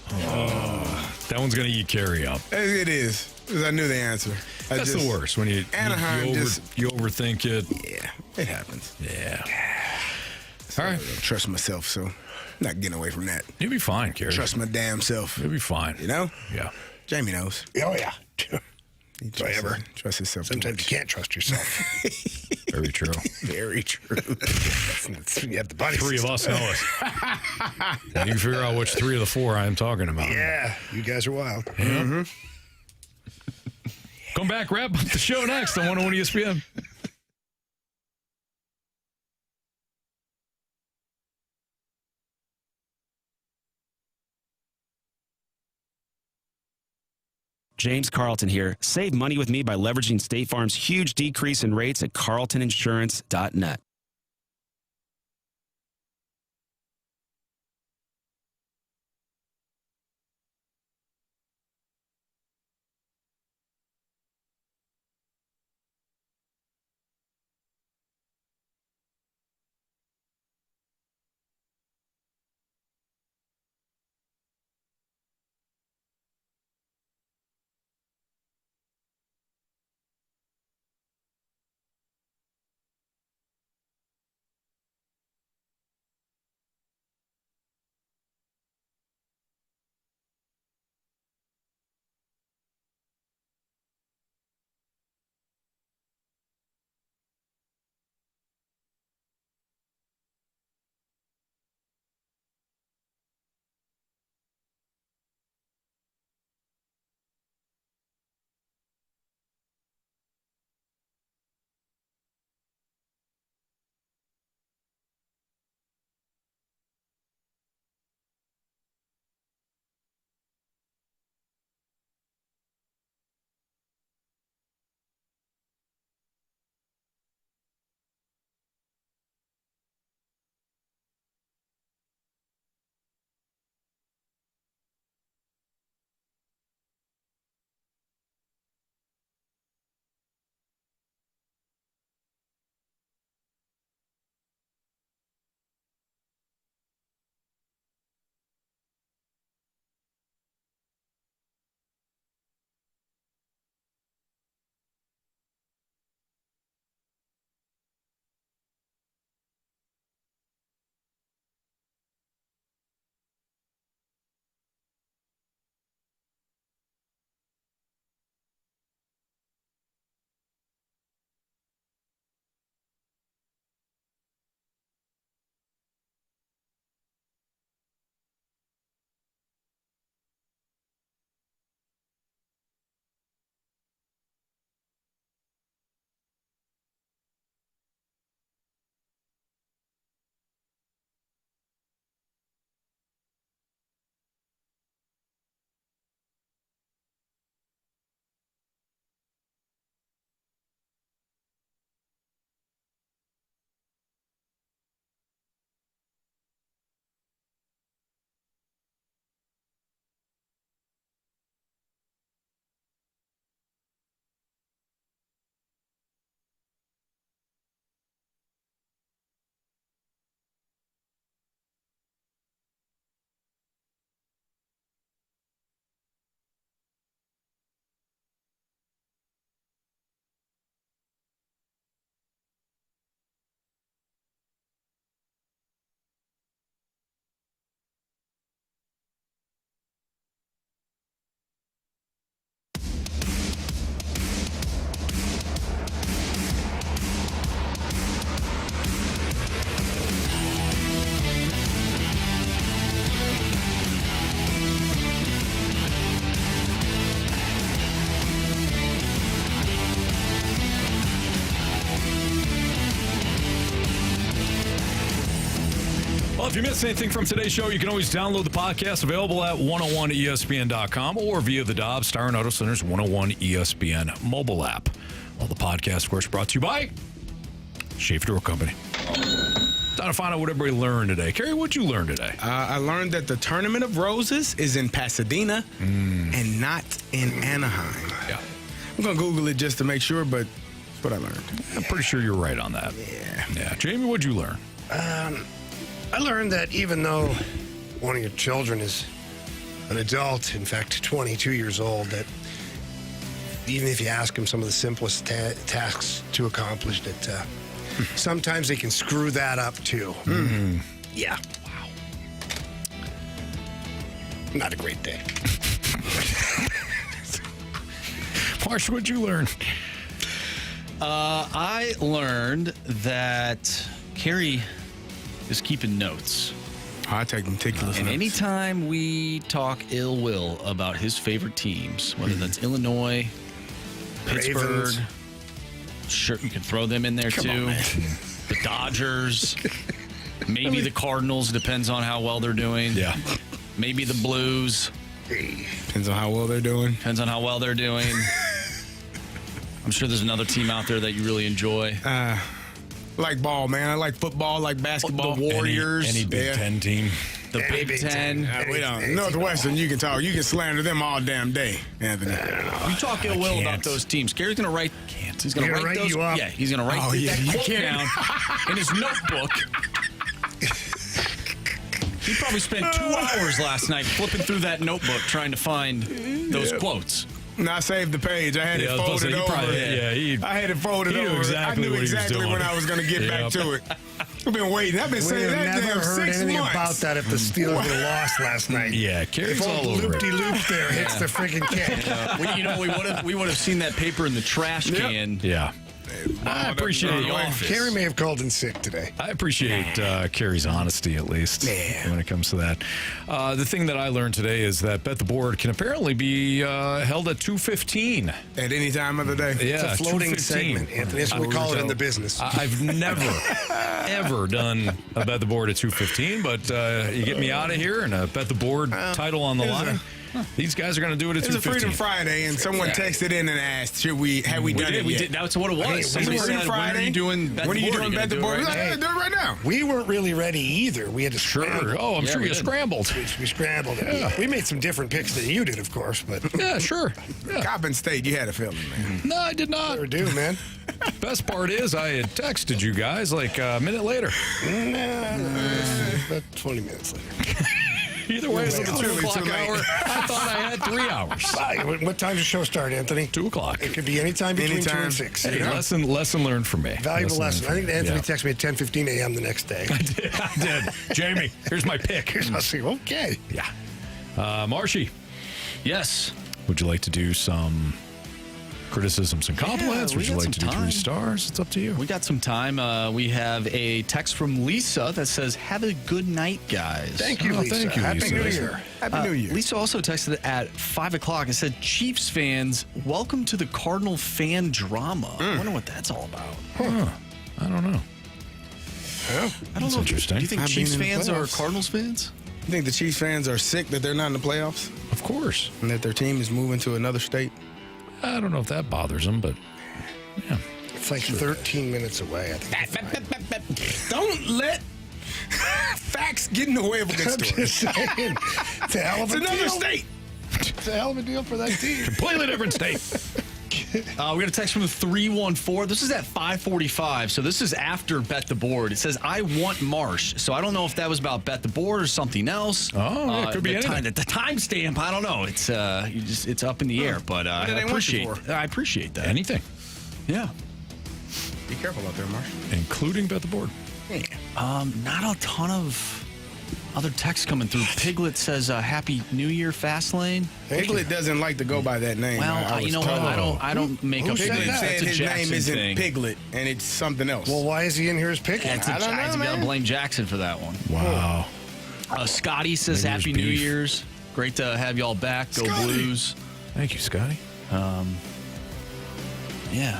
That one's going to eat Carey up. It is. 'Cause I knew the answer. That's the worst when you overthink it. Yeah, it happens. Yeah. So all right. I don't trust myself, so I'm not getting away from that. You'll be fine, Carey. Trust my damn self. You'll be fine. You know? Yeah. Jamie knows. Oh, yeah. Whatever. Trust yourself. Sometimes you can't trust yourself. Very true. Very true. You have the body. Three of us know it. And you can figure out which three of the four I am talking about. Yeah, you guys are wild. Yeah. Mm-hmm. Come back, wrap up the show next on 101 ESPN. James Carlton here. Save money with me by leveraging State Farm's huge decrease in rates at carltoninsurance.net. Well, if you missed anything from today's show, you can always download the podcast, available at 101ESPN.com or via the Dobbs Star and Auto Center's 101 ESPN mobile app. All the podcasts, of course, brought to you by Schaefer Door Company. Time to find out what everybody learned today. Carey, what'd you learn today? I learned that the Tournament of Roses is in Pasadena and not in Anaheim. Yeah. I'm going to Google it just to make sure, but that's what I learned. I'm pretty sure you're right on that. Yeah. Jamie, what'd you learn? I learned that even though one of your children is an adult, in fact, 22 years old, that even if you ask him some of the simplest tasks to accomplish, that sometimes they can screw that up too. Yeah. Wow. Not a great day. Marsh, what'd you learn? I learned that Carey is keeping notes. I take meticulous And notes. anytime we talk ill will about his favorite teams, whether that's Illinois, Pittsburgh, Ravens. sure, you can throw them in there too. The Dodgers, maybe the Cardinals, depends on how well they're doing. Yeah. Maybe the Blues. Depends on how well they're doing. Depends on how well they're doing. I'm sure there's another team out there that you really enjoy. I like ball, man. I like football, like basketball. The Warriors. Any Big Ten team. The Big Ten. We don't. Northwestern, you can talk. You can slander them all damn day, Anthony. You talk ill will about those teams. Gary's going to write. He's going to write those. You up. Yeah, he's going to write that quote down in his notebook. He probably spent 2 hours last night flipping through that notebook trying to find those quotes. And I saved the page. I had it folded over. I had it folded over. Exactly I knew exactly when I was going to get back to it. I've been waiting. I've been saying that never damn heard 6 anything months. about that if the Steelers would have lost last night. Yeah, Carey's If all old over loop-de-loop there hits the freaking kick. We would have seen that paper in the trash can. Yeah. I appreciate Carey may have called in sick today. I appreciate Carey's honesty, at least, when it comes to that. The thing that I learned today is that Bet the Board can apparently be held at 2:15 at any time of the day. Yeah, It's a floating 2:15. segment, Anthony. That's what we call it in the business. I've never, ever done a Bet the Board at 2:15, but you get me out of here and a Bet the Board title on the line. These guys are going to do it at 2:15. It was a Freedom Friday, and someone texted in and asked, "Have we done it We yet?" did. That's what it was. Hey, Somebody Freedom said, Friday. when are you doing Bet When the are you Board? doing Bet the Board? Do it right Do it right now. We weren't really ready either. We had to scramble. Oh, I'm sure you scrambled. We scrambled. We made some different picks than you did, of course, but Yeah, sure. Yeah. Coppin State, you had a feeling, man. No, I did not. never do, man. Best part is I had texted you guys like a minute later. About 20 minutes later. Either way, it's the 2 Too o'clock late. hour. I thought I had 3 hours. What time does the show start, Anthony? 2 o'clock. It could be any time between 2 Anytime. and 6. Hey, you know? lesson learned from me. Valuable lesson. I think Anthony Yeah. texted me at 10:15 a.m. the next day. I did. Jamie, here's my pick. I was like, okay. Yeah. Marshy, Yes. would you like to do some criticisms and compliments? we Would you got like to some do 3 time. stars? It's up to you. We got some time. We have a text from Lisa that says, "Have a good night, guys." Thank you, Oh, Lisa. thank you, Happy Lisa. New Year. Happy New Year. Lisa also texted at 5 o'clock and said, "Chiefs fans, welcome to the Cardinal fan drama." I wonder what that's all about. Huh. I don't know. I don't That's know. interesting. Do you think I've Chiefs been in the fans are playoffs. Cardinals fans? You think the Chiefs fans are sick that they're not in the playoffs Of course. and that their team is moving to another state? I don't know if that bothers them, but yeah. It's like 13 minutes away, I think. Don't let facts get in the way of a good I'm story. just saying. It's a hell of It's a another deal. state. It's a hell of a deal for that team. Completely different state. We got a text from the 314. This is at 5:45, so this is after Bet the Board. It says, "I want Marsh." So I don't know if that was about Bet the Board or something else. Oh, yeah, it could be the anything. the timestamp. I don't know. It's it's up in the air, but I did they want you appreciate that. Anything, Yeah. Be careful out there, Marsh. including Bet the Board. Not a ton of other texts coming through. Piglet says, "Happy New Year, Fastlane." Piglet doesn't like to go by that name. Well, I was you know what? told. I don't make up said names. Piglet that? said That's a his Jackson name isn't thing. Piglet, and it's something else. Well, why is he in here as picking? That's a I don't know, Jackson. Gotta man. blame Jackson for that one. Wow. Scotty says, Maybe there's "Happy New beef. Year's. Great to have y'all back. Go Scotty. Blues." Thank you, Scotty. Yeah.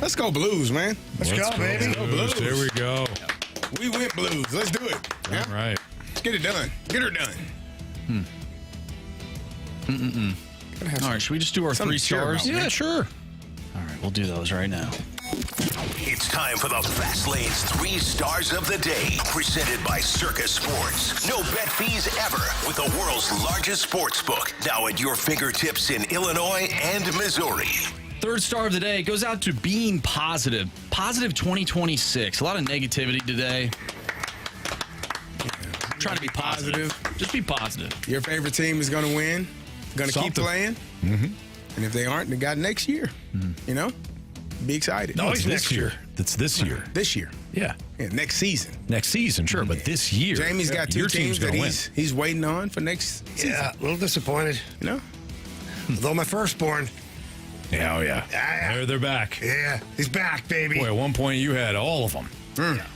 Let's go Blues, man. Let's go, baby. Blues. There we go. We went Blues. Let's do it. Yeah? All right. Let's get it done. Get her done. All right, should we just do our 3 stars? Yeah, sure. All right, we'll do those right now. It's time for the Fast Lane's 3 stars of the day, presented by Circus Sports. No bet fees ever with the world's largest sports book, now at your fingertips in Illinois and Missouri. 3rd star of the day goes out to being positive. Positive 2026. A lot of negativity today. Trying to be positive. Just be positive. Your favorite team is going to win. Going to keep playing. Mm-hmm. And if they aren't, they got next year. You know? Be excited. No, it's next year. It's this year. This year. Yeah. Next season. Next season, sure, but this year. Jamie's got 2 your teams that gonna he's waiting on for next season. Yeah, a little disappointed. You know? Although my firstborn. Yeah, oh yeah. They're back. Yeah, he's back, baby. Boy, at one point you had all of them. Yeah,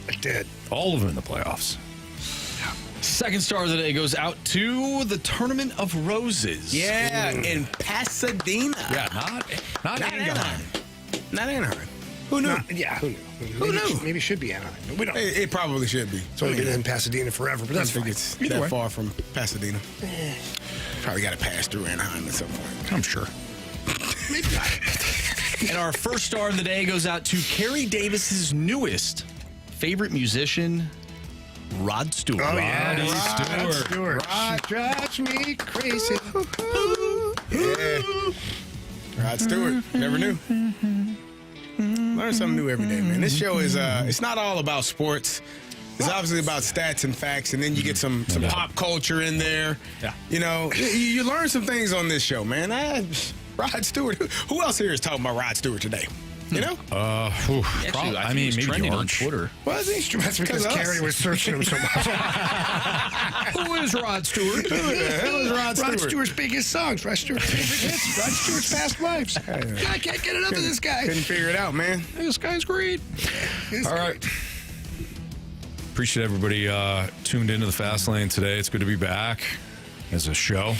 I did. All of them in the playoffs. 2nd star of the day goes out to the Tournament of Roses. Yeah, in Pasadena. Yeah, not Anaheim. Not Anaheim. Who knew? Who knew? Who knew? Maybe it should be Anaheim. But we don't. It probably should be. It's only been in Pasadena forever, but that's I think fine. it's Either that way. far from Pasadena. Probably got to pass through Anaheim at some point. I'm sure. Maybe not. And our 1st star of the day goes out to Carey Davis's newest favorite musician, Rod Stewart. Oh, yeah. Rod Stewart. Rod drives me crazy. Yeah. Rod Stewart. Never knew. Learn something new every day, man. This show is it's not all about sports. It's obviously about stats and facts, and then you get some pop culture in there. Yeah. You know, you learn some things on this show, man. Rod Stewart. Who else here is talking about Rod Stewart today? You know? Actually, I mean, maybe trending on Twitter. Was he? That's because Carey was searching him so much. Who is Rod Stewart? Who the hell is Rod Stewart? Rod Stewart's biggest songs. Rod Stewart's favorite hits. Rod Stewart's past wives. I can't get enough of this guy. Couldn't figure it out, man. This guy's great. All right. Appreciate everybody tuned into the Fast Lane today. It's good to be back as a show.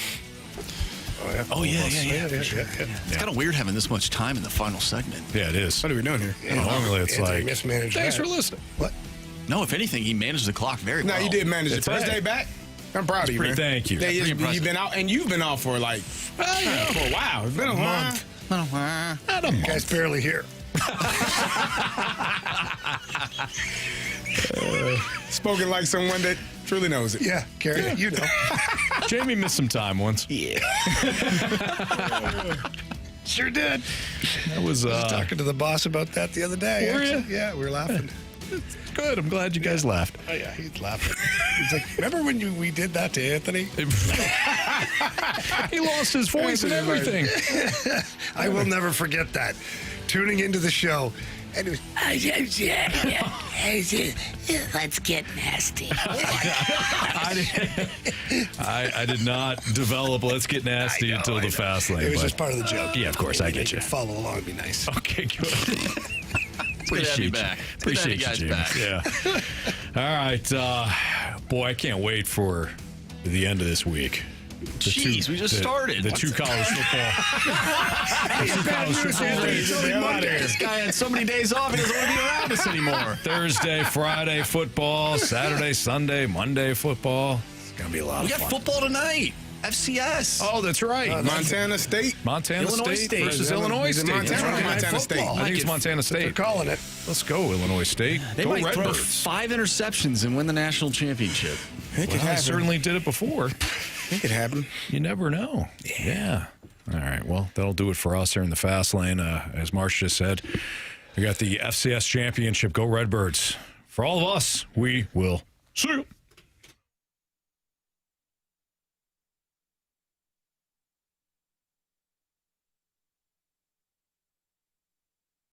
Oh, yeah. It's kind of weird having this much time in the final segment. Yeah, it is. What are we doing here? Normally it's like, mismanaged thanks that. for listening. What? No, if anything, he managed the clock very well. No, you did manage it. It's First hey. day back. I'm proud of you, man. Thank you. Yeah, pretty impressive. you've been out, and you've been off for like for a while. It's been a month. Not a You guys barely here. Spoken like someone that truly knows it. Yeah, Carey, you know. Jamie missed some time once. Yeah. Sure did. That was I was talking to the boss about that the other day. Were actually. you? Yeah, we were laughing. good. I'm glad you guys laughed. Oh, yeah, he's laughing. He's like, remember when we did that to Anthony? He lost his voice and everything. I will never forget that. Tuning into the show, and it was, Let's get nasty. I did not develop Let's Get Nasty until the Fast Lane. It was just part of the joke. Yeah, of course, I get you. Follow along would be nice. Okay, good. Appreciate you back. Appreciate you, guys James. back. Yeah. All right. Boy, I can't wait for the end of this week. Jeez, we just started. The two college football. This guy had so many days off, he doesn't want to be around us anymore. Thursday, Friday football, Saturday, Sunday, Monday football. It's going to be a lot We of got fun. football tonight. FCS. Oh, that's right. Montana State. Illinois State versus Illinois State. Montana or Montana State? I think it's Montana State. They're calling it. Let's go, Illinois State. They Go might throw Redbirds. 5 interceptions and win the national championship. It could Well, I happen. certainly did it before. It could happen. You never know. Yeah. All right. Well, that'll do it for us here in the Fast Lane. As Marsh just said, we got the FCS championship. Go Redbirds. For all of us, we will see you.